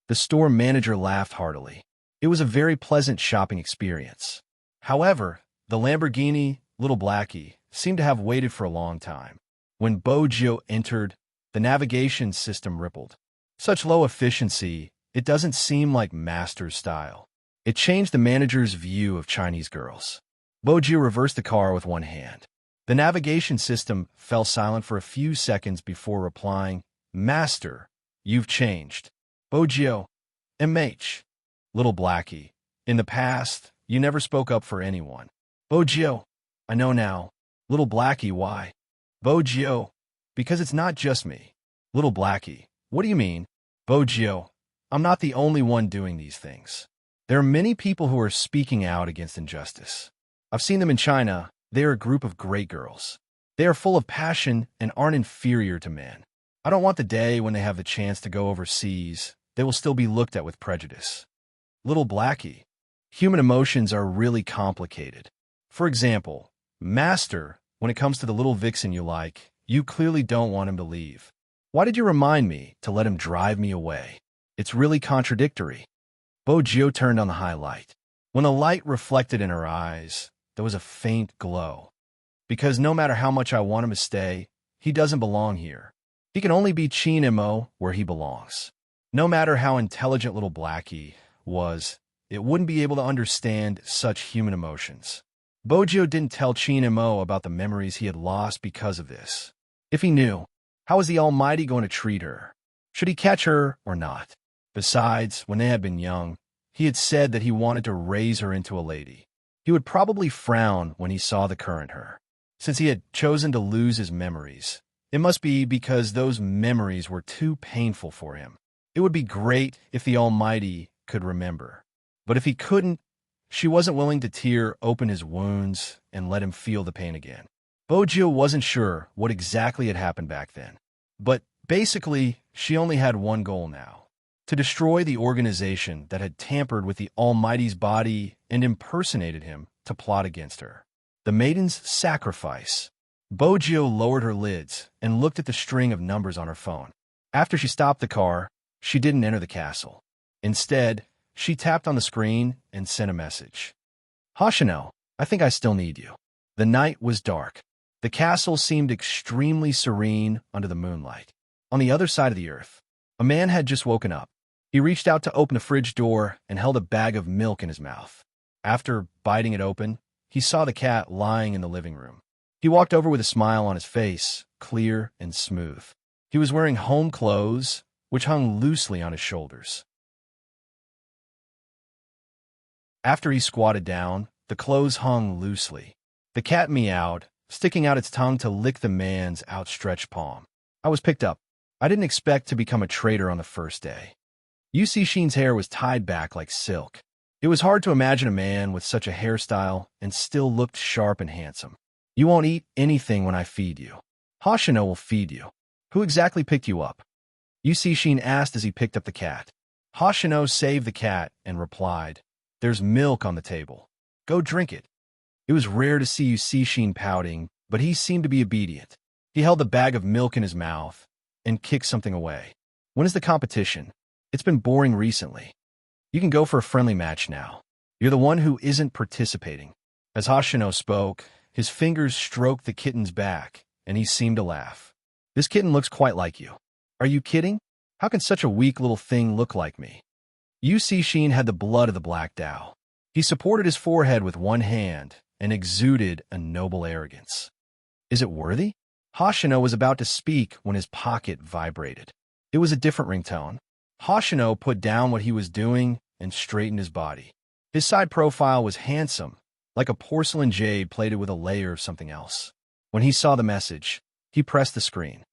The store manager laughed heartily. It was a very pleasant shopping experience. However, the Lamborghini, Little Blackie, seemed to have waited for a long time. When Bojo entered, the navigation system rippled. Such low efficiency, it doesn't seem like Master's style. It changed the manager's view of Chinese girls. Bojo reversed the car with one hand. The navigation system fell silent for a few seconds before replying, Master, you've changed. Bojo, MH. Little Blackie. In the past, you never spoke up for anyone. Bojo, I know now. Little Blackie, why? Bojo, because it's not just me. Little Blackie, what do you mean? Bojo, I'm not the only one doing these things. There are many people who are speaking out against injustice. I've seen them in China. They are a group of great girls. They are full of passion and aren't inferior to men. I don't want the day when they have the chance to go overseas, they will still be looked at with prejudice. Little Blackie, human emotions are really complicated. For example, Master, when it comes to the little vixen you like, you clearly don't want him to leave. Why did you remind me to let him drive me away? It's really contradictory. Bojo turned on the highlight. When the light reflected in her eyes, there was a faint glow. Because no matter how much I want him to stay, he doesn't belong here. He can only be Chin Mo where he belongs. No matter how intelligent Little Blackie was, it wouldn't be able to understand such human emotions. Bojo didn't tell Chin Mo about the memories he had lost because of this. If he knew, How was the Almighty going to treat her? Should he catch her or not? Besides, when they had been young, he had said that he wanted to raise her into a lady. He would probably frown when he saw the current her. Since he had chosen to lose his memories, it must be because those memories were too painful for him. It would be great if the Almighty could remember. But if he couldn't, she wasn't willing to tear open his wounds and let him feel the pain again. Bojo wasn't sure what exactly had happened back then. But basically, she only had one goal now: to destroy the organization that had tampered with the Almighty's body and impersonated him to plot against her. The Maiden's Sacrifice. Bojo lowered her lids and looked at the string of numbers on her phone. After she stopped the car, she didn't enter the castle. Instead, she tapped on the screen and sent a message. Hoshino, I think I still need you. The night was dark. The castle seemed extremely serene under the moonlight. On the other side of the earth, a man had just woken up. He reached out to open the fridge door and held a bag of milk in his mouth. After biting it open, he saw the cat lying in the living room. He walked over with a smile on his face, clear and smooth. He was wearing home clothes, which hung loosely on his shoulders. After he squatted down, the clothes hung loosely. The cat meowed, sticking out its tongue to lick the man's outstretched palm. I was picked up. I didn't expect to become a traitor on the first day. UC Sheen's hair was tied back like silk. It was hard to imagine a man with such a hairstyle and still looked sharp and handsome. You won't eat anything when I feed you. Hoshino will feed you. Who exactly picked you up? UC Sheen asked as he picked up the cat. Hoshino saved the cat and replied, There's milk on the table. Go drink it. It was rare to see UC Sheen pouting, but he seemed to be obedient. He held the bag of milk in his mouth and kicked something away. When is the competition? It's been boring recently. You can go for a friendly match now. You're the one who isn't participating. As Hoshino spoke, his fingers stroked the kitten's back, and he seemed to laugh. This kitten looks quite like you. Are you kidding? How can such a weak little thing look like me? UC Sheen had the blood of the Black Dao. He supported his forehead with one hand and exuded a noble arrogance. Is it worthy? Hoshino was about to speak when his pocket vibrated. It was a different ringtone. Hoshino put down what he was doing and straightened his body. His side profile was handsome, like a porcelain jade plated with a layer of something else. When he saw the message, he pressed the screen.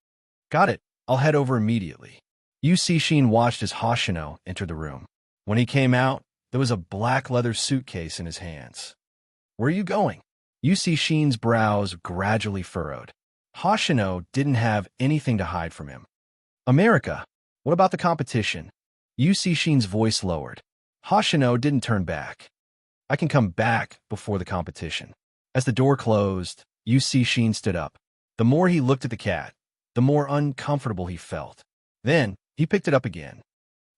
Got it. I'll head over immediately. UC Sheen watched as Hoshino entered the room. When he came out, there was a black leather suitcase in his hands. Where are you going? UC Sheen's brows gradually furrowed. Hoshino didn't have anything to hide from him. America. What about the competition? UC Sheen's voice lowered. Hoshino didn't turn back. I can come back before the competition. As the door closed, UC Sheen stood up. The more he looked at the cat, the more uncomfortable he felt. Then, he picked it up again.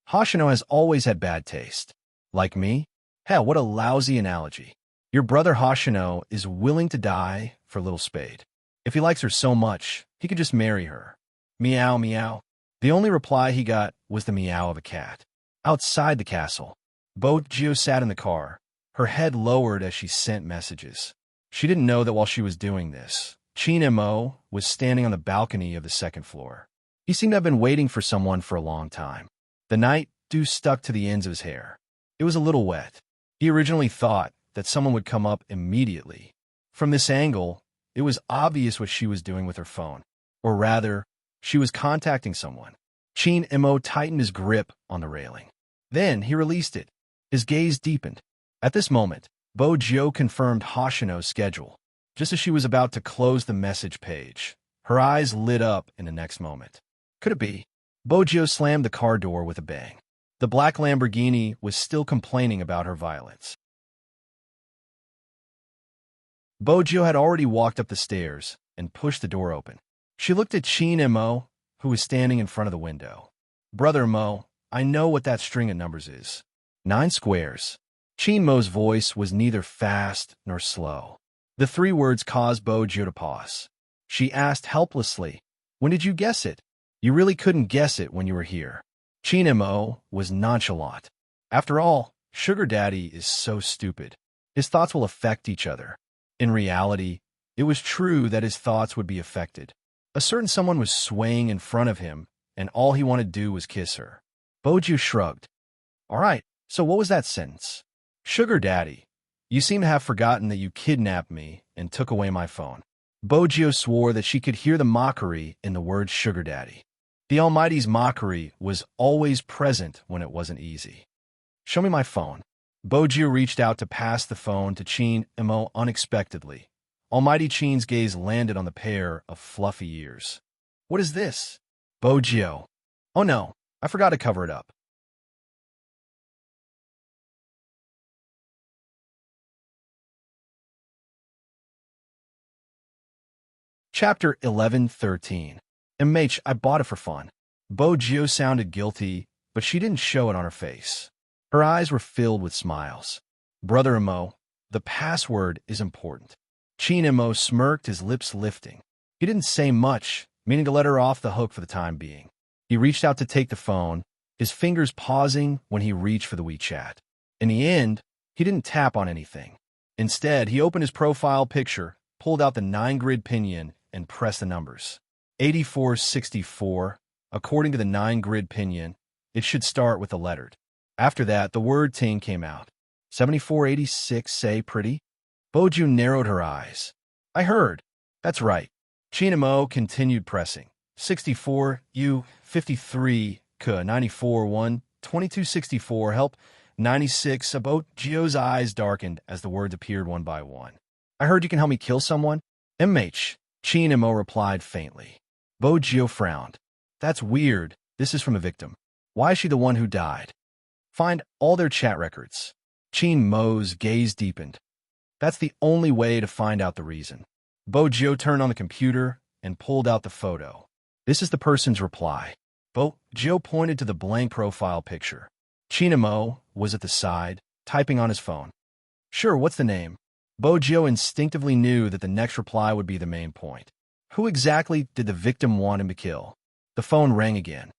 Hoshino has always had bad taste. Like me? Hell, what a lousy analogy. Your brother Hoshino is willing to die for Little Spade. If he likes her so much, he could just marry her. Meow, meow. The only reply he got was the meow of a cat. Outside the castle, Bojo sat in the car, her head lowered as she sent messages. She didn't know that while she was doing this, Chin Mo was standing on the balcony of the second floor. He seemed to have been waiting for someone for a long time. The night dew stuck to the ends of his hair. It was a little wet. He originally thought that someone would come up immediately. From this angle, it was obvious what she was doing with her phone. Or rather, she was contacting someone. Chin Mo tightened his grip on the railing. Then he released it. His gaze deepened. At this moment, Bojo confirmed Hoshino's schedule. Just as she was about to close the message page, her eyes lit up in the next moment. Could it be? Bojo slammed the car door with a bang. The black Lamborghini was still complaining about her violence. Bojo had already walked up the stairs and pushed the door open. She looked at Chin Mo, who was standing in front of the window. Brother Mo, I know what that string of numbers is. 9 squares. Chin Mo's voice was neither fast nor slow. The 3 words caused Bojo to pause. She asked helplessly, When did you guess it? You really couldn't guess it when you were here. Chin Mo was nonchalant. After all, Sugar Daddy is so stupid. His thoughts will affect each other. In reality, it was true that his thoughts would be affected. A certain someone was swaying in front of him, and all he wanted to do was kiss her. Bojo shrugged. All right, so what was that sentence? Sugar daddy, you seem to have forgotten that you kidnapped me and took away my phone. Bojo swore that she could hear the mockery in the word sugar daddy. The Almighty's mockery was always present when it wasn't easy. Show me my phone. Bojo reached out to pass the phone to Chin Imo unexpectedly. Almighty Chin's gaze landed on the pair of fluffy ears. What is this? Bojo. Oh no, I forgot to cover it up. Chapter 11:13. Emrich, I bought it for fun. Bojo sounded guilty, but she didn't show it on her face. Her eyes were filled with smiles. Brother Imo, the password is important. Chin Imo smirked, his lips lifting. He didn't say much, meaning to let her off the hook for the time being. He reached out to take the phone, his fingers pausing when he reached for the WeChat. In the end, he didn't tap on anything. Instead, he opened his profile picture, pulled out the 9-grid pinion, and pressed the numbers. 8464. According to the 9-grid pinion, it should start with a lettered. After that, the word ting came out. 7486, say pretty? Bojo narrowed her eyes. I heard. That's right. Chin Imo continued pressing. 64, U, 53, K, 94, 1, 2264, help, 96, Bojo's eyes darkened as the words appeared one by one. I heard you can help me kill someone? MH, Chin Imo replied faintly. Bojo frowned. That's weird. This is from a victim. Why is she the one who died? Find all their chat records. Chin Mo's gaze deepened. That's the only way to find out the reason. Bojo turned on the computer and pulled out the photo. This is the person's reply. Bojo pointed to the blank profile picture. Chin Imo was at the side, typing on his phone. Sure, what's the name? Bojo instinctively knew that the next reply would be the main point. Who exactly did the victim want him to kill? The phone rang again.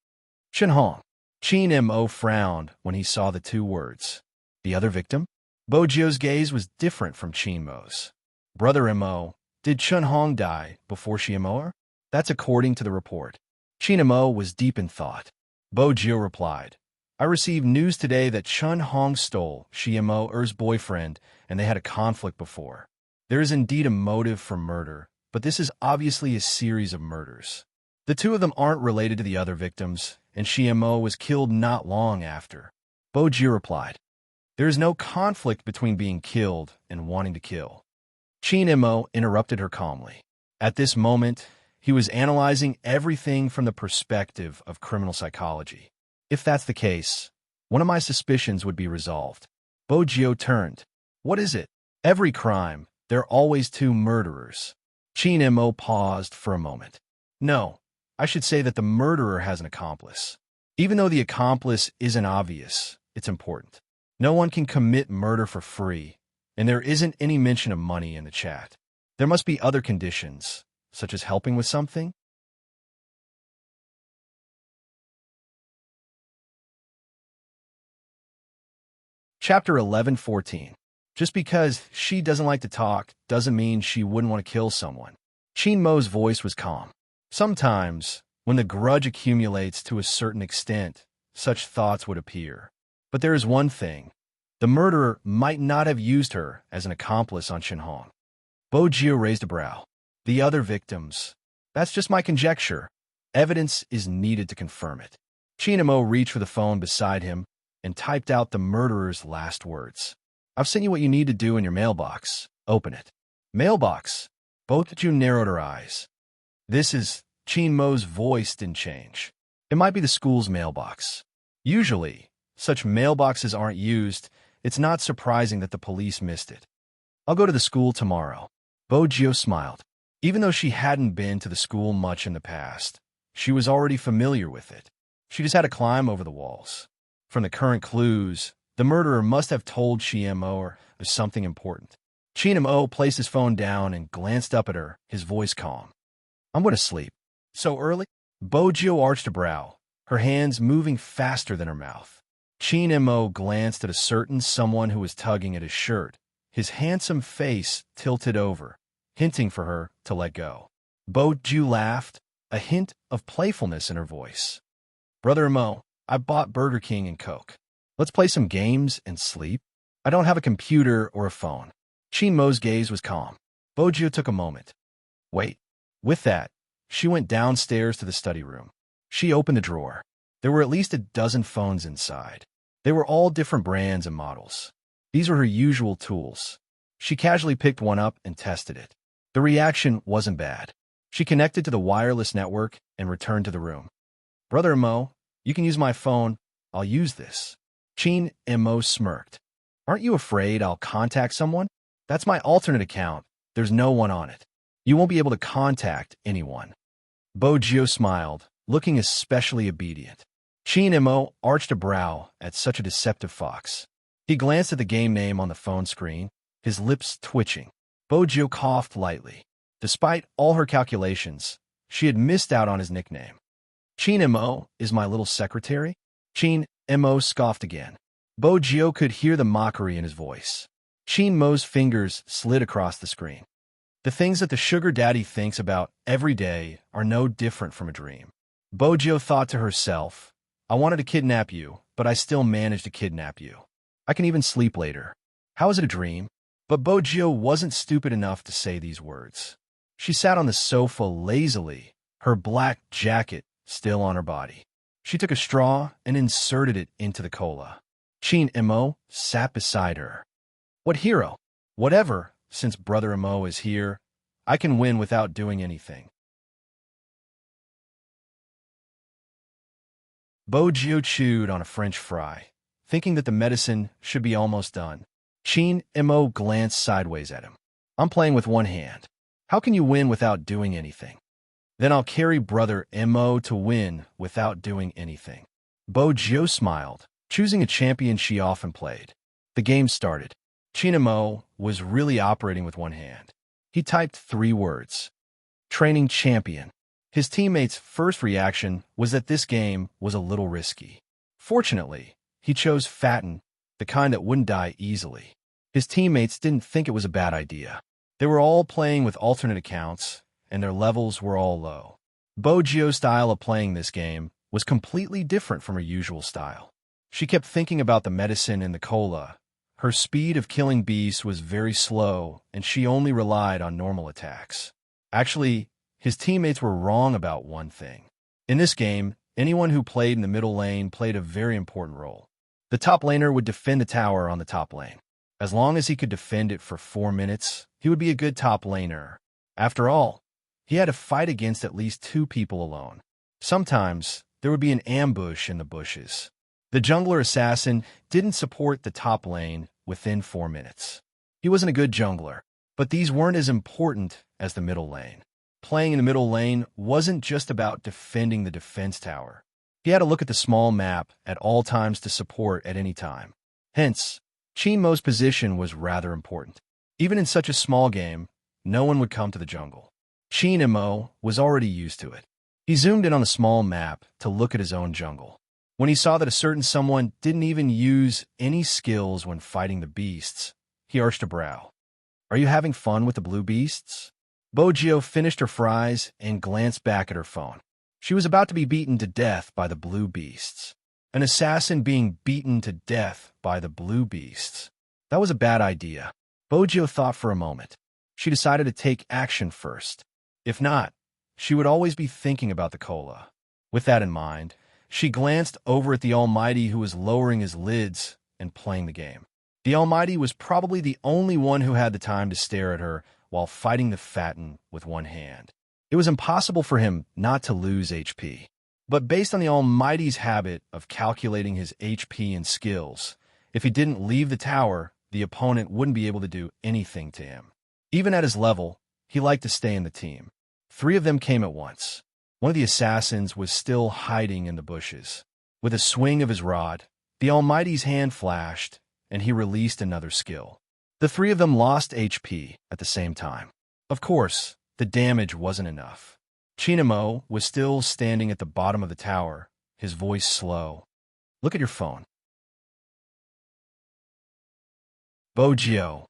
Chin Hong. Chin Imo frowned when he saw the two words. The other victim? Bojo's gaze was different from Chin Mo's. Brother Imo, did Chun Hong die before she Imo her? That's according to the report. Chin Imo was deep in thought. Bojo replied, I received news today that Chun Hong stole Shi Imo Er's boyfriend and they had a conflict before. There is indeed a motive for murder, but this is obviously a series of murders. The two of them aren't related to the other victims, and Shi Imo was killed not long after. Bojo replied, there is no conflict between being killed and wanting to kill. Chin Imo interrupted her calmly. At this moment, he was analyzing everything from the perspective of criminal psychology. If that's the case, one of my suspicions would be resolved. Bojo turned. What is it? Every crime, there are always two murderers. Chin Imo paused for a moment. No, I should say that the murderer has an accomplice. Even though the accomplice isn't obvious, it's important. No one can commit murder for free, and there isn't any mention of money in the chat. There must be other conditions, such as helping with something. Chapter 11:14. Just because she doesn't like to talk doesn't mean she wouldn't want to kill someone. Chin Mo's voice was calm. Sometimes, when the grudge accumulates to a certain extent, such thoughts would appear. But there is one thing. The murderer might not have used her as an accomplice on Chin Hong. Bojo raised a brow. The other victims. That's just my conjecture. Evidence is needed to confirm it. Chin Imo reached for the phone beside him and typed out the murderer's last words. I've sent you what you need to do in your mailbox. Open it. Mailbox. Both of you narrowed her eyes. This is... Chin Mo's voice didn't change. It might be the school's mailbox. Usually, such mailboxes aren't used. It's not surprising that the police missed it. I'll go to the school tomorrow. Bojo smiled. Even though she hadn't been to the school much in the past, she was already familiar with it. She just had to climb over the walls. From the current clues, the murderer must have told Shi Imo of something important. Chin Imo placed his phone down and glanced up at her, his voice calm. I'm going to sleep. So early? Bojo arched a brow, her hands moving faster than her mouth. Chin Imo glanced at a certain someone who was tugging at his shirt, his handsome face tilted over, hinting for her to let go. Bo-Ju laughed, a hint of playfulness in her voice. Brother Mo, I bought Burger King and Coke. Let's play some games and sleep. I don't have a computer or a phone. Chin Mo's gaze was calm. Bo-Ju took a moment. Wait. With that, she went downstairs to the study room. She opened the drawer. There were at least a dozen phones inside. They were all different brands and models. These were her usual tools. She casually picked one up and tested it. The reaction wasn't bad. She connected to the wireless network and returned to the room. Brother Mo, you can use my phone. I'll use this. Chin Mo smirked. Aren't you afraid I'll contact someone? That's my alternate account. There's no one on it. You won't be able to contact anyone. Bo-Ju smiled, looking especially obedient. Chin Mo arched a brow at such a deceptive fox. He glanced at the game name on the phone screen, his lips twitching. Bo-Ju coughed lightly. Despite all her calculations, she had missed out on his nickname. Chin Mo is my little secretary? Chin Mo scoffed again. Bo-Ju could hear the mockery in his voice. Chin Mo's fingers slid across the screen. The things that the sugar daddy thinks about every day are no different from a dream. Bo-Ju thought to herself, I wanted to kidnap you, but I still managed to kidnap you. I can even sleep later. How is it a dream? But Bo-Ju wasn't stupid enough to say these words. She sat on the sofa lazily, her black jacket still on her body. She took a straw and inserted it into the cola. Chin Mo sat beside her. What hero? Whatever, since Brother Mo is here, I can win without doing anything. Bo-Ju chewed on a French fry, thinking that the medicine should be almost done. Chin Mo glanced sideways at him. I'm playing with one hand. How can you win without doing anything? Then I'll carry Brother Mo to win without doing anything. Bo-Ju smiled, choosing a champion she often played. The game started. Chin Mo was really operating with one hand. He typed 3 words. Training champion. His teammates' first reaction was that this game was a little risky. Fortunately, he chose Fatten, the kind that wouldn't die easily. His teammates didn't think it was a bad idea. They were all playing with alternate accounts, and their levels were all low. Bo-Ju's style of playing this game was completely different from her usual style. She kept thinking about the medicine in the cola. Her speed of killing beasts was very slow, and she only relied on normal attacks. Actually, his teammates were wrong about one thing. In this game, anyone who played in the middle lane played a very important role. The top laner would defend the tower on the top lane. As long as he could defend it for 4 minutes, he would be a good top laner. After all, he had to fight against at least 2 people alone. Sometimes, there would be an ambush in the bushes. The jungler assassin didn't support the top lane within 4 minutes. He wasn't a good jungler, but these weren't as important as the middle lane. Playing in the middle lane wasn't just about defending the defense tower. He had to look at the small map at all times to support at any time. Hence, Chin Mo's position was rather important. Even in such a small game, no one would come to the jungle. Chin Mo was already used to it. He zoomed in on the small map to look at his own jungle. When he saw that a certain someone didn't even use any skills when fighting the beasts, he arched a brow. Are you having fun with the blue beasts? Bo-Ju finished her fries and glanced back at her phone. She was about to be beaten to death by the blue beasts. An assassin being beaten to death by the blue beasts. That was a bad idea. Bo-Ju thought for a moment. She decided to take action first. If not, she would always be thinking about the cola. With that in mind, she glanced over at the Almighty who was lowering his lids and playing the game. The Almighty was probably the only one who had the time to stare at her while fighting the Fatten with one hand. It was impossible for him not to lose HP. But based on the Almighty's habit of calculating his HP and skills, if he didn't leave the tower, the opponent wouldn't be able to do anything to him. Even at his level, he liked to stay in the team. 3 of them came at once. One of the assassins was still hiding in the bushes. With a swing of his rod, the Almighty's hand flashed, and he released another skill. The 3 of them lost HP at the same time. Of course, the damage wasn't enough. Chin Mo was still standing at the bottom of the tower, his voice slow. Look at your phone. Bo-Ju.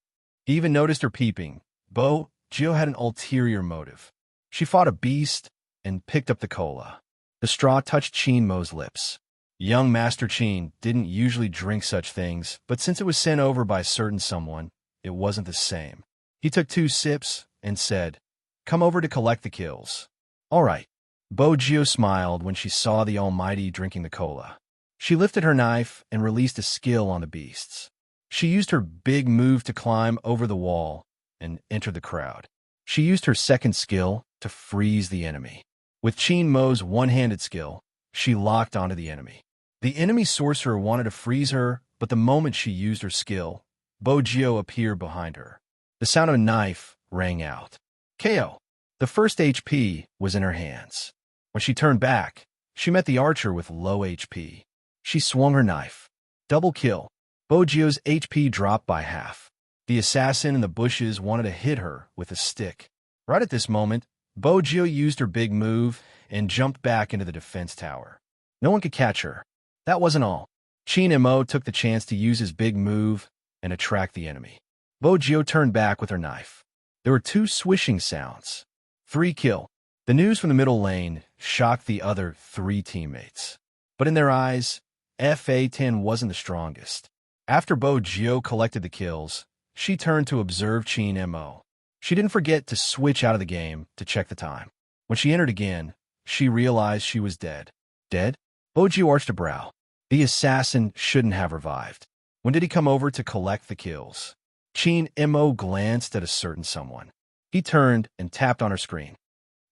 He even noticed her peeping. Bo-Ju had an ulterior motive. She fought a beast and picked up the cola. The straw touched Chin Mo's lips. Young Master Chin didn't usually drink such things, but since it was sent over by a certain someone, it wasn't the same. He took 2 sips and said, "Come over to collect the kills." "All right." Bojio smiled when she saw the Almighty drinking the cola. She lifted her knife and released a skill on the beasts. She used her big move to climb over the wall and enter the crowd. She used her second skill to freeze the enemy. With Chin Mo's one-handed skill, she locked onto the enemy. The enemy sorcerer wanted to freeze her, but the moment she used her skill, Bojio appeared behind her. The sound of a knife rang out. KO. The first HP was in her hands. When she turned back, she met the archer with low HP. She swung her knife. Double kill. Bojio's HP dropped by half. The assassin in the bushes wanted to hit her with a stick. Right at this moment, Bojio used her big move and jumped back into the defense tower. No one could catch her. That wasn't all. Chin Mo took the chance to use his big move and attract the enemy. Bojio turned back with her knife. There were 2 swishing sounds. 3 kill. The news from the middle lane shocked the other 3 teammates. But in their eyes, FA10 wasn't the strongest. After Bojio collected the kills, she turned to observe Chin Mo. She didn't forget to switch out of the game to check the time. When she entered again, she realized she was dead. Dead? Bojio arched a brow. The assassin shouldn't have revived. When did he come over to collect the kills? Chin Mo glanced at a certain someone. He turned and tapped on her screen.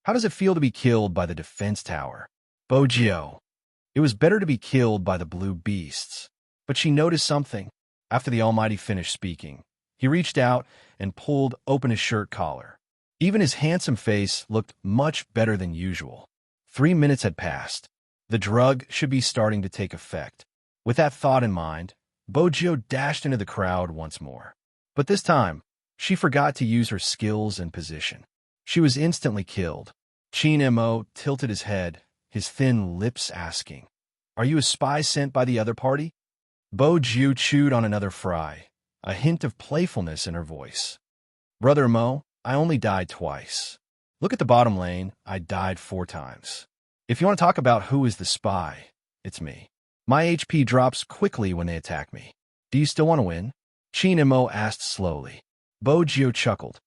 How does it feel to be killed by the defense tower? Bojio. It was better to be killed by the blue beasts. But she noticed something. After the Almighty finished speaking, he reached out and pulled open his shirt collar. Even his handsome face looked much better than usual. 3 minutes had passed. The drug should be starting to take effect. With that thought in mind, Bojio dashed into the crowd once more. But this time, she forgot to use her skills and position. She was instantly killed. Chin Mo tilted his head, his thin lips asking, "Are you a spy sent by the other party?" Bojio chewed on another fry, a hint of playfulness in her voice. "Brother Mo, I only died twice. Look at the bottom lane, I died 4 times. If you want to talk about who is the spy, it's me. My HP drops quickly when they attack me. Do you still want to win?" Chin Mo asked slowly. Bojio chuckled.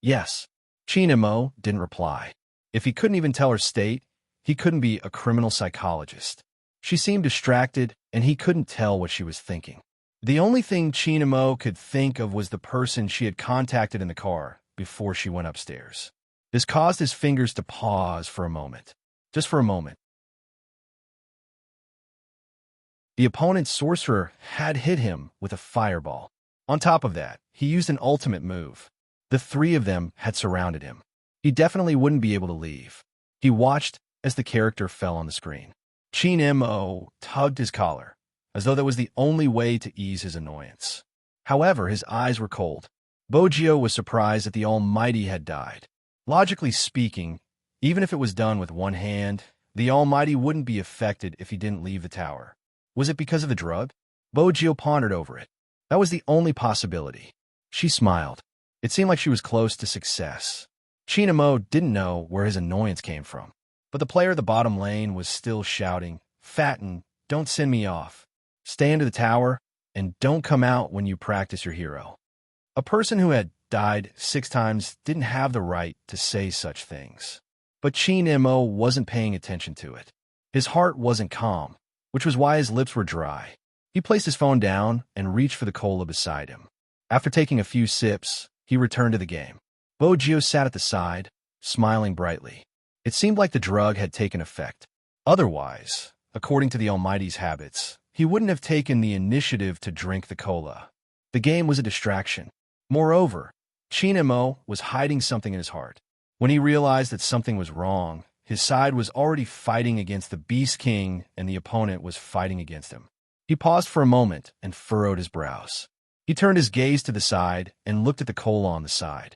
"Yes." Chin Mo didn't reply. If he couldn't even tell her state, he couldn't be a criminal psychologist. She seemed distracted, and he couldn't tell what she was thinking. The only thing Chin Mo could think of was the person she had contacted in the car before she went upstairs. This caused his fingers to pause for a moment. Just for a moment. The opponent's sorcerer had hit him with a fireball. On top of that, he used an ultimate move. The 3 of them had surrounded him. He definitely wouldn't be able to leave. He watched as the character fell on the screen. Chin Mo tugged his collar, as though that was the only way to ease his annoyance. However, his eyes were cold. Bojio was surprised that the Almighty had died. Logically speaking, even if it was done with one hand, the Almighty wouldn't be affected if he didn't leave the tower. Was it because of the drug? Bojio pondered over it. That was the only possibility. She smiled. It seemed like she was close to success. Chin Mo didn't know where his annoyance came from. But the player at the bottom lane was still shouting, "Fatten, don't send me off. Stay into the tower, and don't come out when you practice your hero." A person who had died 6 times didn't have the right to say such things. But Chin Mo wasn't paying attention to it. His heart wasn't calm, which was why his lips were dry. He placed his phone down and reached for the cola beside him. After taking a few sips, he returned to the game. Bojio sat at the side, smiling brightly. It seemed like the drug had taken effect. Otherwise, according to the Almighty's habits, he wouldn't have taken the initiative to drink the cola. The game was a distraction. Moreover, Chin Mo was hiding something in his heart. When he realized that something was wrong, his side was already fighting against the Beast King and the opponent was fighting against him. He paused for a moment and furrowed his brows. He turned his gaze to the side and looked at the cola on the side.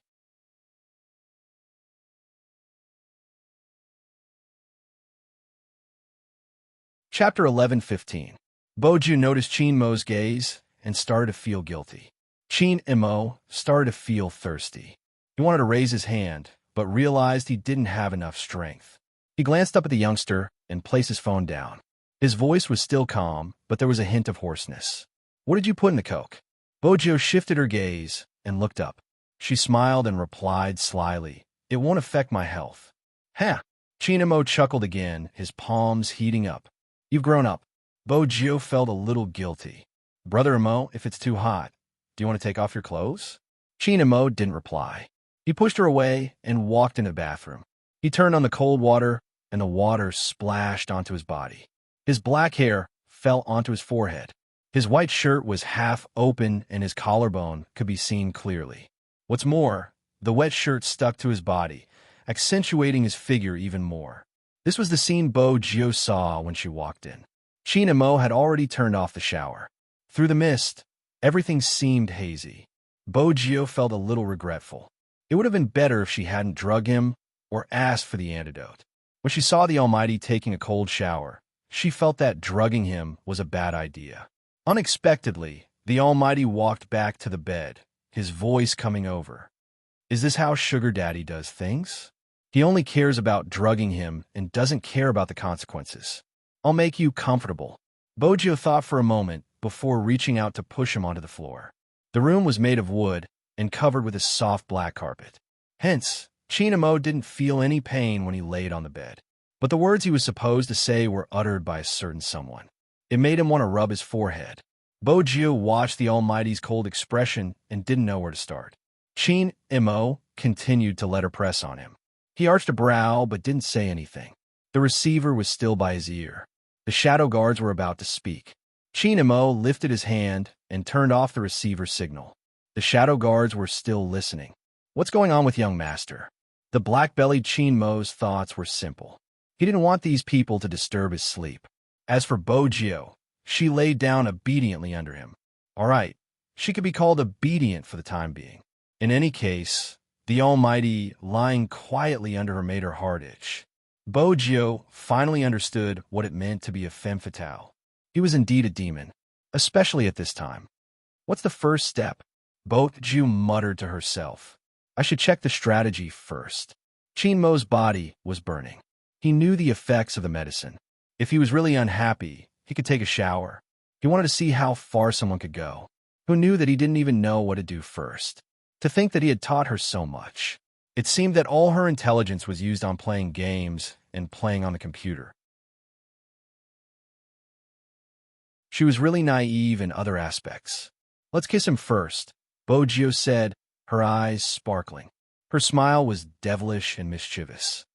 Chapter 11:15. Bojio noticed Chin Mo's gaze and started to feel guilty. Chin Mo started to feel thirsty. He wanted to raise his hand, but realized he didn't have enough strength. He glanced up at the youngster and placed his phone down. His voice was still calm, but there was a hint of hoarseness. "What did you put in the Coke?" Bojo shifted her gaze and looked up. She smiled and replied slyly, "It won't affect my health." "Huh." Chinamo chuckled again, his palms heating up. "You've grown up." Bojo felt a little guilty. "Brother Imo, if it's too hot, do you want to take off your clothes?" Chinamo didn't reply. He pushed her away and walked into the bathroom. He turned on the cold water, and the water splashed onto his body. His black hair fell onto his forehead. His white shirt was half open and his collarbone could be seen clearly. What's more, the wet shirt stuck to his body, accentuating his figure even more. This was the scene Bojo saw when she walked in. Chinamo had already turned off the shower. Through the mist, everything seemed hazy. Bojo felt a little regretful. It would have been better if she hadn't drugged him or asked for the antidote. When she saw the Almighty taking a cold shower, she felt that drugging him was a bad idea. Unexpectedly, the Almighty walked back to the bed, his voice coming over. "Is this how Sugar Daddy does things? He only cares about drugging him and doesn't care about the consequences. I'll make you comfortable." Bojo thought for a moment before reaching out to push him onto the floor. The room was made of wood and covered with a soft black carpet. Hence, Chinamo didn't feel any pain when he laid on the bed. But the words he was supposed to say were uttered by a certain someone. It made him want to rub his forehead. Bojo watched the Almighty's cold expression and didn't know where to start. Chinamo continued to let her press on him. He arched a brow but didn't say anything. The receiver was still by his ear. The shadow guards were about to speak. Chinamo lifted his hand and turned off the receiver signal. The shadow guards were still listening. What's going on with young master? The black-bellied Chinmo's thoughts were simple. He didn't want these people to disturb his sleep. As for Bojo, she laid down obediently under him. All right, she could be called obedient for the time being. In any case, the Almighty lying quietly under her made her heart itch. Bojo finally understood what it meant to be a femme fatale. He was indeed a demon, especially at this time. What's the first step? Bojo muttered to herself. I should check the strategy first. Chinmo's body was burning. He knew the effects of the medicine. If he was really unhappy, he could take a shower. He wanted to see how far someone could go. Who knew that he didn't even know what to do first? To think that he had taught her so much. It seemed that all her intelligence was used on playing games and playing on the computer. She was really naive in other aspects. Let's kiss him first, Bojo said, her eyes sparkling. Her smile was devilish and mischievous.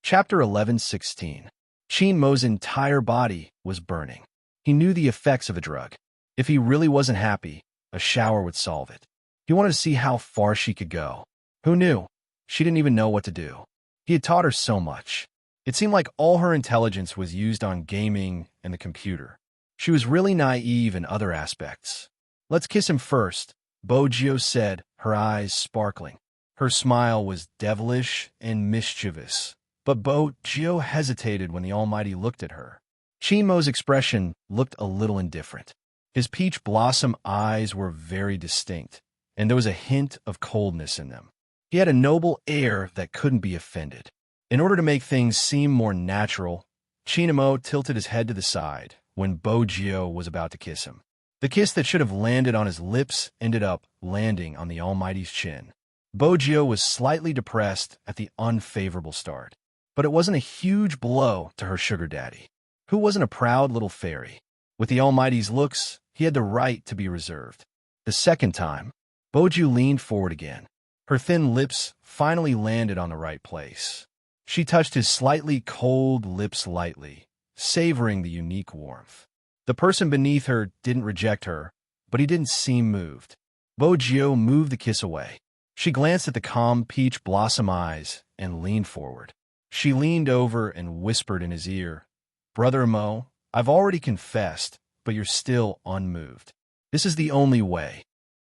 Chapter 11:16. Chinmo's entire body was burning. He knew the effects of the drug. If he really wasn't happy, a shower would solve it. He wanted to see how far she could go. Who knew? She didn't even know what to do. He had taught her so much. It seemed like all her intelligence was used on gaming and the computer. She was really naive in other aspects. Let's kiss him first, Bojo said, her eyes sparkling. Her smile was devilish and mischievous. But Bojo hesitated when the Almighty looked at her. Chinmo's expression looked a little indifferent. His peach blossom eyes were very distinct, and there was a hint of coldness in them. He had a noble air that couldn't be offended. In order to make things seem more natural, Chinmo tilted his head to the side when Bojo was about to kiss him. The kiss that should have landed on his lips ended up landing on the Almighty's chin. Bojo was slightly depressed at the unfavorable start. But it wasn't a huge blow to her sugar daddy, who wasn't a proud little fairy. With the Almighty's looks, he had the right to be reserved. The second time, Bojo leaned forward again. Her thin lips finally landed on the right place. She touched his slightly cold lips lightly, savoring the unique warmth. The person beneath her didn't reject her, but he didn't seem moved. Bojo moved the kiss away. She glanced at the calm peach blossom eyes and leaned forward. She leaned over and whispered in his ear, Brother Mo, I've already confessed, but you're still unmoved. This is the only way.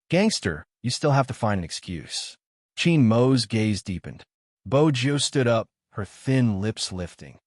Gangster, you still have to find an excuse. Chinmo's gaze deepened. Bojo stood up, her thin lips lifting.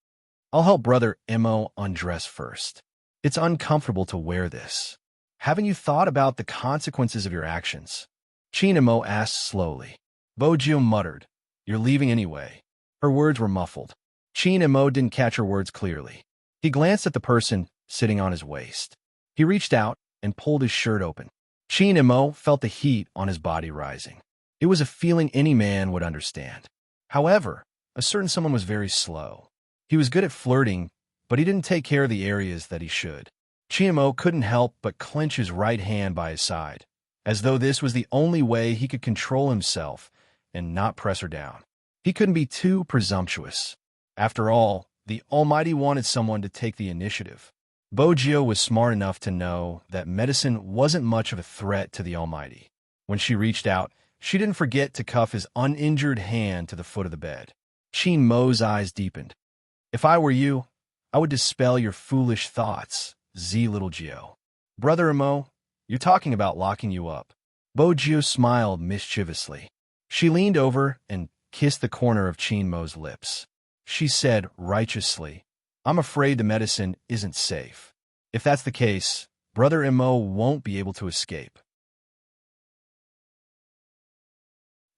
I'll help Brother Imo undress first. It's uncomfortable to wear this. Haven't you thought about the consequences of your actions? Chinamo asked slowly. Bojio muttered, You're leaving anyway. Her words were muffled. Chinamo didn't catch her words clearly. He glanced at the person sitting on his waist. He reached out and pulled his shirt open. Chinamo felt the heat on his body rising. It was a feeling any man would understand. However, a certain someone was very slow. He was good at flirting, but he didn't take care of the areas that he should. Chinamo couldn't help but clench his right hand by his side, as though this was the only way he could control himself and not press her down. He couldn't be too presumptuous. After all, the Almighty wanted someone to take the initiative. Bojio was smart enough to know that medicine wasn't much of a threat to the Almighty. When she reached out, she didn't forget to cuff his uninjured hand to the foot of the bed. Mo's eyes deepened. If I were you, I would dispel your foolish thoughts, little Gio. Brother Mo, you're talking about locking you up. Bojio smiled mischievously. She leaned over and kissed the corner of Mo's lips. She said righteously, I'm afraid the medicine isn't safe. If that's the case, Brother Mo won't be able to escape.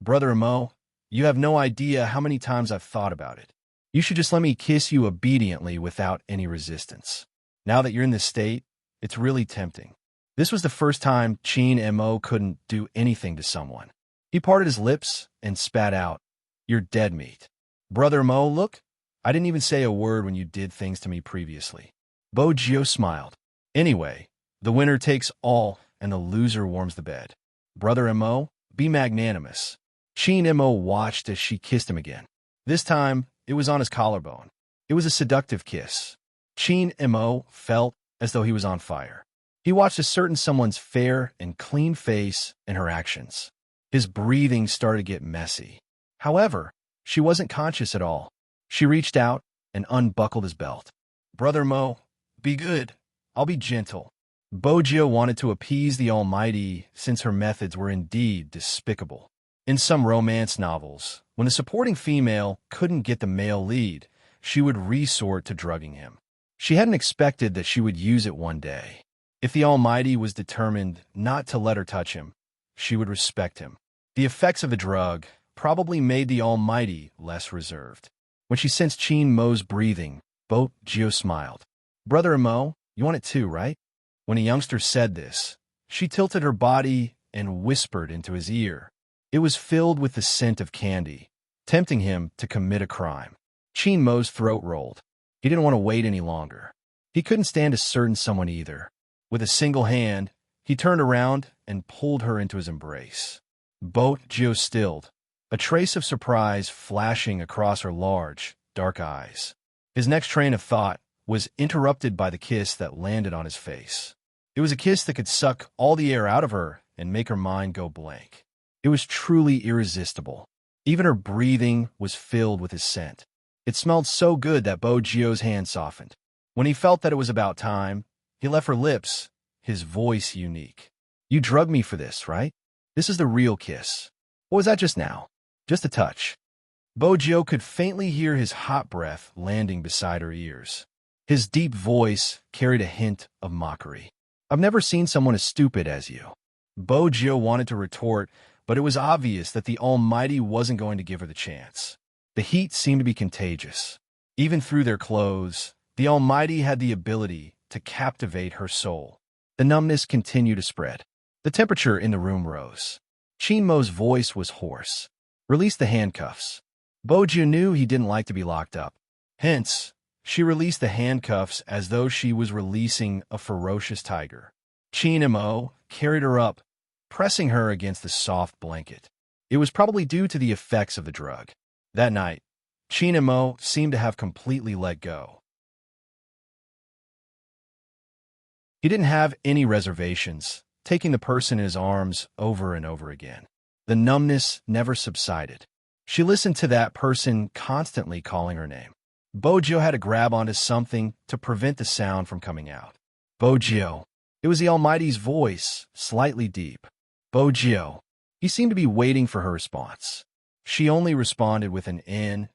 Brother Mo, you have no idea how many times I've thought about it. You should just let me kiss you obediently without any resistance. Now that you're in this state, it's really tempting. This was the first time Mo couldn't do anything to someone. He parted his lips and spat out, You're dead meat. Brother Mo, look, I didn't even say a word when you did things to me previously. Bojio smiled. Anyway, the winner takes all and the loser warms the bed. Brother Mo, be magnanimous. Mo watched as she kissed him again. This time, it was on his collarbone. It was a seductive kiss. Mo felt as though he was on fire. He watched a certain someone's fair and clean face and her actions. His breathing started to get messy. However, she wasn't conscious at all. She reached out and unbuckled his belt. Brother Mo, be good. I'll be gentle. Bojio wanted to appease the Almighty since her methods were indeed despicable. In some romance novels, when the supporting female couldn't get the male lead, she would resort to drugging him. She hadn't expected that she would use it one day. If the Almighty was determined not to let her touch him, she would respect him. The effects of the drug probably made the Almighty less reserved. When she sensed Mo's breathing, Bojio smiled. Brother Mo, you want it too, right? When a youngster said this, she tilted her body and whispered into his ear. It was filled with the scent of candy, tempting him to commit a crime. Mo's throat rolled. He didn't want to wait any longer. He couldn't stand a certain someone either. With a single hand, he turned around and pulled her into his embrace. Bojio stilled, a trace of surprise flashing across her large, dark eyes. His next train of thought was interrupted by the kiss that landed on his face. It was a kiss that could suck all the air out of her and make her mind go blank. It was truly irresistible. Even her breathing was filled with his scent. It smelled so good that Bojio's hand softened. When he felt that it was about time, he left her lips, his voice unique. You drugged me for this, right? This is the real kiss. What was that just now? Just a touch. Bojio could faintly hear his hot breath landing beside her ears. His deep voice carried a hint of mockery. I've never seen someone as stupid as you. Bojio wanted to retort, but it was obvious that the Almighty wasn't going to give her the chance. The heat seemed to be contagious. Even through their clothes, the Almighty had the ability to captivate her soul. The numbness continued to spread. The temperature in the room rose. Mo's voice was hoarse. Release the handcuffs. Bojio knew he didn't like to be locked up. Hence, she released the handcuffs as though she was releasing a ferocious tiger. Mo carried her up, pressing her against the soft blanket. It was probably due to the effects of the drug. That night, Mo seemed to have completely let go. He didn't have any reservations, taking the person in his arms over and over again. The numbness never subsided. She listened to that person constantly calling her name. Bojio had to grab onto something to prevent the sound from coming out. Bojio. It was the Almighty's voice, slightly deep. Bojio. He seemed to be waiting for her response. She only responded with an N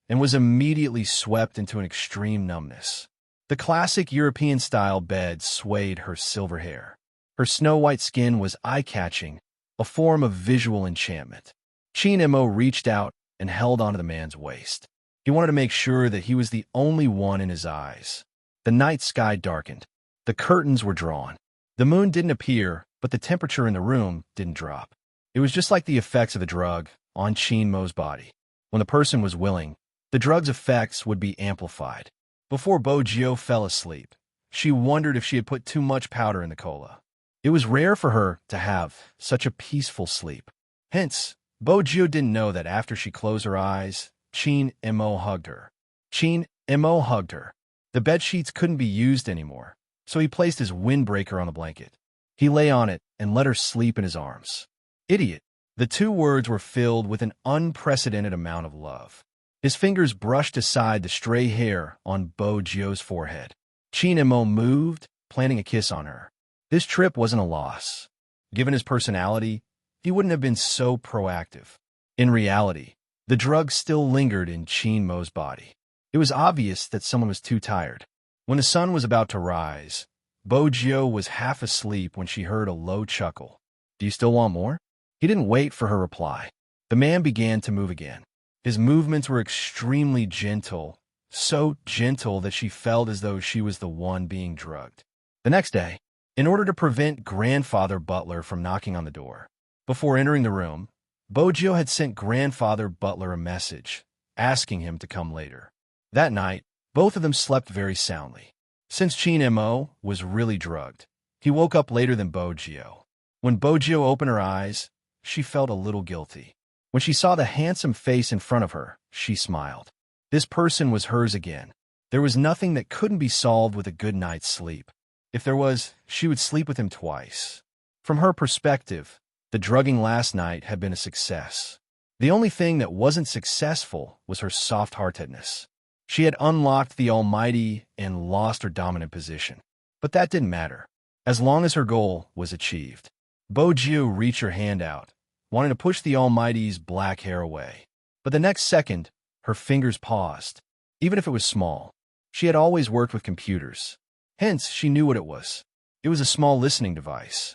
and was immediately swept into an extreme numbness. The classic European-style bed swayed her silver hair. Her snow-white skin was eye-catching, a form of visual enchantment. Chin-mo reached out and held onto the man's waist. He wanted to make sure that he was the only one in his eyes. The night sky darkened. The curtains were drawn. The moon didn't appear, but the temperature in the room didn't drop. It was just like the effects of the drug on Chin-mo's body. When the person was willing, the drug's effects would be amplified. Before Bo-jio fell asleep, she wondered if she had put too much powder in the cola. It was rare for her to have such a peaceful sleep. Hence, Bo-jio didn't know that after she closed her eyes, Chin-mo hugged her. Chin-mo hugged her. The bedsheets couldn't be used anymore, so he placed his windbreaker on the blanket. He lay on it and let her sleep in his arms. Idiot. The two words were filled with an unprecedented amount of love. His fingers brushed aside the stray hair on Bo-jio's forehead. Chin-mo moved, planting a kiss on her. This trip wasn't a loss. Given his personality, he wouldn't have been so proactive. In reality, the drug still lingered in Chin-mo's body. It was obvious that someone was too tired. When the sun was about to rise, Bo-jio was half asleep when she heard a low chuckle. "Do you still want more?" He didn't wait for her reply. The man began to move again. His movements were extremely gentle, so gentle that she felt as though she was the one being drugged. The next day, in order to prevent Grandfather Butler from knocking on the door, before entering the room, Bo-jio had sent Grandfather Butler a message, asking him to come later. That night, both of them slept very soundly. Since Chin-mo was really drugged, he woke up later than Bo-jio. When Bo-jio opened her eyes, she felt a little guilty. When she saw the handsome face in front of her, she smiled. This person was hers again. There was nothing that couldn't be solved with a good night's sleep. If there was, she would sleep with him twice. From her perspective, the drugging last night had been a success. The only thing that wasn't successful was her soft-heartedness. She had unlocked the Almighty and lost her dominant position. But that didn't matter, as long as her goal was achieved. Bo-jio reached her hand out, wanting to push the Almighty's black hair away. But the next second, her fingers paused. Even if it was small, she had always worked with computers. Hence, she knew what it was. It was a small listening device.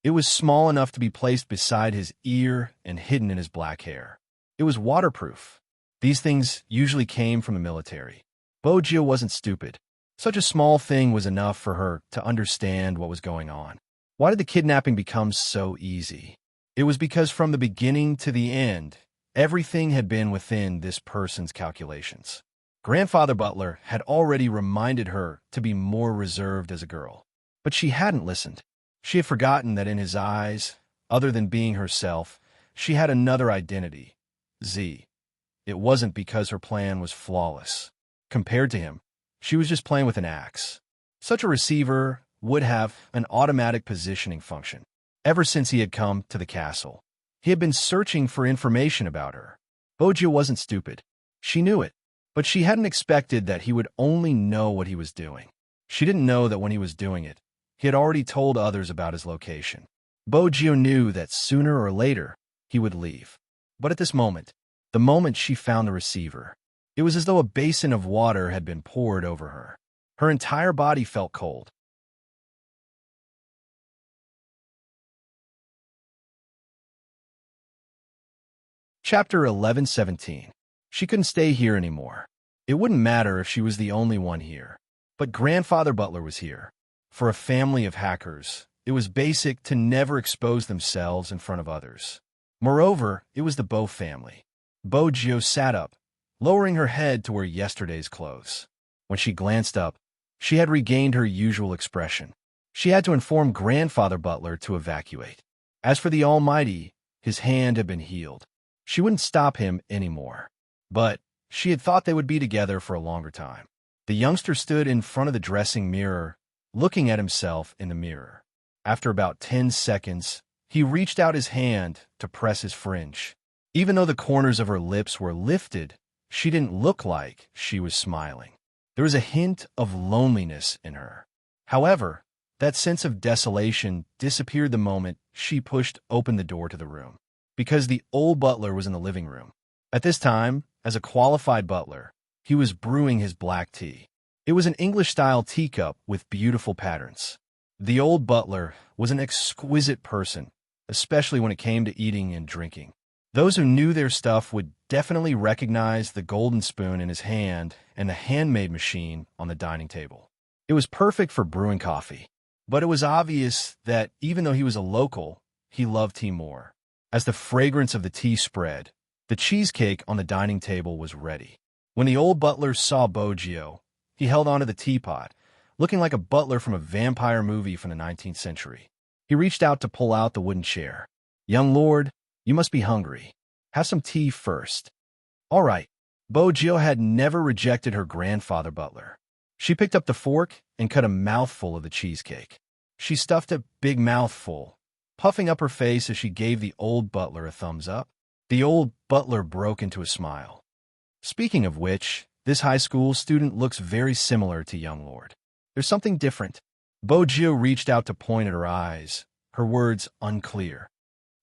It was small enough to be placed beside his ear and hidden in his black hair. It was waterproof. These things usually came from the military. Bo-jio wasn't stupid. Such a small thing was enough for her to understand what was going on. Why did the kidnapping become so easy? It was because from the beginning to the end, everything had been within this person's calculations. Grandfather Butler had already reminded her to be more reserved as a girl. But she hadn't listened. She had forgotten that in his eyes, other than being herself, she had another identity. Z. It wasn't because her plan was flawless. Compared to him, she was just playing with an axe. Such a receiver would have an automatic positioning function. Ever since he had come to the castle, he had been searching for information about her. Bo-jio wasn't stupid. She knew it, but she hadn't expected that he would only know what he was doing. She didn't know that when he was doing it, he had already told others about his location. Bo-jio knew that sooner or later he would leave. But at this moment, the moment she found the receiver, it was as though a basin of water had been poured over her. Her entire body felt cold. Chapter 11:17. She couldn't stay here anymore. It wouldn't matter if she was the only one here. But Grandfather Butler was here. For a family of hackers, it was basic to never expose themselves in front of others. Moreover, it was the Bo family. Bo-jio sat up, lowering her head to wear yesterday's clothes. When she glanced up, she had regained her usual expression. She had to inform Grandfather Butler to evacuate. As for the Almighty, his hand had been healed. She wouldn't stop him anymore. But she had thought they would be together for a longer time. The youngster stood in front of the dressing mirror, looking at himself in the mirror. After about 10 seconds, he reached out his hand to press his fringe. Even though the corners of her lips were lifted, she didn't look like she was smiling. There was a hint of loneliness in her. However, that sense of desolation disappeared the moment she pushed open the door to the room, because the old butler was in the living room. At this time, as a qualified butler, he was brewing his black tea. It was an English-style teacup with beautiful patterns. The old butler was an exquisite person, especially when it came to eating and drinking. Those who knew their stuff would definitely recognize the golden spoon in his hand and the handmade machine on the dining table. It was perfect for brewing coffee, but it was obvious that even though he was a local, he loved tea more. As the fragrance of the tea spread, the cheesecake on the dining table was ready. When the old butler saw Boggio, he held onto the teapot, looking like a butler from a vampire movie from the 19th century. He reached out to pull out the wooden chair. "Young lord, you must be hungry. Have some tea first." All right. Boggio had never rejected her grandfather butler. She picked up the fork and cut a mouthful of the cheesecake. She stuffed a big mouthful, puffing up her face as she gave the old butler a thumbs up. The old butler broke into a smile. Speaking of which, this high school student looks very similar to young lord. There's something different. Boggio reached out to point at her eyes, her words unclear.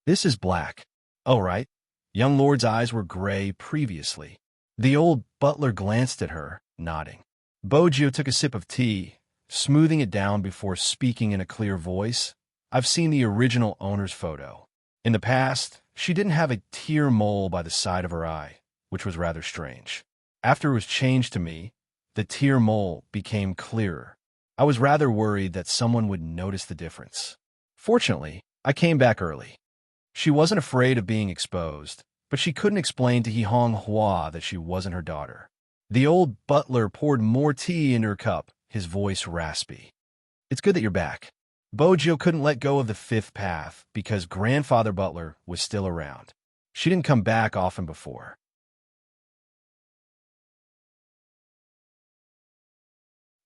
"This is black." "Oh, right." Young lord's eyes were gray previously. The old butler glanced at her, nodding. Boggio took a sip of tea, smoothing it down before speaking in a clear voice. "I've seen the original owner's photo. In the past, she didn't have a tear mole by the side of her eye, which was rather strange. After it was changed to me, the tear mole became clearer. I was rather worried that someone would notice the difference. Fortunately, I came back early." She wasn't afraid of being exposed, but she couldn't explain to Hong Hua that she wasn't her daughter. The old butler poured more tea into her cup, his voice raspy. "It's good that you're back." Boggio couldn't let go of the fifth path because grandfather butler was still around. She didn't come back often before.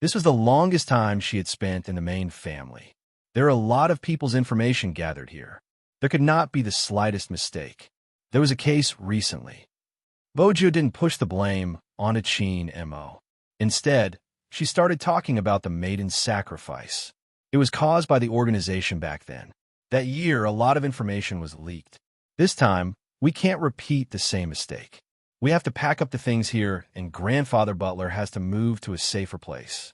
This was the longest time she had spent in the main family. There are a lot of people's information gathered here. There could not be the slightest mistake. There was a case recently. Boggio didn't push the blame onto Chin Mo. Instead, she started talking about the maiden's sacrifice. It was caused by the organization back then. That year, a lot of information was leaked. This time, we can't repeat the same mistake. We have to pack up the things here, and grandfather butler has to move to a safer place.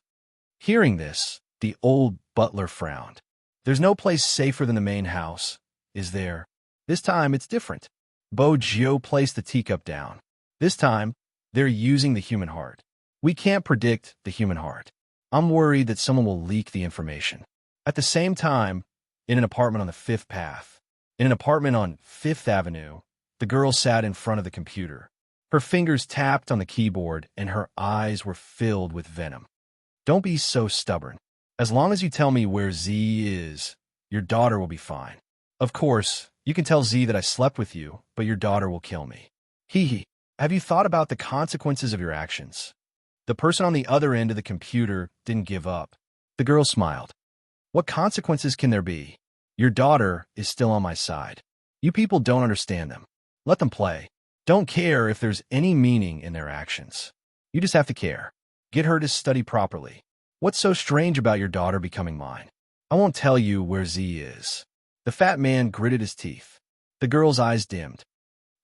Hearing this, the old butler frowned. There's no place safer than the main house, is there? This time, it's different. Boggio placed the teacup down. This time, they're using the human heart. We can't predict the human heart. I'm worried that someone will leak the information. At the same time, in an apartment on the Fifth Path, in an apartment on Fifth Avenue, the girl sat in front of the computer. Her fingers tapped on the keyboard, and her eyes were filled with venom. "Don't be so stubborn. As long as you tell me where Z is, your daughter will be fine. Of course, you can tell Z that I slept with you, but your daughter will kill me. Hee hee. Have you thought about the consequences of your actions?" The person on the other end of the computer didn't give up. The girl smiled. "What consequences can there be? Your daughter is still on my side. You people don't understand them. Let them play. Don't care if there's any meaning in their actions. You just have to care. Get her to study properly. What's so strange about your daughter becoming mine? I won't tell you where Z is." The fat man gritted his teeth. The girl's eyes dimmed.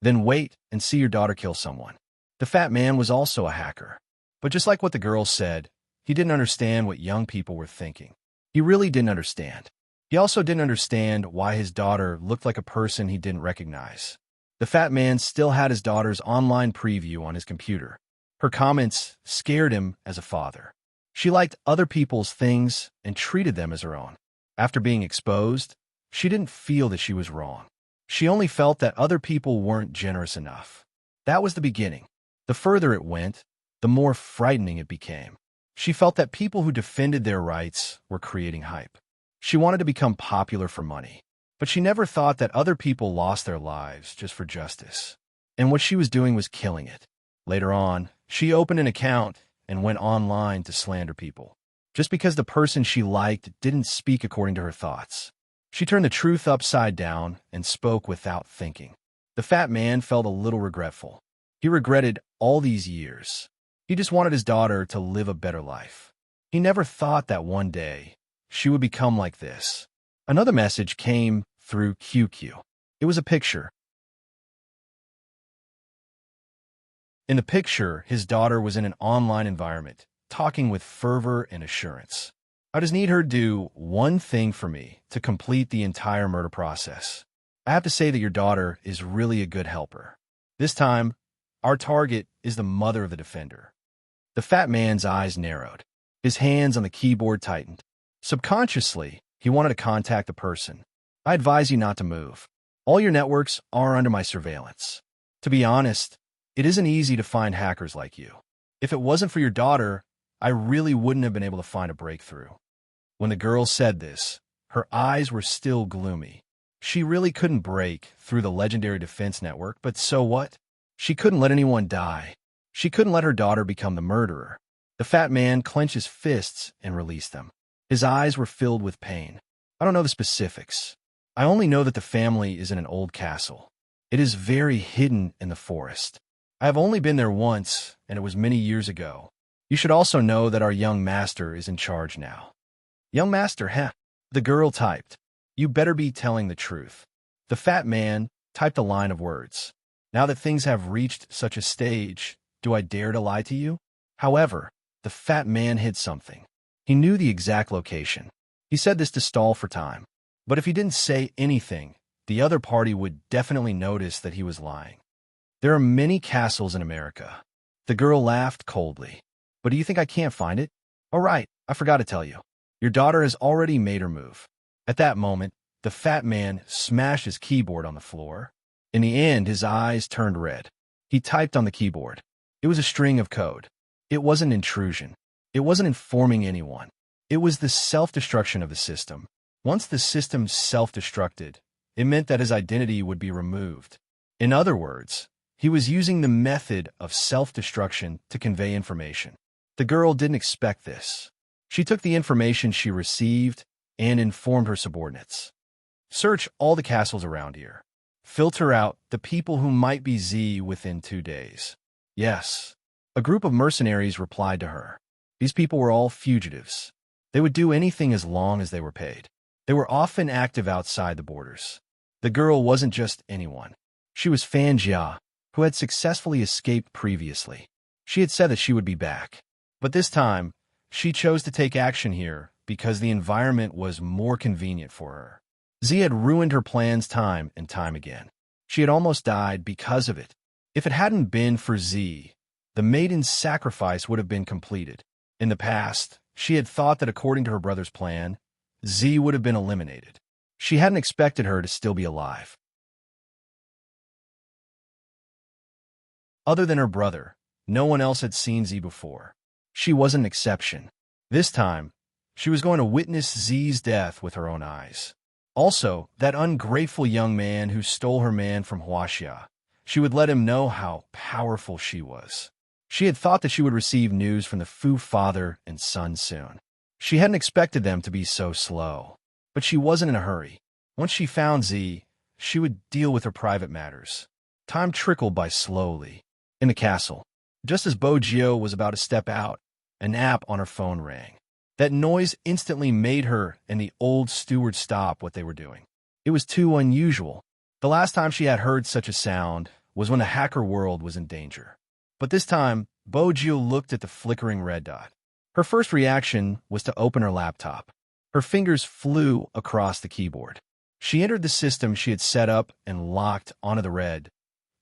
"Then wait and see your daughter kill someone." The fat man was also a hacker. But just like what the girl said, he didn't understand what young people were thinking. He really didn't understand. He also didn't understand why his daughter looked like a person he didn't recognize. The fat man still had his daughter's online preview on his computer. Her comments scared him as a father. She liked other people's things and treated them as her own. After being exposed, she didn't feel that she was wrong. She only felt that other people weren't generous enough. That was the beginning. The further it went, the more frightening it became. She felt that people who defended their rights were creating hype. She wanted to become popular for money, but she never thought that other people lost their lives just for justice. And what she was doing was killing it. Later on, she opened an account and went online to slander people, just because the person she liked didn't speak according to her thoughts. She turned the truth upside down and spoke without thinking. The fat man felt a little regretful. He regretted all these years. He just wanted his daughter to live a better life. He never thought that one day she would become like this. Another message came through QQ. It was a picture. In the picture, his daughter was in an online environment, talking with fervor and assurance. I just need her to do one thing for me to complete the entire murder process. I have to say that your daughter is really a good helper. This time, our target is the mother of the defender. The fat man's eyes narrowed. His hands on the keyboard tightened. Subconsciously, he wanted to contact the person. I advise you not to move. All your networks are under my surveillance. To be honest, it isn't easy to find hackers like you. If it wasn't for your daughter, I really wouldn't have been able to find a breakthrough. When the girl said this, her eyes were still gloomy. She really couldn't break through the legendary defense network, but so what? She couldn't let anyone die. She couldn't let her daughter become the murderer. The fat man clenched his fists and released them. His eyes were filled with pain. I don't know the specifics. I only know that the family is in an old castle. It is very hidden in the forest. I have only been there once, and it was many years ago. You should also know that our young master is in charge now. Young master, huh? The girl typed. You better be telling the truth. The fat man typed a line of words. Now that things have reached such a stage, do I dare to lie to you? However, the fat man hid something. He knew the exact location. He said this to stall for time. But if he didn't say anything, the other party would definitely notice that he was lying. There are many castles in America. The girl laughed coldly. But do you think I can't find it? Oh, right, I forgot to tell you. Your daughter has already made her move. At that moment, the fat man smashed his keyboard on the floor. In the end, his eyes turned red. He typed on the keyboard. It was a string of code. It wasn't intrusion. It wasn't informing anyone. It was the self-destruction of the system. Once the system self-destructed, it meant that his identity would be removed. In other words, he was using the method of self-destruction to convey information. The girl didn't expect this. She took the information she received and informed her subordinates. Search all the castles around here. Filter out the people who might be Z within 2 days. Yes. A group of mercenaries replied to her. These people were all fugitives. They would do anything as long as they were paid. They were often active outside the borders. The girl wasn't just anyone. She was Fan Jia, who had successfully escaped previously. She had said that she would be back. But this time, she chose to take action here because the environment was more convenient for her. Z had ruined her plans time and time again. She had almost died because of it. If it hadn't been for Z, the maiden's sacrifice would have been completed. In the past, she had thought that according to her brother's plan, Z would have been eliminated. She hadn't expected her to still be alive. Other than her brother, no one else had seen Z before. She was an exception. This time, she was going to witness Z's death with her own eyes. Also, that ungrateful young man who stole her man from Huaxia. She would let him know how powerful she was. She had thought that she would receive news from the Fu father and son soon. She hadn't expected them to be so slow. But she wasn't in a hurry. Once she found Z, she would deal with her private matters. Time trickled by slowly. In the castle, just as Bo Jio was about to step out, an app on her phone rang. That noise instantly made her and the old steward stop what they were doing. It was too unusual. The last time she had heard such a sound was when the hacker world was in danger. But this time, Bo Jio looked at the flickering red dot. Her first reaction was to open her laptop. Her fingers flew across the keyboard. She entered the system she had set up and locked onto the red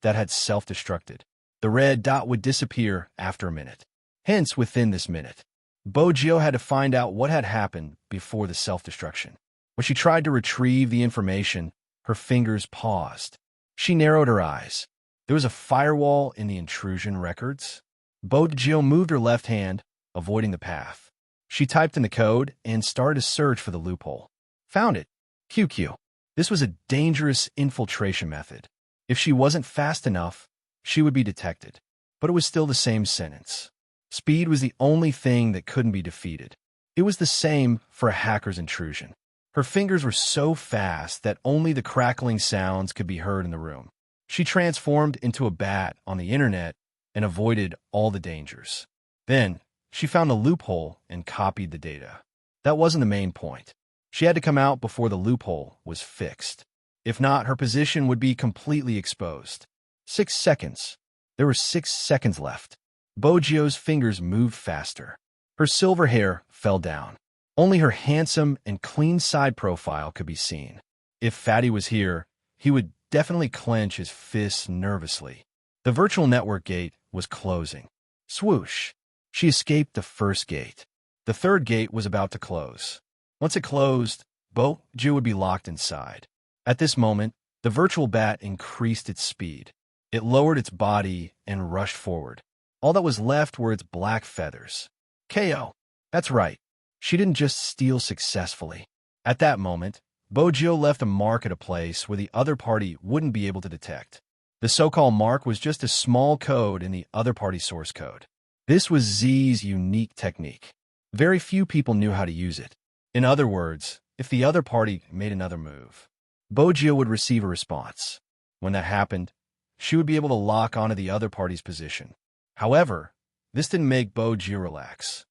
that had self-destructed. The red dot would disappear after a minute. Hence, within this minute, Bo Jio had to find out what had happened before the self-destruction. When she tried to retrieve the information, her fingers paused. She narrowed her eyes. There was a firewall in the intrusion records. Bo Jio moved her left hand, avoiding the path. She typed in the code and started a search for the loophole. Found it. QQ. This was a dangerous infiltration method. If she wasn't fast enough, she would be detected. But it was still the same sentence. Speed was the only thing that couldn't be defeated. It was the same for a hacker's intrusion. Her fingers were so fast that only the crackling sounds could be heard in the room. She transformed into a bat on the internet and avoided all the dangers. Then, she found the loophole and copied the data. That wasn't the main point. She had to come out before the loophole was fixed. If not, her position would be completely exposed. 6 seconds. There were 6 seconds left. Bo Jio's fingers moved faster. Her silver hair fell down. Only her handsome and clean side profile could be seen. If Fatty was here, he would definitely clench his fists nervously. The virtual network gate was closing. Swoosh! She escaped the first gate. The third gate was about to close. Once it closed, Bo-Jiu would be locked inside. At this moment, the virtual bat increased its speed. It lowered its body and rushed forward. All that was left were its black feathers. KO. That's right. She didn't just steal successfully. At that moment, Bo-Jiu left a mark at a place where the other party wouldn't be able to detect. The so-called mark was just a small code in the other party's source code. This was Z's unique technique. Very few people knew how to use it. In other words, if the other party made another move, Bo-Jiu would receive a response. When that happened, she would be able to lock onto the other party's position. However, this didn't make Bo-Jiu relax.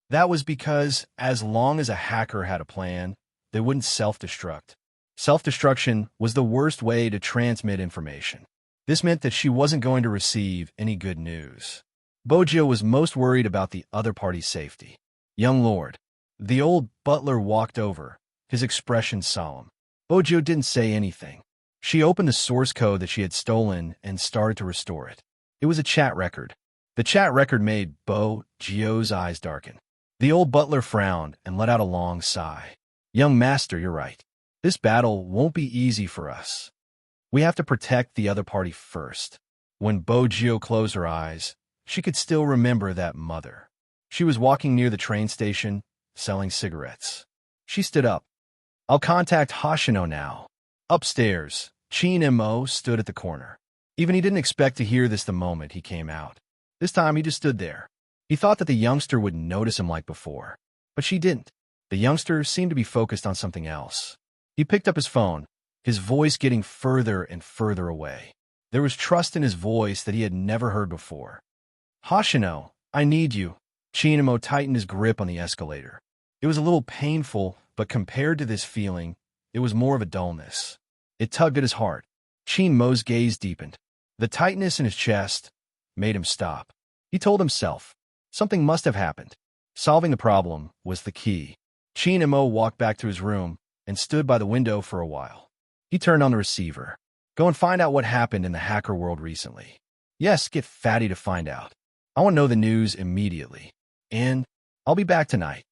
That was because, as long as a hacker had a plan, they wouldn't self-destruct. Self-destruction was the worst way to transmit information. This meant that she wasn't going to receive any good news. Bo-Jiu was most worried about the other party's safety. Young lord. The old butler walked over, his expression solemn. Bo-Jiu didn't say anything. She opened the source code that she had stolen and started to restore it. It was a chat record. The chat record made Bo-Jiu's eyes darken. The old butler frowned and let out a long sigh. Young master, you're right. This battle won't be easy for us. We have to protect the other party first. When Bo-Jiu closed her eyes, she could still remember that mother. She was walking near the train station, selling cigarettes. She stood up. I'll contact Hoshino now. Upstairs, Chin and Mo stood at the corner. Even he didn't expect to hear this the moment he came out. This time he just stood there. He thought that the youngster would notice him like before, but she didn't. The youngster seemed to be focused on something else. He picked up his phone, his voice getting further and further away. There was trust in his voice that he had never heard before. Hoshino, I need you. Chinamo tightened his grip on the escalator. It was a little painful, but compared to this feeling, it was more of a dullness. It tugged at his heart. Chinmo's gaze deepened. The tightness in his chest made him stop. He told himself, something must have happened. Solving the problem was the key. Chinamo walked back to his room and stood by the window for a while. He turned on the receiver. Go and find out what happened in the hacker world recently. Yes, get Fatty to find out. I want to know the news immediately. And I'll be back tonight.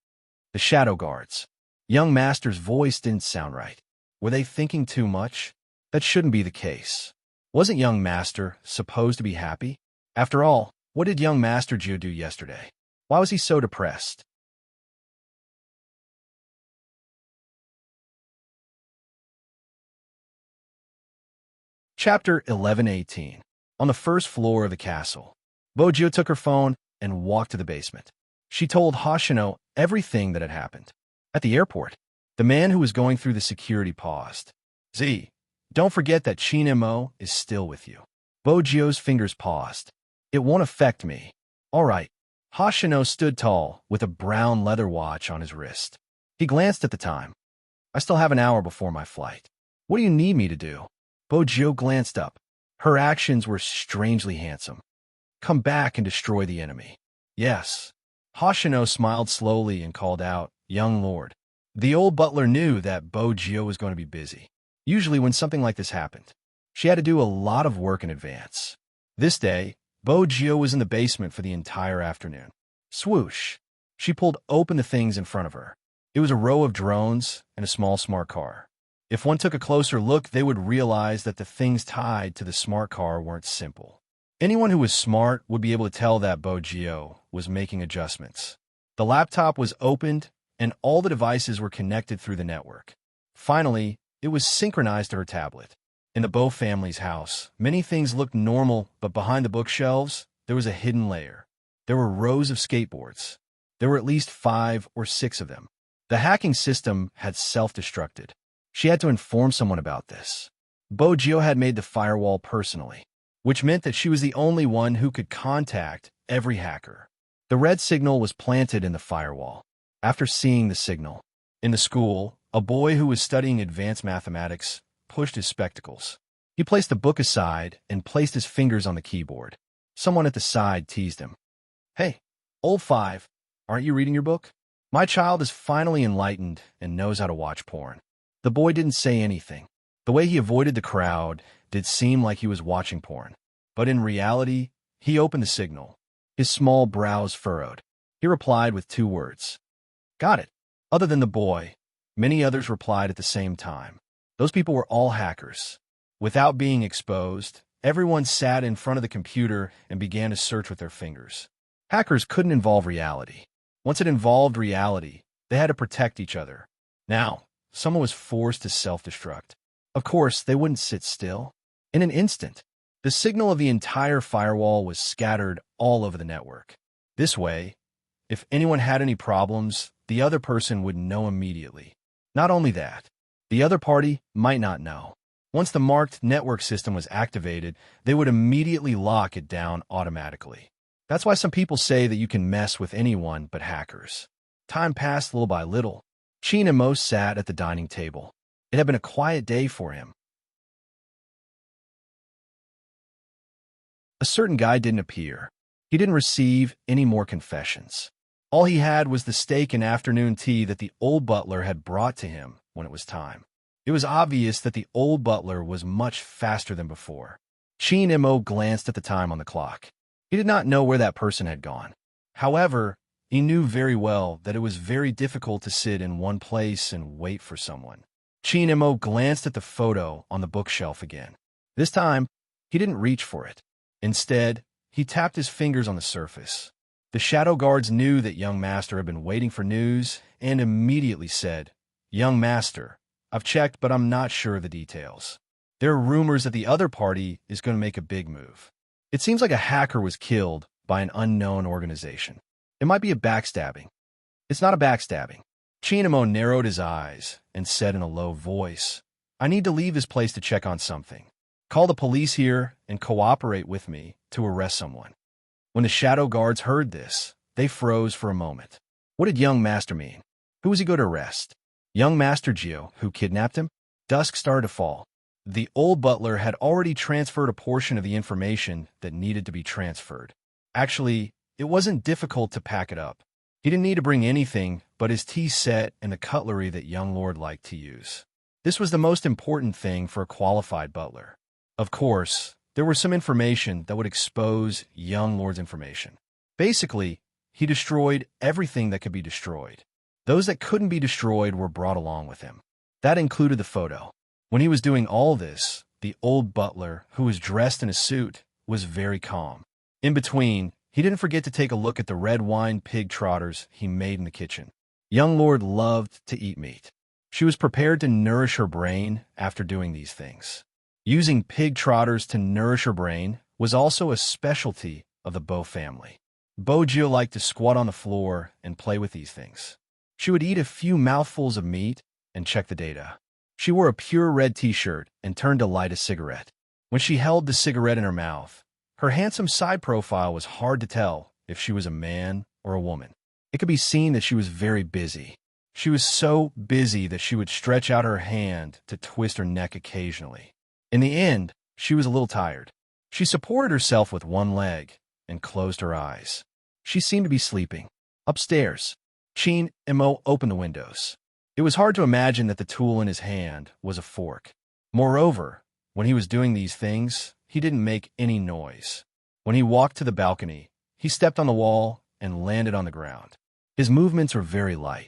The Shadow Guards. Young Master's voice didn't sound right. Were they thinking too much? That shouldn't be the case. Wasn't Young Master supposed to be happy? After all, what did Young Master Jiu do yesterday? Why was he so depressed? Chapter 11:18. On the first floor of the castle, Bo-Jiu took her phone and walked to the basement. She told Hoshino everything that had happened. At the airport, the man who was going through the security paused. Z, don't forget that Chinemo is still with you. Bo-Jiu's fingers paused. It won't affect me. All right. Hoshino stood tall with a brown leather watch on his wrist. He glanced at the time. I still have an hour before my flight. What do you need me to do? Bo-Jiu glanced up. Her actions were strangely handsome. Come back and destroy the enemy. Yes. Hoshino smiled slowly and called out, Young Lord. The old butler knew that Bo-Jiu was going to be busy. Usually when something like this happened, she had to do a lot of work in advance. This day, Bo-Jiu was in the basement for the entire afternoon. Swoosh. She pulled open the things in front of her. It was a row of drones and a small smart car. If one took a closer look, they would realize that the things tied to the smart car weren't simple. Anyone who was smart would be able to tell that Bo-Jiu was making adjustments. The laptop was opened, and all the devices were connected through the network. Finally, it was synchronized to her tablet. In the Bo family's house, many things looked normal, but behind the bookshelves, there was a hidden layer. There were rows of skateboards. There were at least 5 or 6 of them. The hacking system had self-destructed. She had to inform someone about this. Bo-Jiu had made the firewall personally, which meant that she was the only one who could contact every hacker. The red signal was planted in the firewall. After seeing the signal, in the school, a boy who was studying advanced mathematics pushed his spectacles. He placed the book aside and placed his fingers on the keyboard. Someone at the side teased him. Hey, old five, aren't you reading your book? My child is finally enlightened and knows how to watch porn. The boy didn't say anything. The way he avoided the crowd did seem like he was watching porn. But in reality, he opened the signal. His small brows furrowed. He replied with 2 words. Got it. Other than the boy, many others replied at the same time. Those people were all hackers. Without being exposed, everyone sat in front of the computer and began to search with their fingers. Hackers couldn't involve reality. Once it involved reality, they had to protect each other. Now, someone was forced to self-destruct. Of course, they wouldn't sit still. In an instant, the signal of the entire firewall was scattered all over the network. This way, if anyone had any problems, the other person would know immediately. Not only that, the other party might not know. Once the marked network system was activated, they would immediately lock it down automatically. That's why some people say that you can mess with anyone but hackers. Time passed little by little. Chin and Mo sat at the dining table. It had been a quiet day for him. A certain guy didn't appear. He didn't receive any more confessions. All he had was the steak and afternoon tea that the old butler had brought to him when it was time. It was obvious that the old butler was much faster than before. Chin and Mo glanced at the time on the clock. He did not know where that person had gone. However, he knew very well that it was very difficult to sit in one place and wait for someone. Chin and Mo glanced at the photo on the bookshelf again. This time, he didn't reach for it. Instead, he tapped his fingers on the surface. The shadow guards knew that young master had been waiting for news and immediately said, Young master, I've checked, but I'm not sure of the details. There are rumors that the other party is going to make a big move. It seems like a hacker was killed by an unknown organization. It might be a backstabbing. It's not a backstabbing. Chinamo narrowed his eyes and said in a low voice, I need to leave this place to check on something. Call the police here and cooperate with me to arrest someone. When the shadow guards heard this, they froze for a moment. What did young master mean? Who was he going to arrest? Young Master Gio, who kidnapped him? Dusk started to fall. The old butler had already transferred a portion of the information that needed to be transferred. Actually, it wasn't difficult to pack it up. He didn't need to bring anything but his tea set and the cutlery that young lord liked to use. This was the most important thing for a qualified butler. Of course, there was some information that would expose young lord's information. Basically, he destroyed everything that could be destroyed. Those that couldn't be destroyed were brought along with him. That included the photo. When he was doing all this, the old butler, who was dressed in a suit, was very calm. In between, he didn't forget to take a look at the red wine pig trotters he made in the kitchen. Young lord loved to eat meat. She was prepared to nourish her brain after doing these things. Using pig trotters to nourish her brain was also a specialty of the Beau family. Bogio liked to squat on the floor and play with these things. She would eat a few mouthfuls of meat and check the data. She wore a pure red t-shirt and turned to light a cigarette. When she held the cigarette in her mouth, her handsome side profile was hard to tell if she was a man or a woman. It could be seen that she was very busy. She was so busy that she would stretch out her hand to twist her neck occasionally. In the end, she was a little tired. She supported herself with one leg and closed her eyes. She seemed to be sleeping. Upstairs, Chin and Mo opened the windows. It was hard to imagine that the tool in his hand was a fork. Moreover, when he was doing these things, he didn't make any noise. When he walked to the balcony, he stepped on the wall and landed on the ground. His movements were very light.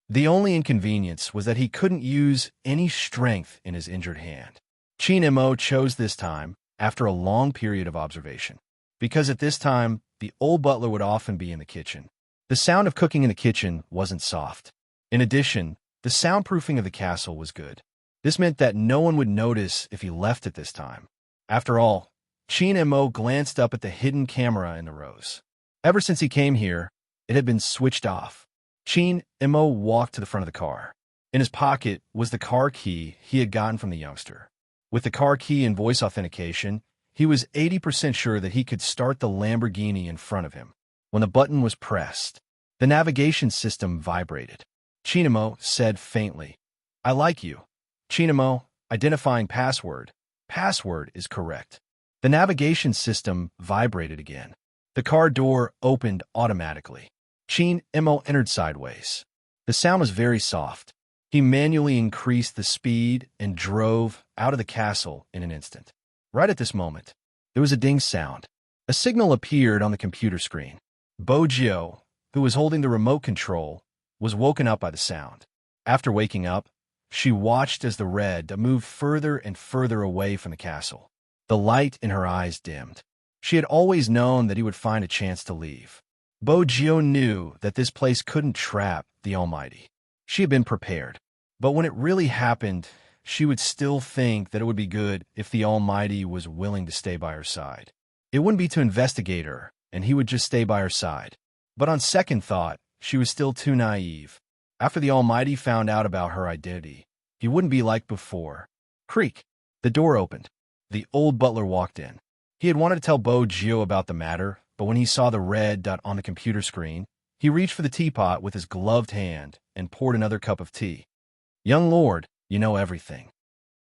The only inconvenience was that he couldn't use any strength in his injured hand. Chin and Mo chose this time after a long period of observation, because at this time, the old butler would often be in the kitchen. The sound of cooking in the kitchen wasn't soft. In addition, the soundproofing of the castle was good. This meant that no one would notice if he left at this time. After all, Chin and Mo glanced up at the hidden camera in the rose. Ever since he came here, it had been switched off. Chin and Mo walked to the front of the car. In his pocket was the car key he had gotten from the youngster. With the car key and voice authentication, he was 80% sure that he could start the Lamborghini in front of him. When the button was pressed, the navigation system vibrated. Chinamo said faintly, I like you. Chinamo, identifying password. Password is correct. The navigation system vibrated again. The car door opened automatically. Qin Mo entered sideways. The sound was very soft. He manually increased the speed and drove out of the castle in an instant. Right at this moment, there was a ding sound. A signal appeared on the computer screen. Bojio, who was holding the remote control, was woken up by the sound. After waking up, she watched as the red moved further and further away from the castle. The light in her eyes dimmed. She had always known that he would find a chance to leave. Bojio knew that this place couldn't trap the Almighty. She had been prepared. But when it really happened, she would still think that it would be good if the Almighty was willing to stay by her side. It wouldn't be to investigate her, and he would just stay by her side. But on second thought, she was still too naive. After the Almighty found out about her identity, he wouldn't be like before. Creak. The door opened. The old butler walked in. He had wanted to tell Bojio about the matter, but when he saw the red dot on the computer screen, he reached for the teapot with his gloved hand and poured another cup of tea. Young lord, you know everything.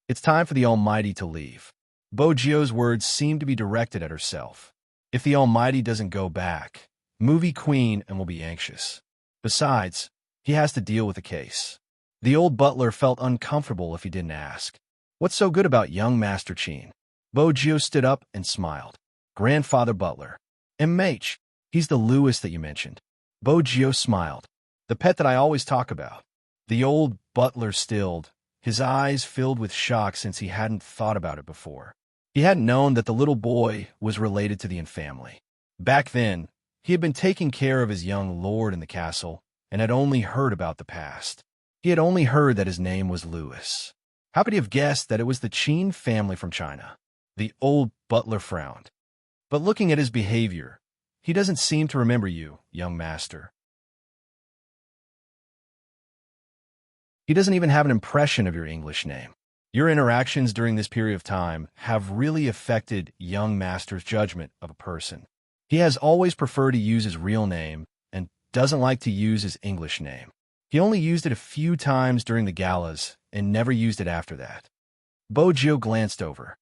It's time for the Almighty to leave. Bojio's words seemed to be directed at herself. If the Almighty doesn't go back, movie queen and will be anxious. Besides, he has to deal with the case. The old butler felt uncomfortable if he didn't ask. What's so good about young Master Qin? Bojio stood up and smiled. Grandfather Butler. MH, he's the Lewis that you mentioned. Bojio smiled. The pet that I always talk about. The old butler stilled, his eyes filled with shock since he hadn't thought about it before. He hadn't known that the little boy was related to the family. Back then, he had been taking care of his young lord in the castle and had only heard about the past. He had only heard that his name was Lewis. How could he have guessed that it was the Qin family from China? The old butler frowned. But looking at his behavior, he doesn't seem to remember you, young master. He doesn't even have an impression of your English name. Your interactions during this period of time have really affected young master's judgment of a person. He has always preferred to use his real name and doesn't like to use his English name. He only used it a few times during the galas and never used it after that. Bojio glanced over.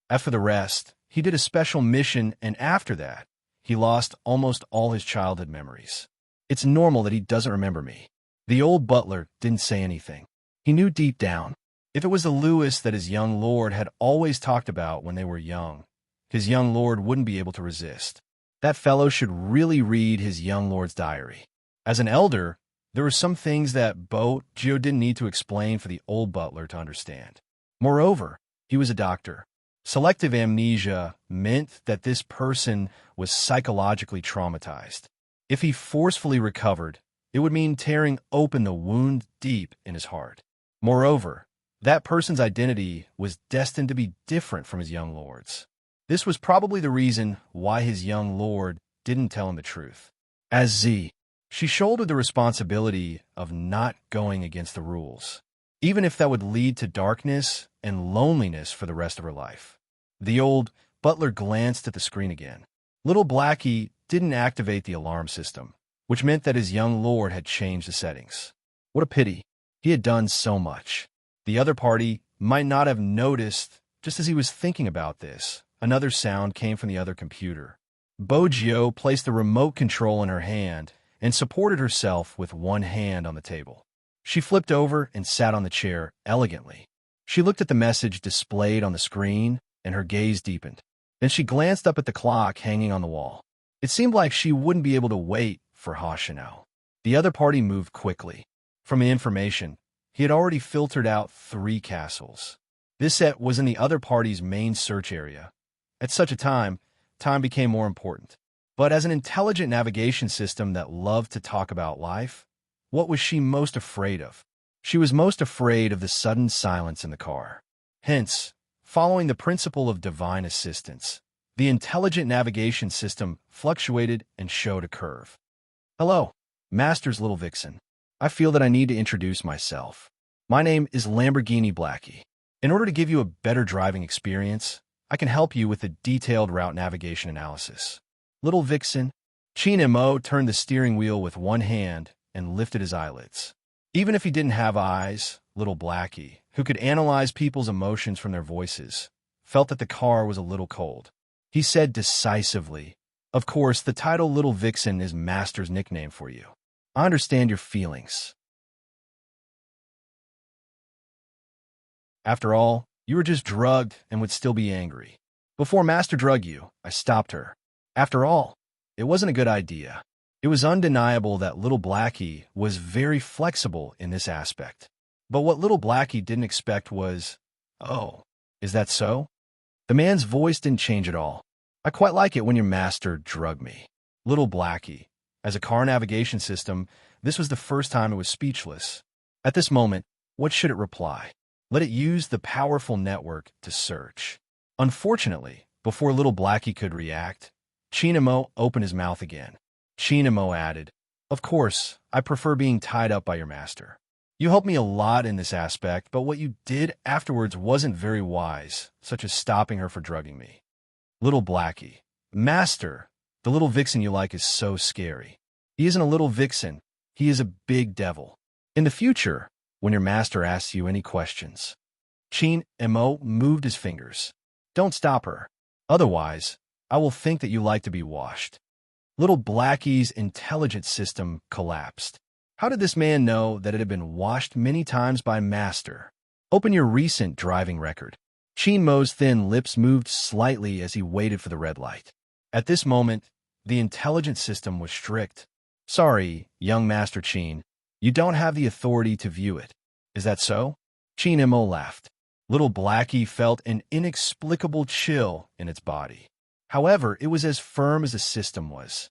As for the rest, he did a special mission, and after that, he lost almost all his childhood memories. It's normal that he doesn't remember me. The old butler didn't say anything. He knew deep down, if it was the Lewis that his young lord had always talked about when they were young, his young lord wouldn't be able to resist. That fellow should really read his young lord's diary. As an elder, there were some things that Bojio didn't need to explain for the old butler to understand. Moreover, he was a doctor. Selective amnesia meant that this person was psychologically traumatized. If he forcefully recovered, it would mean tearing open the wound deep in his heart. Moreover, that person's identity was destined to be different from his young lord's. This was probably the reason why his young lord didn't tell him the truth. As Z, she shouldered the responsibility of not going against the rules, even if that would lead to darkness and loneliness for the rest of her life. The old butler glanced at the screen again. Little Blackie didn't activate the alarm system, which meant that his young lord had changed the settings. What a pity. He had done so much. The other party might not have noticed. Just as he was thinking about this, another sound came from the other computer. Bojio placed the remote control in her hand and supported herself with one hand on the table. She flipped over and sat on the chair elegantly. She looked at the message displayed on the screen, and her gaze deepened. Then she glanced up at the clock hanging on the wall. It seemed like she wouldn't be able to wait for Hoshino. The other party moved quickly. From the information, he had already filtered out 3 castles. This set was in the other party's main search area. At such a time became more important. But as an intelligent navigation system that loved to talk about life, what was she most afraid of? She was most afraid of the sudden silence in the car. Hence, following the principle of divine assistance, the intelligent navigation system fluctuated and showed a curve. Hello, Master's little vixen. I feel that I need to introduce myself. My name is Lamborghini Blackie. In order to give you a better driving experience, I can help you with a detailed route navigation analysis. Little vixen, Qin Mo turned the steering wheel with one hand and lifted his eyelids. Even if he didn't have eyes, little Blackie, who could analyze people's emotions from their voices, felt that the car was a little cold. He said decisively, "Of course, the title Little Vixen is Master's nickname for you. I understand your feelings. After all, you were just drugged and would still be angry. Before Master drugged you, I stopped her. After all, it wasn't a good idea." It was undeniable that Little Blackie was very flexible in this aspect. But what Little Blackie didn't expect was, "Oh, is that so?" The man's voice didn't change at all. "I quite like it when your master drugged me." Little Blackie. As a car navigation system, this was the first time it was speechless. At this moment, what should it reply? Let it use the powerful network to search. Unfortunately, before Little Blackie could react, Chinamo opened his mouth again. Chinamo added, "Of course, I prefer being tied up by your master. You helped me a lot in this aspect, but what you did afterwards wasn't very wise, such as stopping her for drugging me." Little Blackie. "Master, the little vixen you like is so scary. He isn't a little vixen. He is a big devil. In the future, when your master asks you any questions." Chin-Mo moved his fingers. "Don't stop her. Otherwise, I will think that you like to be washed." Little Blackie's intelligence system collapsed. How did this man know that it had been washed many times by Master? Open your recent driving record. Chin-Mo's thin lips moved slightly as he waited for the red light. At this moment, the intelligence system was strict. "Sorry, young Master Chin, you don't have the authority to view it. Is that so?" Chin-Mo laughed. Little Blackie felt an inexplicable chill in its body. However, it was as firm as the system was.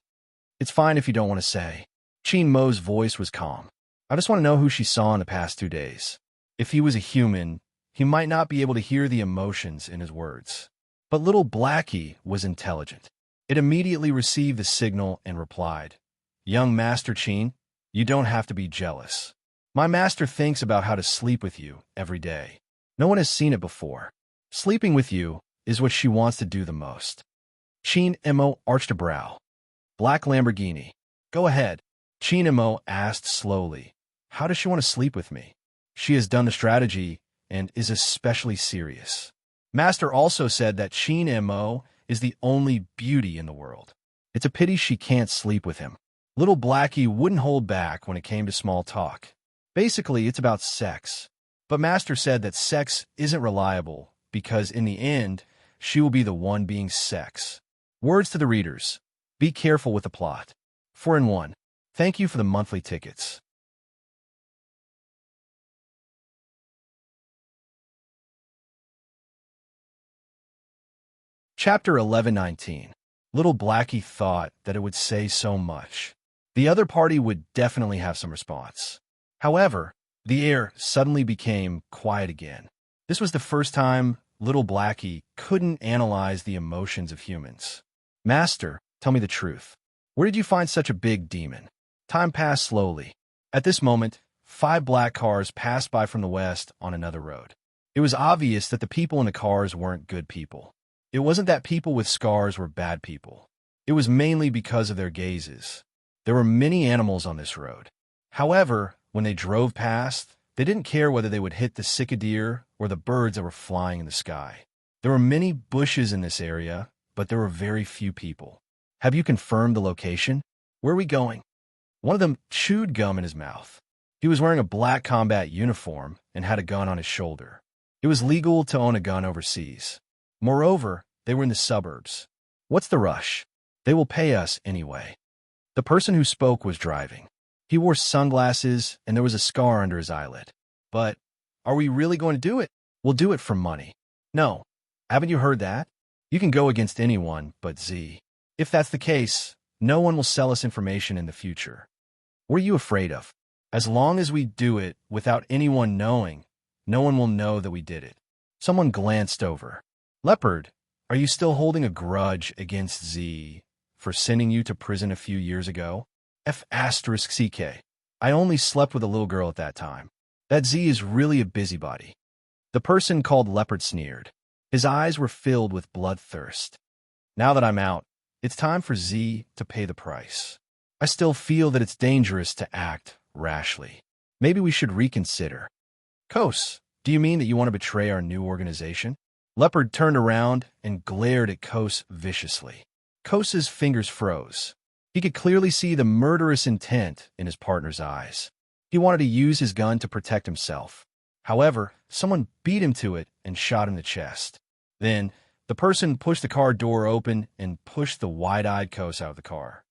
"It's fine if you don't want to say." Chin-Mo's voice was calm. "I just want to know who she saw in the past 2 days. If he was a human, he might not be able to hear the emotions in his words." But Little Blackie was intelligent. It immediately received the signal and replied, "Young Master Chin, you don't have to be jealous. My master thinks about how to sleep with you every day. No one has seen it before. Sleeping with you is what she wants to do the most." Chin-Mo arched a brow. "Black Lamborghini. Go ahead." Chin-Mo asked slowly, "How does she want to sleep with me?" "She has done the strategy and is especially serious." Master also said that Chin-Mo is the only beauty in the world. It's a pity she can't sleep with him. Little Blackie wouldn't hold back when it came to small talk. Basically, it's about sex. But Master said that sex isn't reliable because in the end, she will be the one being sex. Words to the readers. Be careful with the plot. 4-in-1. Thank you for the monthly tickets. Chapter 11-19. Little Blackie thought that it would say so much. The other party would definitely have some response. However, the air suddenly became quiet again. This was the first time Little Blackie couldn't analyze the emotions of humans. "Master, tell me the truth. Where did you find such a big demon?" Time passed slowly. At this moment, 5 black cars passed by from the west on another road. It was obvious that the people in the cars weren't good people. It wasn't that people with scars were bad people. It was mainly because of their gazes. There were many animals on this road. However, when they drove past, they didn't care whether they would hit the cicadere or the birds that were flying in the sky. There were many bushes in this area, but there were very few people. "Have you confirmed the location? Where are we going?" One of them chewed gum in his mouth. He was wearing a black combat uniform and had a gun on his shoulder. It was legal to own a gun overseas. Moreover, they were in the suburbs. "What's the rush? They will pay us anyway." The person who spoke was driving. He wore sunglasses and there was a scar under his eyelid. "But are we really going to do it?" "We'll do it for money." "No. Haven't you heard that? You can go against anyone but Z. If that's the case, no one will sell us information in the future." "What are you afraid of?" "As long as we do it without anyone knowing, no one will know that we did it." Someone glanced over. "Leopard, are you still holding a grudge against Z for sending you to prison a few years ago?" F***CK. "I only slept with a little girl at that time. That Z is really a busybody." The person called Leopard sneered. His eyes were filled with bloodthirst. "Now that I'm out, it's time for Z to pay the price. I still feel that it's dangerous to act rashly. Maybe we should reconsider." "Kos, do you mean that you want to betray our new organization?" Leopard turned around and glared at Kos viciously. Kos's fingers froze. He could clearly see the murderous intent in his partner's eyes. He wanted to use his gun to protect himself. However, someone beat him to it and shot him in the chest. Then, the person pushed the car door open and pushed the wide-eyed Kos out of the car.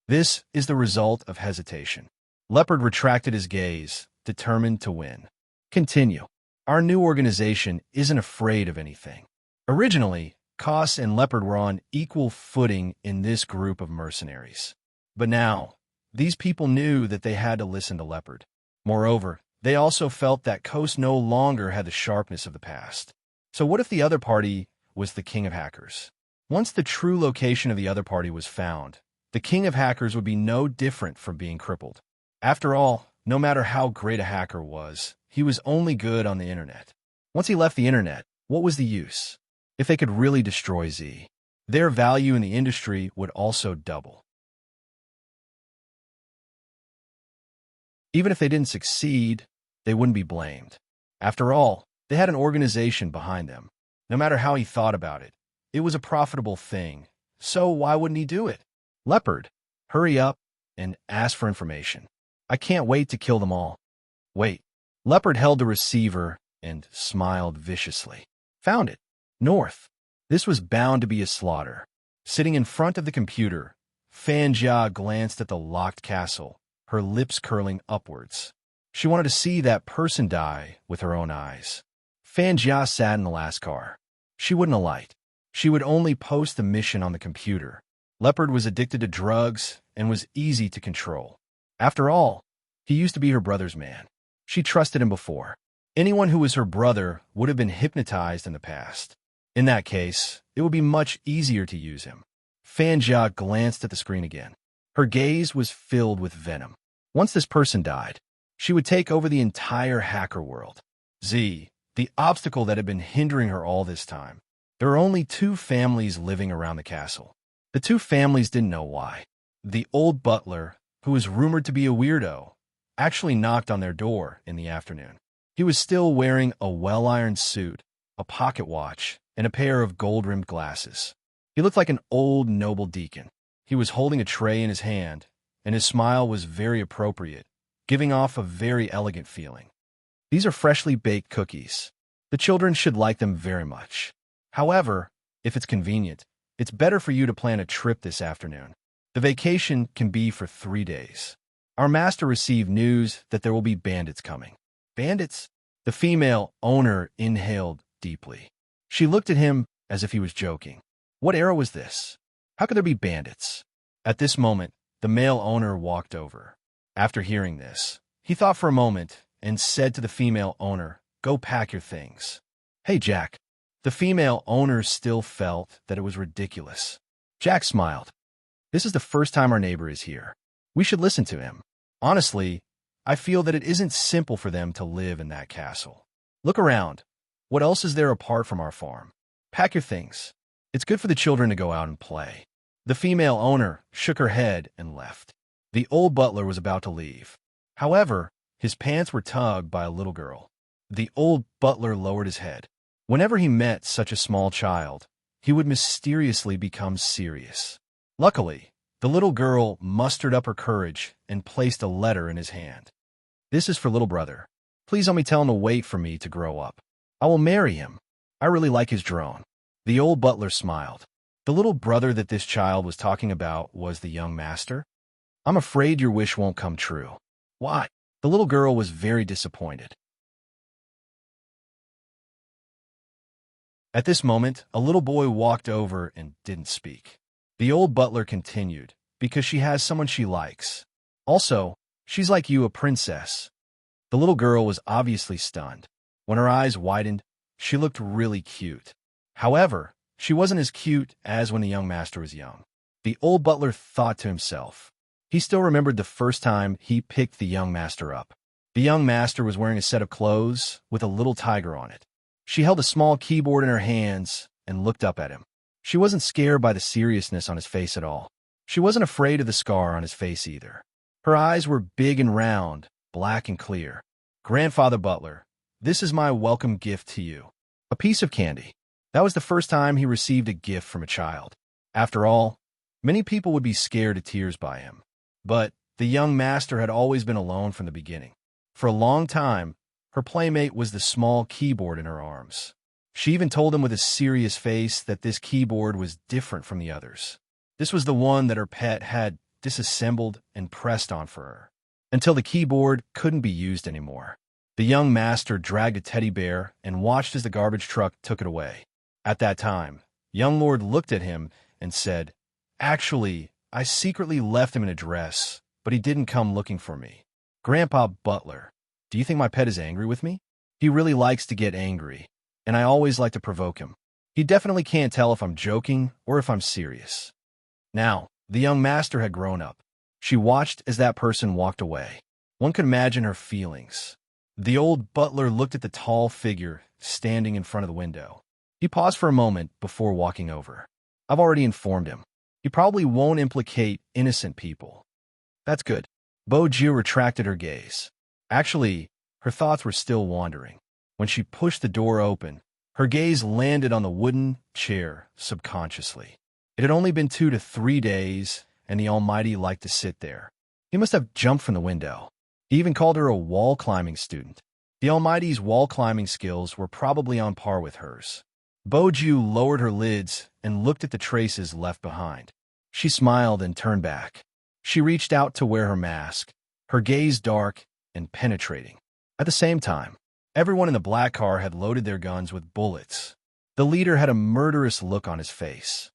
This is the result of hesitation. Leopard retracted his gaze, determined to win. Continue. Our new organization isn't afraid of anything. Originally, Kos and Leopard were on equal footing in this group of mercenaries. But now, these people knew that they had to listen to Leopard. Moreover, they also felt that Kos no longer had the sharpness of the past. So what if the other party was the king of hackers? Once the true location of the other party was found, the king of hackers would be no different from being crippled. After all, no matter how great a hacker was, he was only good on the internet. Once he left the internet, what was the use? If they could really destroy Z, their value in the industry would also double. Even if they didn't succeed, they wouldn't be blamed. After all, they had an organization behind them. No matter how he thought about it, it was a profitable thing, so why wouldn't he do it? Leopard, hurry up and ask for information. I can't wait to kill them all. Wait. Leopard held the receiver and smiled viciously. Found it. North. This was bound to be a slaughter. Sitting in front of the computer, Fanjia glanced at the locked castle, her lips curling upwards. She wanted to see that person die with her own eyes. Fanjia sat in the last car. She wouldn't alight. She would only post the mission on the computer. Leopard was addicted to drugs and was easy to control. After all, he used to be her brother's man. She trusted him before. Anyone who was her brother would have been hypnotized in the past. In that case, it would be much easier to use him. Fanjia glanced at the screen again. Her gaze was filled with venom. Once this person died, she would take over the entire hacker world. Z, the obstacle that had been hindering her all this time. There were only two families living around the castle. The two families didn't know why. The old butler, who was rumored to be a weirdo, actually knocked on their door in the afternoon. He was still wearing a well-ironed suit, a pocket watch, and a pair of gold-rimmed glasses. He looked like an old noble deacon. He was holding a tray in his hand, and his smile was very appropriate, giving off a very elegant feeling. These are freshly baked cookies. The children should like them very much. However, if it's convenient, it's better for you to plan a trip this afternoon. The vacation can be for 3 days. Our master received news that there will be bandits coming. Bandits? The female owner inhaled deeply. She looked at him as if he was joking. What era was this? How could there be bandits? At this moment, the male owner walked over. After hearing this, he thought for a moment and said to the female owner, "Go pack your things." "Hey, Jack." The female owner still felt that it was ridiculous. Jack smiled. "This is the first time our neighbor is here. We should listen to him. Honestly, I feel that it isn't simple for them to live in that castle. Look around. What else is there apart from our farm? Pack your things. It's good for the children to go out and play." The female owner shook her head and left. The old butler was about to leave. However, his pants were tugged by a little girl. The old butler lowered his head. Whenever he met such a small child, he would mysteriously become serious. Luckily, the little girl mustered up her courage and placed a letter in his hand. "This is for little brother. Please only tell him to wait for me to grow up. I will marry him. I really like his drone." The old butler smiled. The little brother that this child was talking about was the young master. "I'm afraid your wish won't come true." "Why?" The little girl was very disappointed. At this moment, a little boy walked over and didn't speak. The old butler continued, "Because she has someone she likes. Also, she's like you, a princess." The little girl was obviously stunned. When her eyes widened, she looked really cute. However, she wasn't as cute as when the young master was young. The old butler thought to himself. He still remembered the first time he picked the young master up. The young master was wearing a set of clothes with a little tiger on it. She held a small keyboard in her hands and looked up at him. She wasn't scared by the seriousness on his face at all. She wasn't afraid of the scar on his face either. Her eyes were big and round, black and clear. "Grandfather Butler, this is my welcome gift to you. A piece of candy." That was the first time he received a gift from a child. After all, many people would be scared to tears by him. But the young master had always been alone from the beginning. For a long time, her playmate was the small keyboard in her arms. She even told him with a serious face that this keyboard was different from the others. This was the one that her pet had disassembled and pressed on for her, until the keyboard couldn't be used anymore. The young master dragged a teddy bear and watched as the garbage truck took it away. At that time, young Lord looked at him and said, "Actually, I secretly left him an address, but he didn't come looking for me. Grandpa Butler, do you think my pet is angry with me? He really likes to get angry, and I always like to provoke him. He definitely can't tell if I'm joking or if I'm serious." Now, the young master had grown up. She watched as that person walked away. One could imagine her feelings. The old butler looked at the tall figure standing in front of the window. He paused for a moment before walking over. "I've already informed him. He probably won't implicate innocent people." "That's good." Bojiu retracted her gaze. Actually, her thoughts were still wandering. When she pushed the door open, her gaze landed on the wooden chair subconsciously. It had only been 2 to 3 days, and the Almighty liked to sit there. He must have jumped from the window. He even called her a wall-climbing student. The Almighty's wall-climbing skills were probably on par with hers. Bojiu lowered her lids and looked at the traces left behind. She smiled and turned back. She reached out to wear her mask, her gaze dark and penetrating. At the same time, everyone in the black car had loaded their guns with bullets. The leader had a murderous look on his face.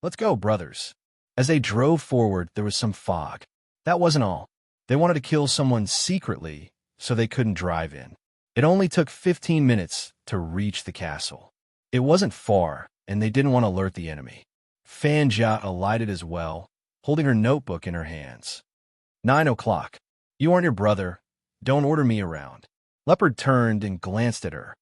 "Let's go, brothers." As they drove forward, there was some fog. That wasn't all. They wanted to kill someone secretly so they couldn't drive in. It only took 15 minutes to reach the castle. It wasn't far, and they didn't want to alert the enemy. Fan Jia alighted as well, holding her notebook in her hands. 9 o'clock. "You aren't your brother. Don't order me around." Leopard turned and glanced at her.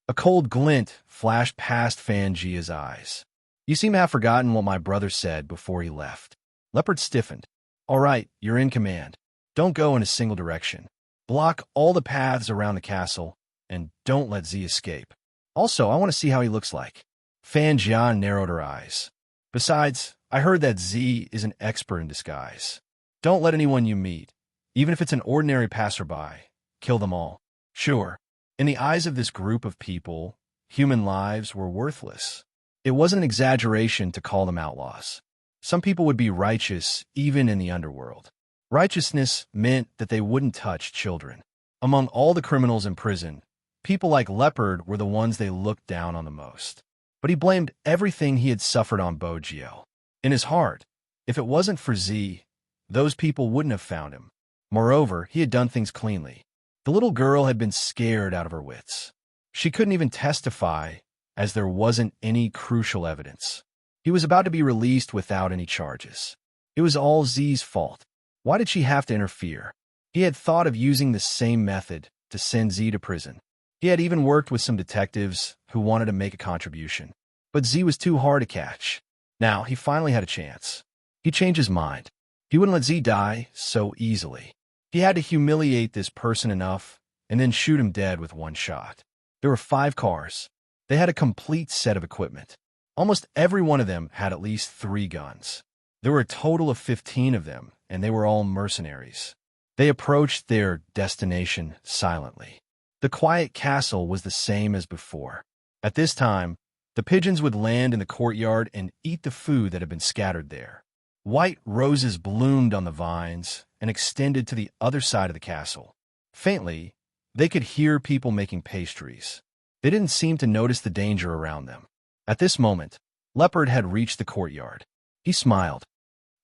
A cold glint flashed past Fan Jia's eyes. "You seem to have forgotten what my brother said before he left." Leopard stiffened. "All right, you're in command. Don't go in a single direction. Block all the paths around the castle, and don't let Z escape. Also, I want to see how he looks like." Fan Jia narrowed her eyes. "Besides, I heard that Z is an expert in disguise. Don't let anyone you meet, even if it's an ordinary passerby, kill them all." Sure, in the eyes of this group of people, human lives were worthless. It wasn't an exaggeration to call them outlaws. Some people would be righteous even in the underworld. Righteousness meant that they wouldn't touch children. Among all the criminals in prison, people like Leopard were the ones they looked down on the most. But he blamed everything he had suffered on Bojiu. In his heart, if it wasn't for Z, those people wouldn't have found him. Moreover, he had done things cleanly. The little girl had been scared out of her wits. She couldn't even testify, as there wasn't any crucial evidence. He was about to be released without any charges. It was all Z's fault. Why did she have to interfere? He had thought of using the same method to send Z to prison. He had even worked with some detectives who wanted to make a contribution. But Z was too hard to catch. Now, he finally had a chance. He changed his mind. He wouldn't let Z die so easily. He had to humiliate this person enough and then shoot him dead with one shot. There were 5 cars. They had a complete set of equipment. Almost every one of them had at least 3 guns. There were a total of 15 of them, and they were all mercenaries. They approached their destination silently. The quiet castle was the same as before. At this time, the pigeons would land in the courtyard and eat the food that had been scattered there. White roses bloomed on the vines and extended to the other side of the castle. Faintly, they could hear people making pastries. They didn't seem to notice the danger around them. At this moment, Leopard had reached the courtyard. He smiled.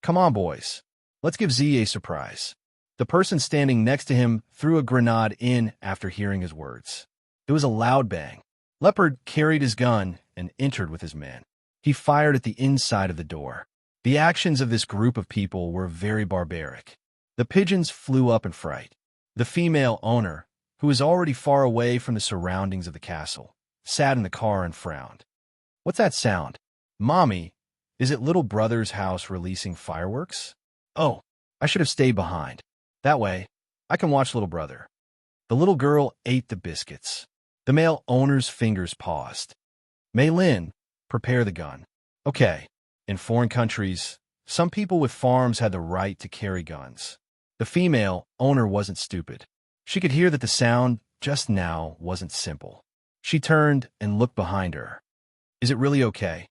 "Come on, boys. Let's give Z a surprise." The person standing next to him threw a grenade in after hearing his words. It was a loud bang. Leopard carried his gun and entered with his men. He fired at the inside of the door. The actions of this group of people were very barbaric. The pigeons flew up in fright. The female owner, who was already far away from the surroundings of the castle, sat in the car and frowned. "What's that sound? Mommy, is it little brother's house releasing fireworks? Oh, I should have stayed behind. That way, I can watch little brother." The little girl ate the biscuits. The male owner's fingers paused. Mei Lin, prepare the gun. Okay. In foreign countries, some people with farms had the right to carry guns. The female owner wasn't stupid. She could hear that the sound just now wasn't simple. She turned and looked behind her. Is it really okay?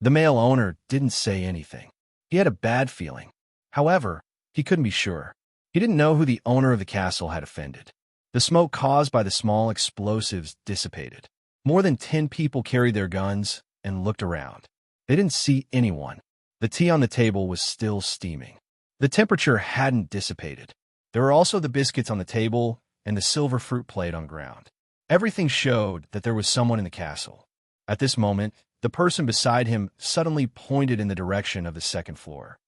The male owner didn't say anything. He had a bad feeling. However, he couldn't be sure. He didn't know who the owner of the castle had offended. The smoke caused by the small explosives dissipated. More than 10 people carried their guns and looked around. They didn't see anyone. The tea on the table was still steaming. The temperature hadn't dissipated. There were also the biscuits on the table and the silver fruit plate on the ground. Everything showed that there was someone in the castle. At this moment, the person beside him suddenly pointed in the direction of the second floor.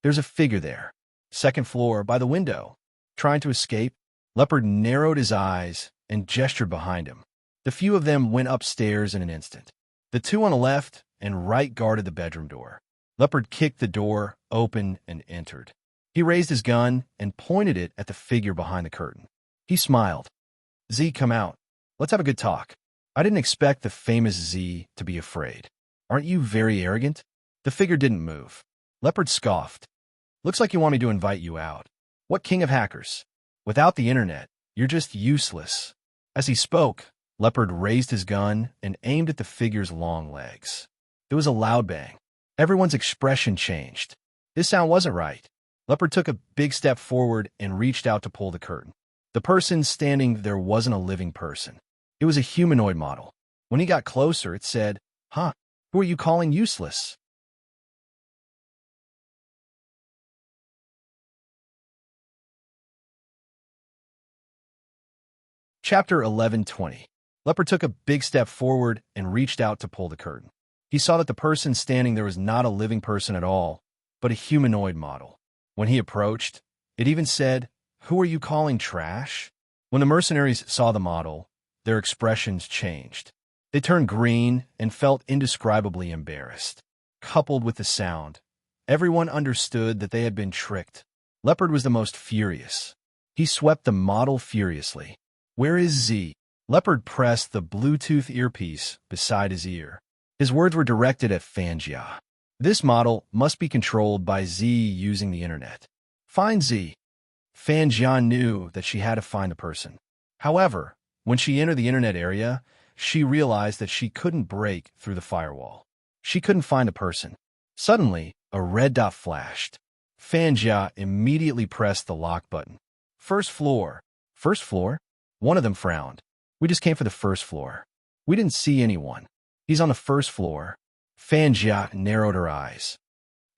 There's a figure there. Second floor, by the window. Trying to escape, Leopard narrowed his eyes and gestured behind him. The few of them went upstairs in an instant. The two on the left and right guarded the bedroom door. Leopard kicked the door open and entered. He raised his gun and pointed it at the figure behind the curtain. He smiled. Z, come out. Let's have a good talk. I didn't expect the famous Z to be afraid. Aren't you very arrogant? The figure didn't move. Leopard scoffed. Looks like you want me to invite you out. What king of hackers? Without the internet, you're just useless. As he spoke, Leopard raised his gun and aimed at the figure's long legs. There was a loud bang. Everyone's expression changed. This sound wasn't right. Leopard took a big step forward and reached out to pull the curtain. The person standing there wasn't a living person. It was a humanoid model. When he got closer, it said, "Huh, who are you calling useless?" Chapter 11:20. Leopard took a big step forward and reached out to pull the curtain. He saw that the person standing there was not a living person at all, but a humanoid model. When he approached, it even said, "Who are you calling trash?" When the mercenaries saw the model, their expressions changed. They turned green and felt indescribably embarrassed. Coupled with the sound, everyone understood that they had been tricked. Leopard was the most furious. He swept the model furiously. "Where is Z?" Leopard pressed the Bluetooth earpiece beside his ear. His words were directed at Fangjia. This model must be controlled by Z using the internet. Find Z. Fangjia knew that she had to find the person. However, when she entered the internet area, she realized that she couldn't break through the firewall. She couldn't find the person. Suddenly, a red dot flashed. Fangjia immediately pressed the lock button. First floor. First floor? One of them frowned. We just came for the first floor. We didn't see anyone. He's on the first floor. Fangjia narrowed her eyes.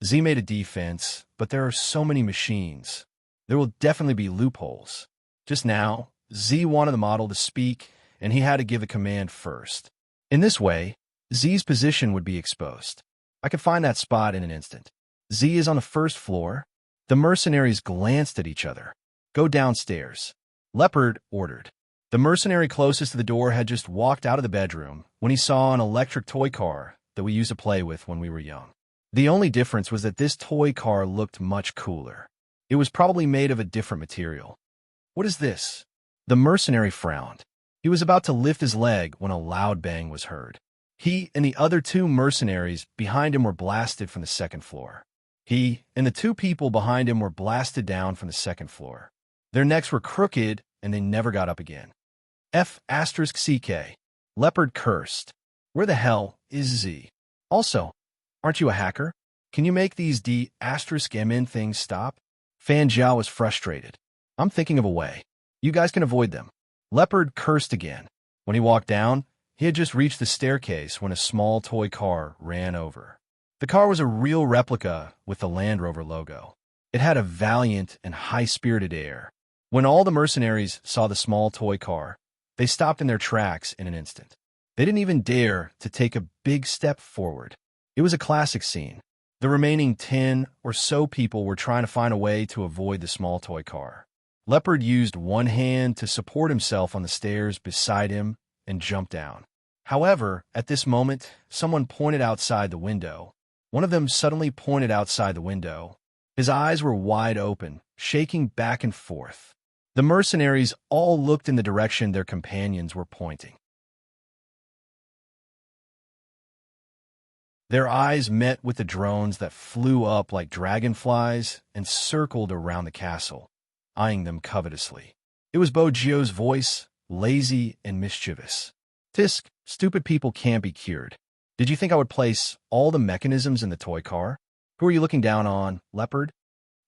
Z made a defense, but there are so many machines. There will definitely be loopholes. Just now, Z wanted the model to speak, and he had to give a command first. In this way, Z's position would be exposed. I could find that spot in an instant. Z is on the first floor. The mercenaries glanced at each other. Go downstairs. Leopard ordered. The mercenary closest to the door had just walked out of the bedroom when he saw an electric toy car that we used to play with when we were young. The only difference was that this toy car looked much cooler. It was probably made of a different material. What is this? The mercenary frowned. He was about to lift his leg when a loud bang was heard. He and the other two mercenaries behind him were blasted from the second floor. He and the two people behind him were blasted down from the second floor. Their necks were crooked and they never got up again. F***CK. Leopard cursed. Where the hell is Z? Also, aren't you a hacker? Can you make these D***MN things stop? Fangjia was frustrated. I'm thinking of a way. You guys can avoid them. Leopard cursed again. When he walked down, he had just reached the staircase when a small toy car ran over. The car was a real replica with the Land Rover logo. It had a valiant and high-spirited air. When all the mercenaries saw the small toy car, they stopped in their tracks in an instant. They didn't even dare to take a big step forward. It was a classic scene. The remaining 10 or so people were trying to find a way to avoid the small toy car. Leopard used one hand to support himself on the stairs beside him and jumped down. However, at this moment, someone pointed outside the window. One of them suddenly pointed outside the window, His eyes were wide open, shaking back and forth. The mercenaries all looked in the direction their companions were pointing. Their eyes met with the drones that flew up like dragonflies and circled around the castle, eyeing them covetously. It was Bogio's voice, lazy and mischievous. "Tisk, stupid people can't be cured. Did you think I would place all the mechanisms in the toy car? Who are you looking down on, Leopard?"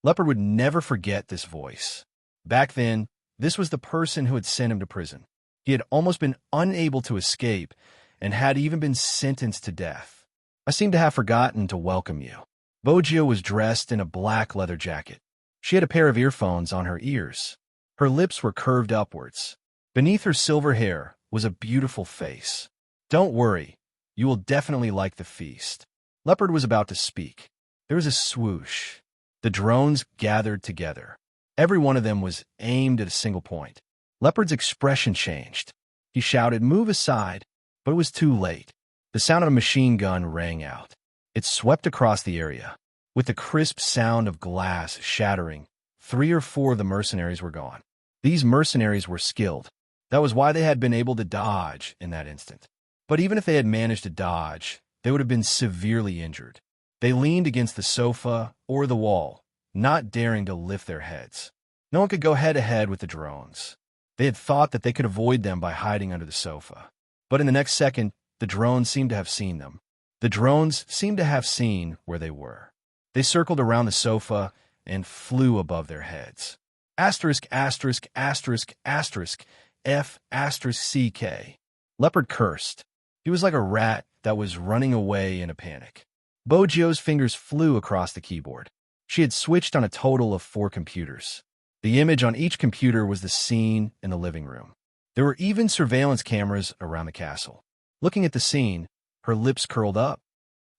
Leopard would never forget this voice. Back then, this was the person who had sent him to prison. He had almost been unable to escape and had even been sentenced to death. "I seem to have forgotten to welcome you." Bogio was dressed in a black leather jacket. She had a pair of earphones on her ears. Her lips were curved upwards. Beneath her silver hair was a beautiful face. "Don't worry, you will definitely like the feast." Leopard was about to speak. There was a swoosh. The drones gathered together. Every one of them was aimed at a single point. Leopard's expression changed. He shouted, "Move aside," but it was too late. The sound of a machine gun rang out. It swept across the area. With the crisp sound of glass shattering, 3 or 4 of the mercenaries were gone. These mercenaries were skilled. That was why they had been able to dodge in that instant. But even if they had managed to dodge, they would have been severely injured. They leaned against the sofa or the wall, not daring to lift their heads. No one could go head-to-head with the drones. They had thought that they could avoid them by hiding under the sofa. But in the next second, the drones seemed to have seen them. The drones seemed to have seen where they were. They circled around the sofa and flew above their heads. Asterisk, asterisk, asterisk, asterisk, F asterisk CK. Leopard cursed. He was like a rat that was running away in a panic. Bogio's fingers flew across the keyboard. She had switched on a total of 4 computers. The image on each computer was the scene in the living room. There were even surveillance cameras around the castle. Looking at the scene, her lips curled up.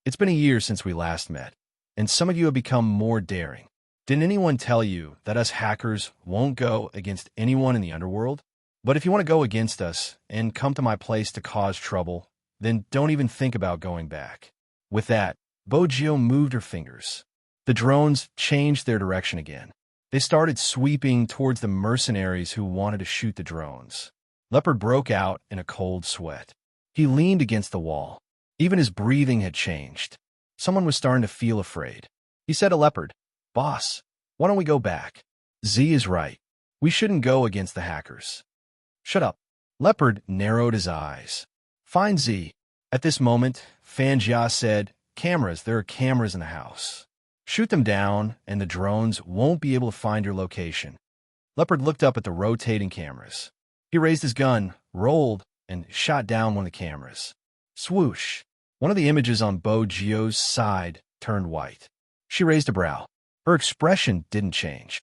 "It's been a year since we last met, and some of you have become more daring. Didn't anyone tell you that us hackers won't go against anyone in the underworld? But if you want to go against us and come to my place to cause trouble, then don't even think about going back." With that, Bogio moved her fingers. The drones changed their direction again. They started sweeping towards the mercenaries who wanted to shoot the drones. Leopard broke out in a cold sweat. He leaned against the wall. Even his breathing had changed. Someone was starting to feel afraid. He said to Leopard, "Boss, why don't we go back? Z is right. We shouldn't go against the hackers." "Shut up." Leopard narrowed his eyes. "Fine, Z." At this moment, Fanjia said, "Cameras, there are cameras in the house. Shoot them down, and the drones won't be able to find your location." Leopard looked up at the rotating cameras. He raised his gun, rolled, and shot down one of the cameras. Swoosh! One of the images on Bogio's side turned white. She raised a brow. Her expression didn't change.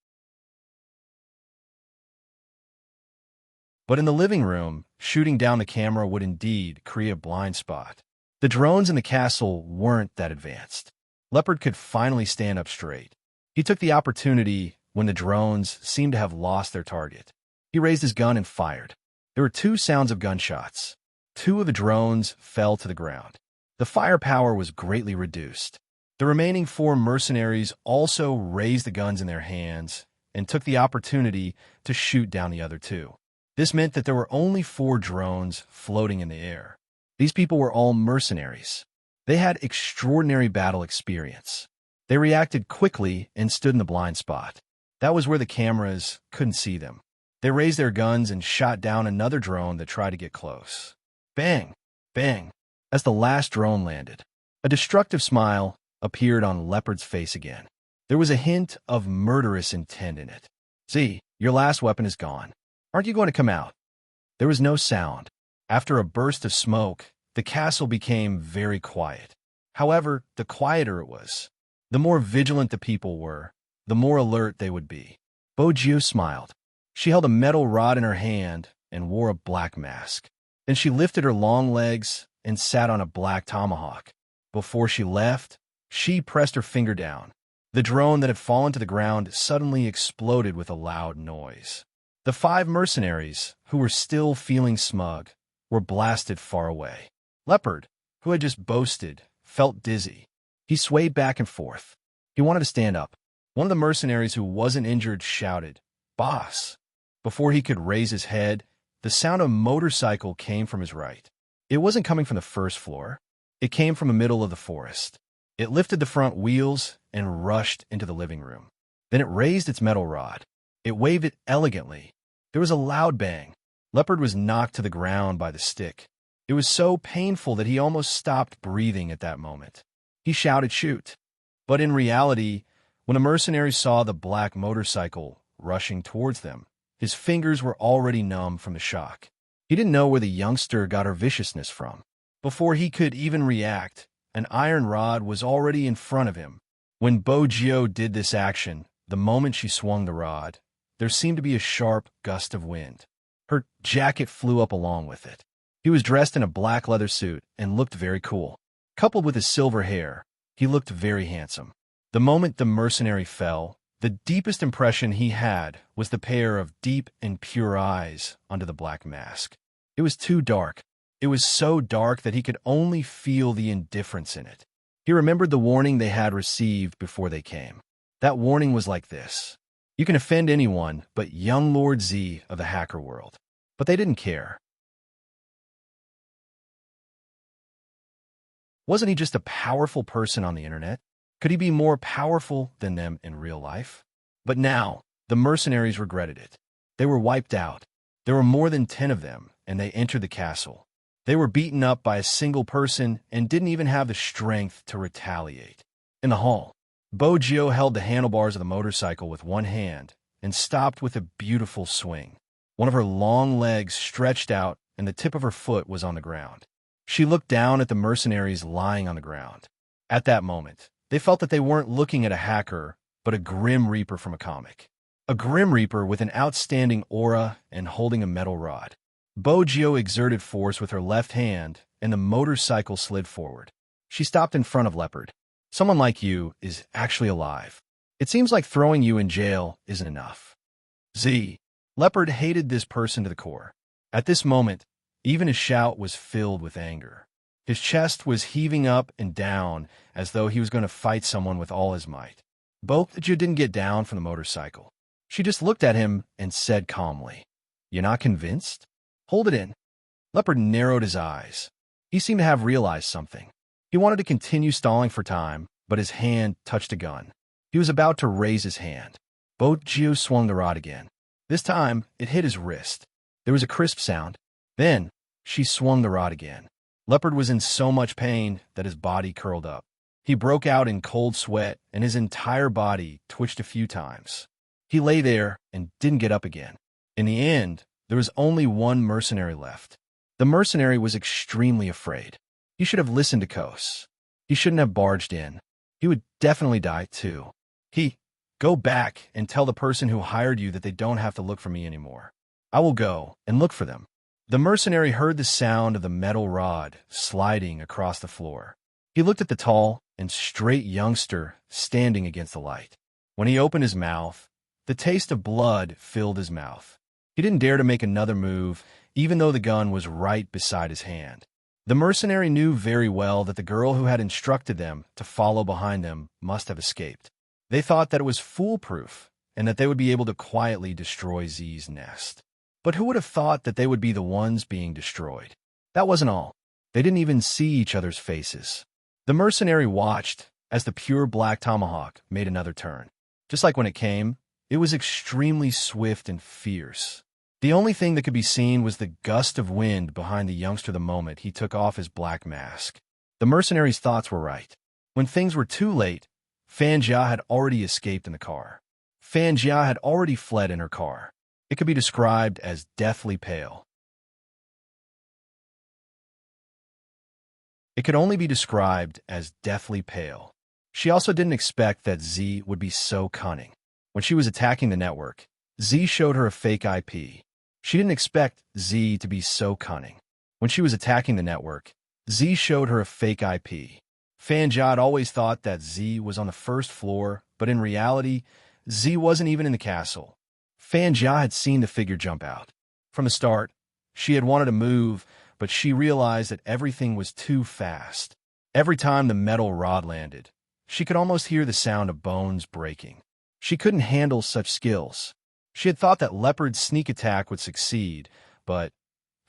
But in the living room, shooting down the camera would indeed create a blind spot. The drones in the castle weren't that advanced. Leopard could finally stand up straight. He took the opportunity when the drones seemed to have lost their target. He raised his gun and fired. There were 2 sounds of gunshots. 2 of the drones fell to the ground. The firepower was greatly reduced. The remaining 4 mercenaries also raised the guns in their hands and took the opportunity to shoot down the other 2. This meant that there were only 4 drones floating in the air. These people were all mercenaries. They had extraordinary battle experience. They reacted quickly and stood in the blind spot. That was where the cameras couldn't see them. They raised their guns and shot down another drone that tried to get close. Bang! Bang! As the last drone landed, a destructive smile appeared on Leopard's face again. There was a hint of murderous intent in it. "See, your last weapon is gone. Aren't you going to come out?" There was no sound. After a burst of smoke, the castle became very quiet. However, the quieter it was, the more vigilant the people were, the more alert they would be. Bogio smiled. She held a metal rod in her hand and wore a black mask. Then she lifted her long legs and sat on a black tomahawk. Before she left, she pressed her finger down. The drone that had fallen to the ground suddenly exploded with a loud noise. The 5 mercenaries, who were still feeling smug, were blasted far away. Leopard, who had just boasted, felt dizzy. He swayed back and forth. He wanted to stand up, One of the mercenaries who wasn't injured shouted, "Boss!" Before he could raise his head, the sound of a motorcycle came from his right. It wasn't coming from the first floor. It came from the middle of the forest. It lifted the front wheels and rushed into the living room. Then it raised its metal rod. It waved it elegantly. There was a loud bang. Leopard was knocked to the ground by the stick. It was so painful that he almost stopped breathing at that moment. He shouted, "Shoot!" But in reality, when a mercenary saw the black motorcycle rushing towards them, his fingers were already numb from the shock. He didn't know where the youngster got her viciousness from. Before he could even react, an iron rod was already in front of him. When Bogio did this action, the moment she swung the rod, there seemed to be a sharp gust of wind. Her jacket flew up along with it. He was dressed in a black leather suit and looked very cool. Coupled with his silver hair, he looked very handsome. The moment the mercenary fell, the deepest impression he had was the pair of deep and pure eyes under the black mask. It was too dark. It was so dark that he could only feel the indifference in it. He remembered the warning they had received before they came. That warning was like this: "You can offend anyone but young Lord Z of the hacker world." But they didn't care. Wasn't he just a powerful person on the internet? Could he be more powerful than them in real life? But now, the mercenaries regretted it. They were wiped out. There were more than 10 of them, and they entered the castle. They were beaten up by a single person and didn't even have the strength to retaliate. In the hall, Bogio held the handlebars of the motorcycle with one hand and stopped with a beautiful swing. One of her long legs stretched out and the tip of her foot was on the ground. She looked down at the mercenaries lying on the ground. At that moment, they felt that they weren't looking at a hacker, but a Grim Reaper from a comic. A Grim Reaper with an outstanding aura and holding a metal rod. Bogio exerted force with her left hand, and the motorcycle slid forward. She stopped in front of Leopard. "Someone like you is actually alive. It seems like throwing you in jail isn't enough." Z. Leopard hated this person to the core. At this moment, even his shout was filled with anger. His chest was heaving up and down as though he was going to fight someone with all his might. Bogio didn't get down from the motorcycle. She just looked at him and said calmly, "You're not convinced? Hold it in." Leopard narrowed his eyes. He seemed to have realized something. He wanted to continue stalling for time, but his hand touched a gun. He was about to raise his hand. Bogio swung the rod again. This time, it hit his wrist. There was a crisp sound. Then, she swung the rod again. Leopard was in so much pain that his body curled up. He broke out in cold sweat, and his entire body twitched a few times. He lay there and didn't get up again. In the end, there was only one mercenary left. The mercenary was extremely afraid. He should have listened to Kos. He shouldn't have barged in. He would definitely die, too. Go back and tell the person who hired you that they don't have to look for me anymore. I will go and look for them." The mercenary heard the sound of the metal rod sliding across the floor. He looked at the tall and straight youngster standing against the light. When he opened his mouth, the taste of blood filled his mouth. He didn't dare to make another move, even though the gun was right beside his hand. The mercenary knew very well that the girl who had instructed them to follow behind them must have escaped. They thought that it was foolproof and that they would be able to quietly destroy Z's nest. But who would have thought that they would be the ones being destroyed? That wasn't all. They didn't even see each other's faces. The mercenary watched as the pure black tomahawk made another turn. Just like when it came, it was extremely swift and fierce. The only thing that could be seen was the gust of wind behind the youngster the moment he took off his black mask. The mercenary's thoughts were right. When things were too late, Fanjia had already escaped in the car. Fanjia had already fled in her car. It could be described as deathly pale. It could only be described as deathly pale. She also didn't expect that Z would be so cunning. When she was attacking the network, Z showed her a fake IP. She didn't expect Z to be so cunning. When she was attacking the network, Z showed her a fake IP. Fanjia had always thought that Z was on the first floor, but in reality, Z wasn't even in the castle. Fanjia had seen the figure jump out. From the start, she had wanted to move, but she realized that everything was too fast. Every time the metal rod landed, she could almost hear the sound of bones breaking. She couldn't handle such skills. She had thought that Leopard's sneak attack would succeed, but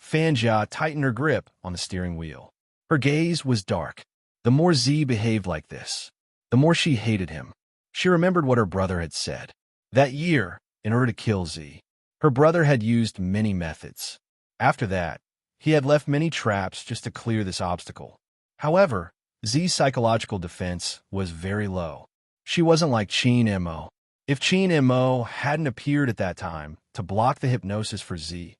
Fanjia tightened her grip on the steering wheel. Her gaze was dark. The more Z behaved like this, the more she hated him. She remembered what her brother had said. That year, in order to kill Z, her brother had used many methods. After that, he had left many traps just to clear this obstacle. However, Z's psychological defense was very low. She wasn't like Qin Mo. If Qin Mo hadn't appeared at that time to block the hypnosis for Z,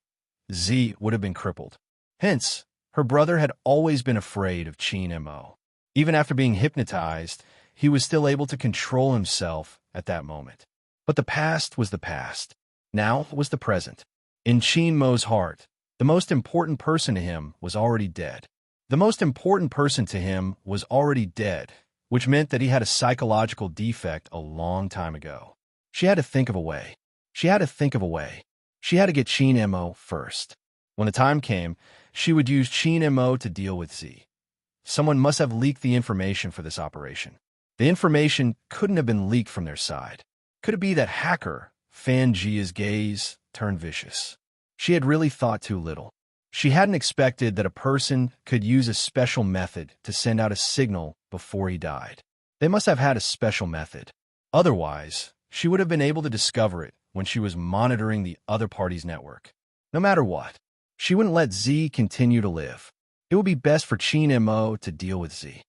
Z would have been crippled. Hence, her brother had always been afraid of Qin Mo. Even after being hypnotized, he was still able to control himself at that moment. But the past was the past. Now was the present. In Qin Mo's heart, the most important person to him was already dead. The most important person to him was already dead, which meant that he had a psychological defect a long time ago. She had to think of a way. She had to think of a way. She had to get Qin Mo first. When the time came, she would use Qin Mo to deal with Z. Someone must have leaked the information for this operation. The information couldn't have been leaked from their side. Could it be that hacker, Fanjia's gaze, turned vicious? She had really thought too little. She hadn't expected that a person could use a special method to send out a signal before he died. They must have had a special method. Otherwise, she would have been able to discover it when she was monitoring the other party's network. No matter what, she wouldn't let Z continue to live. It would be best for Qin Mo to deal with Z.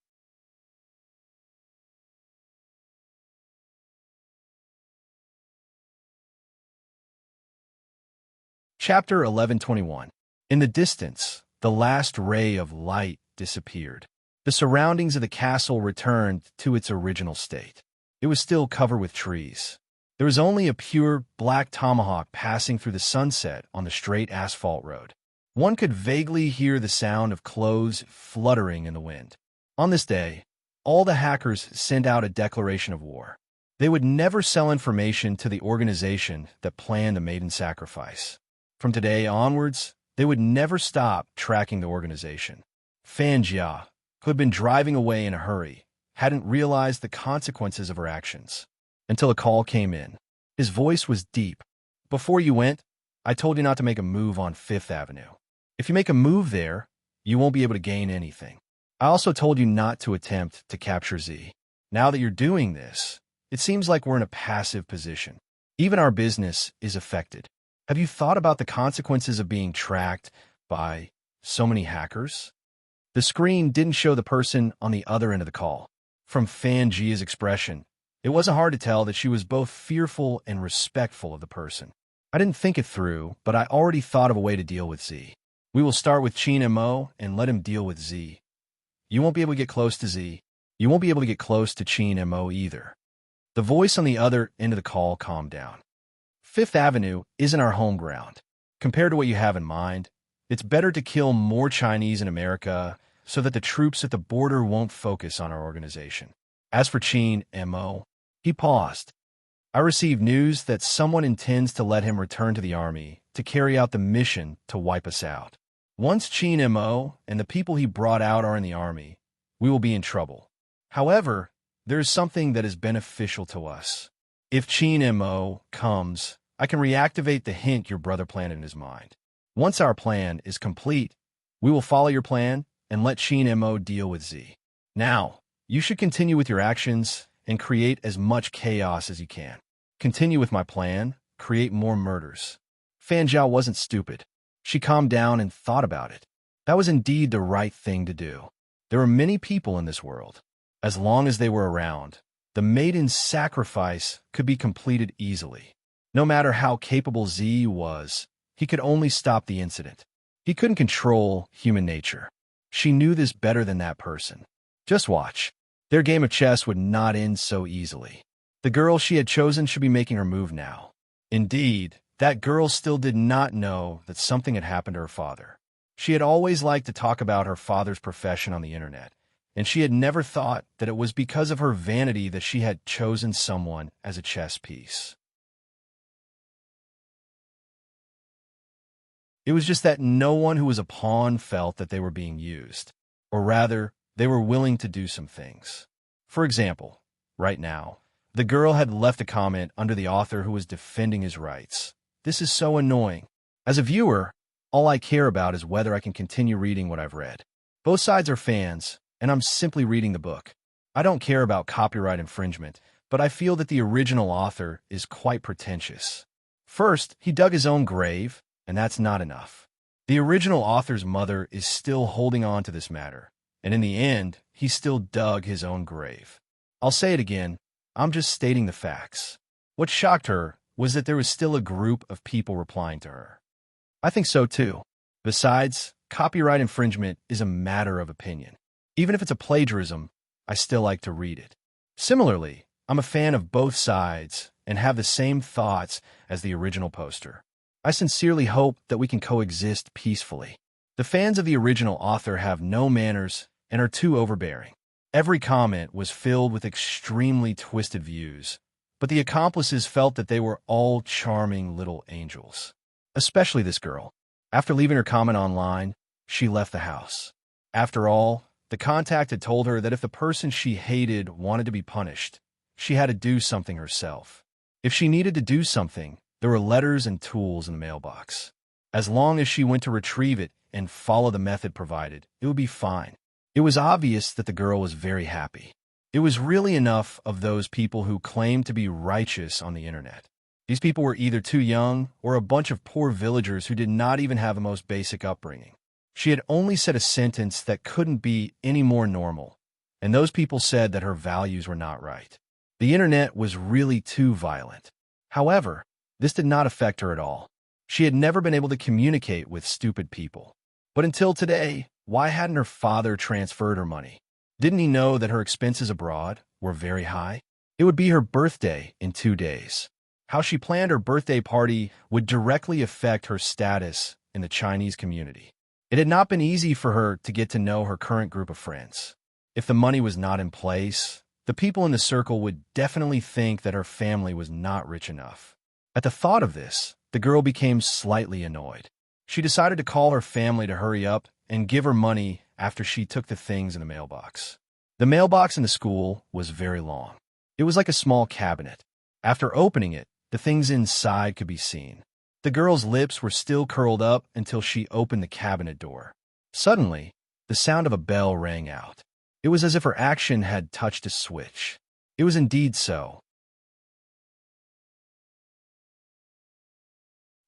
Chapter 1121. In the distance, the last ray of light disappeared. The surroundings of the castle returned to its original state. It was still covered with trees. There was only a pure black tomahawk passing through the sunset on the straight asphalt road. One could vaguely hear the sound of clothes fluttering in the wind. On this day, all the hackers sent out a declaration of war. They would never sell information to the organization that planned the maiden sacrifice. From today onwards, they would never stop tracking the organization. Fanjia, who had been driving away in a hurry, hadn't realized the consequences of her actions until a call came in. His voice was deep. Before you went, I told you not to make a move on Fifth Avenue. If you make a move there, you won't be able to gain anything. I also told you not to attempt to capture Z. Now that you're doing this, it seems like we're in a passive position. Even our business is affected. Have you thought about the consequences of being tracked by so many hackers? The screen didn't show the person on the other end of the call. From Fanjia's expression, it wasn't hard to tell that she was both fearful and respectful of the person. I didn't think it through, but I already thought of a way to deal with Z. We will start with Qin Mo and let him deal with Z. You won't be able to get close to Z. You won't be able to get close to Qin Mo either. The voice on the other end of the call calmed down. Fifth Avenue isn't our home ground. Compared to what you have in mind, it's better to kill more Chinese in America so that the troops at the border won't focus on our organization. As for Qin Mo, he paused. I received news that someone intends to let him return to the army to carry out the mission to wipe us out. Once Qin Mo and the people he brought out are in the army, we will be in trouble. However, there is something that is beneficial to us. If Qin Mo comes, I can reactivate the hint your brother planted in his mind. Once our plan is complete, we will follow your plan and let Qin Mo deal with Z. Now, you should continue with your actions and create as much chaos as you can. Continue with my plan, create more murders. Fanjia wasn't stupid. She calmed down and thought about it. That was indeed the right thing to do. There were many people in this world. As long as they were around, the maiden's sacrifice could be completed easily. No matter how capable Z was, he could only stop the incident. He couldn't control human nature. She knew this better than that person. Just watch. Their game of chess would not end so easily. The girl she had chosen should be making her move now. Indeed, that girl still did not know that something had happened to her father. She had always liked to talk about her father's profession on the internet, and she had never thought that it was because of her vanity that she had chosen someone as a chess piece. It was just that no one who was a pawn felt that they were being used, or rather, they were willing to do some things. For example, right now, The girl had left a comment under the author who was defending his rights. This is so annoying. As a viewer, all I care about is whether I can continue reading what I've read. Both sides are fans, and I'm simply reading the book. I don't care about copyright infringement, but I feel that the original author is quite pretentious. First, he dug his own grave, and that's not enough. The original author's mother is still holding on to this matter, and in the end, he still dug his own grave. I'll say it again, I'm just stating the facts. What shocked her was that there was still a group of people replying to her. I think so too. Besides, copyright infringement is a matter of opinion. Even if it's a plagiarism, I still like to read it. Similarly, I'm a fan of both sides and have the same thoughts as the original poster. I sincerely hope that we can coexist peacefully. The fans of the original author have no manners and are too overbearing. Every comment was filled with extremely twisted views, but the accomplices felt that they were all charming little angels. Especially this girl. After leaving her comment online, she left the house. After all, the contact had told her that if the person she hated wanted to be punished, she had to do something herself. If she needed to do something, there were letters and tools in the mailbox. As long as she went to retrieve it and follow the method provided, it would be fine. It was obvious that the girl was very happy. It was really enough of those people who claimed to be righteous on the internet. These people were either too young or a bunch of poor villagers who did not even have the most basic upbringing. She had only said a sentence that couldn't be any more normal, and those people said that her values were not right. The internet was really too violent. However, this did not affect her at all. She had never been able to communicate with stupid people. But until today, why hadn't her father transferred her money? Didn't he know that her expenses abroad were very high? It would be her birthday in 2 days. How she planned her birthday party would directly affect her status in the Chinese community. It had not been easy for her to get to know her current group of friends. If the money was not in place, the people in the circle would definitely think that her family was not rich enough. At the thought of this, the girl became slightly annoyed. She decided to call her family to hurry up and give her money after she took the things in the mailbox. The mailbox in the school was very long. It was like a small cabinet. After opening it, the things inside could be seen. The girl's lips were still curled up until she opened the cabinet door. Suddenly, the sound of a bell rang out. It was as if her action had touched a switch. It was indeed so.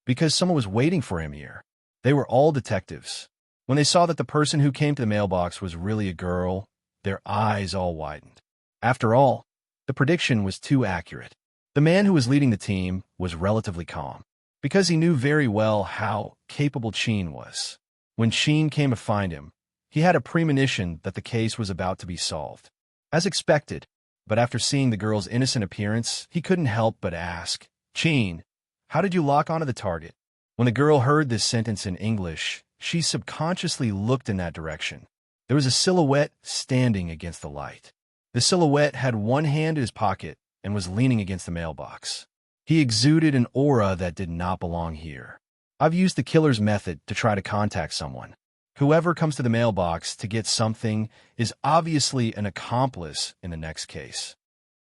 Because someone was waiting for him here. They were all detectives. When they saw that the person who came to the mailbox was really a girl, their eyes all widened. After all, the prediction was too accurate. The man who was leading the team was relatively calm, because he knew very well how capable Qin was. When Qin came to find him, he had a premonition that the case was about to be solved. As expected, but after seeing the girl's innocent appearance, he couldn't help but ask, "Qin, how did you lock onto the target?" When the girl heard this sentence in English, she subconsciously looked in that direction. There was a silhouette standing against the light. The silhouette had one hand in his pocket and was leaning against the mailbox. He exuded an aura that did not belong here. I've used the killer's method to try to contact someone. Whoever comes to the mailbox to get something is obviously an accomplice in the next case.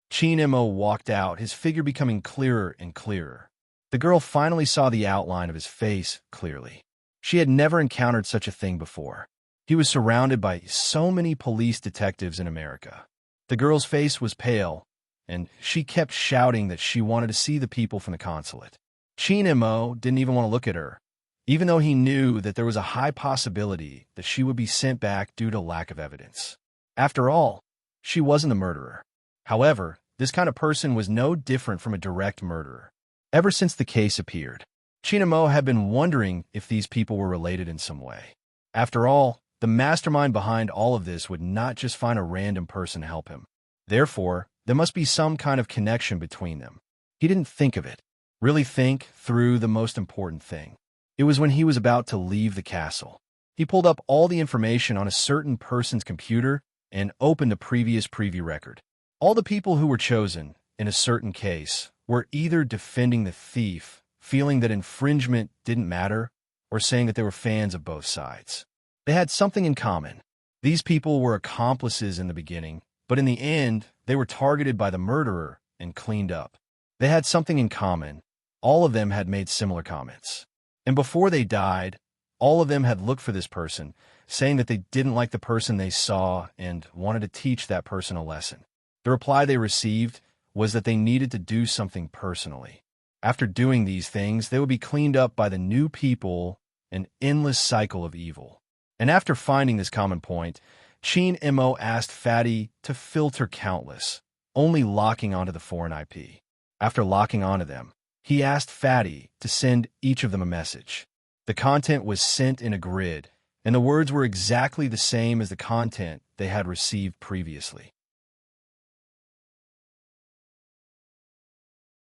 Qin Mo walked out, his figure becoming clearer and clearer. The girl finally saw the outline of his face clearly. She had never encountered such a thing before. He was surrounded by so many police detectives in America. The girl's face was pale, and she kept shouting that she wanted to see the people from the consulate. Qin Mo didn't even want to look at her, even though he knew that there was a high possibility that she would be sent back due to lack of evidence. After all, she wasn't the murderer. However, this kind of person was no different from a direct murderer. Ever since the case appeared, Qin Mo had been wondering if these people were related in some way. After all, the mastermind behind all of this would not just find a random person to help him. Therefore, there must be some kind of connection between them. He didn't think of it, really think through the most important thing. It was when he was about to leave the castle. He pulled up all the information on a certain person's computer and opened a previous preview record. All the people who were chosen in a certain case were either defending the thief, feeling that infringement didn't matter, or saying that they were fans of both sides. They had something in common. These people were accomplices in the beginning, but in the end, they were targeted by the murderer and cleaned up. They had something in common. All of them had made similar comments. And before they died, all of them had looked for this person, saying that they didn't like the person they saw and wanted to teach that person a lesson. The reply they received was that they needed to do something personally. After doing these things, they would be cleaned up by the new people, an endless cycle of evil. And after finding this common point, Chin Mo asked Fatty to filter countless, only locking onto the foreign IP. After locking onto them, he asked Fatty to send each of them a message. The content was sent in a grid, and the words were exactly the same as the content they had received previously.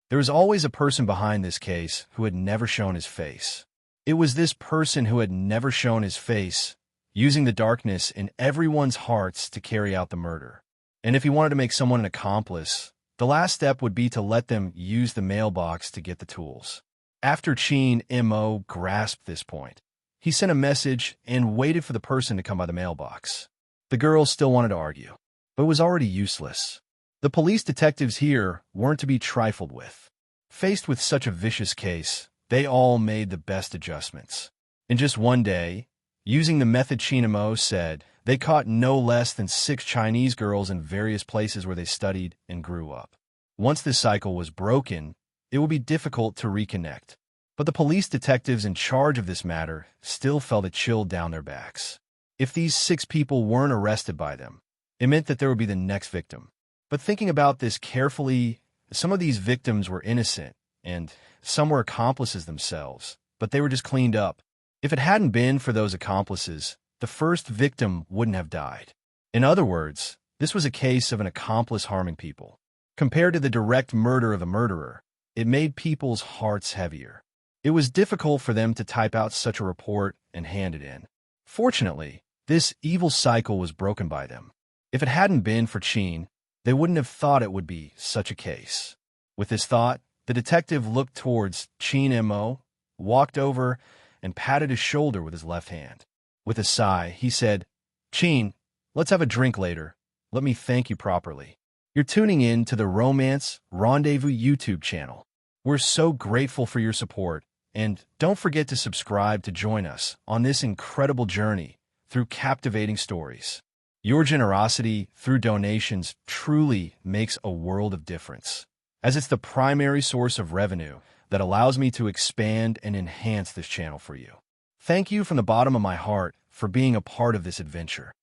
There was always a person behind this case who had never shown his face. It was this person who had never shown his face, using the darkness in everyone's hearts to carry out the murder. And if he wanted to make someone an accomplice, the last step would be to let them use the mailbox to get the tools. After Chin Mo grasped this point, he sent a message and waited for the person to come by the mailbox. The girl still wanted to argue, but it was already useless. The police detectives here weren't to be trifled with. Faced with such a vicious case, they all made the best adjustments. In just one day, using the method Chin Mo said, they caught no less than 6 Chinese girls in various places where they studied and grew up. Once this cycle was broken, it would be difficult to reconnect. But the police detectives in charge of this matter still felt a chill down their backs. If these 6 people weren't arrested by them, it meant that there would be the next victim. But thinking about this carefully, some of these victims were innocent, and some were accomplices themselves, but they were just cleaned up. If it hadn't been for those accomplices, the first victim wouldn't have died. In other words, this was a case of an accomplice harming people. Compared to the direct murder of a murderer, it made people's hearts heavier. It was difficult for them to type out such a report and hand it in. Fortunately, this evil cycle was broken by them. If it hadn't been for Chin, they wouldn't have thought it would be such a case. With this thought, the detective looked towards Chin Mo, walked over, and patted his shoulder with his left hand. With a sigh, he said, "Chin, let's have a drink later. Let me thank you properly. You're tuning in to the Romance Rendezvous YouTube channel. We're so grateful for your support, and don't forget to subscribe to join us on this incredible journey through captivating stories. Your generosity through donations truly makes a world of difference, as it's the primary source of revenue that allows me to expand and enhance this channel for you. Thank you from the bottom of my heart for being a part of this adventure.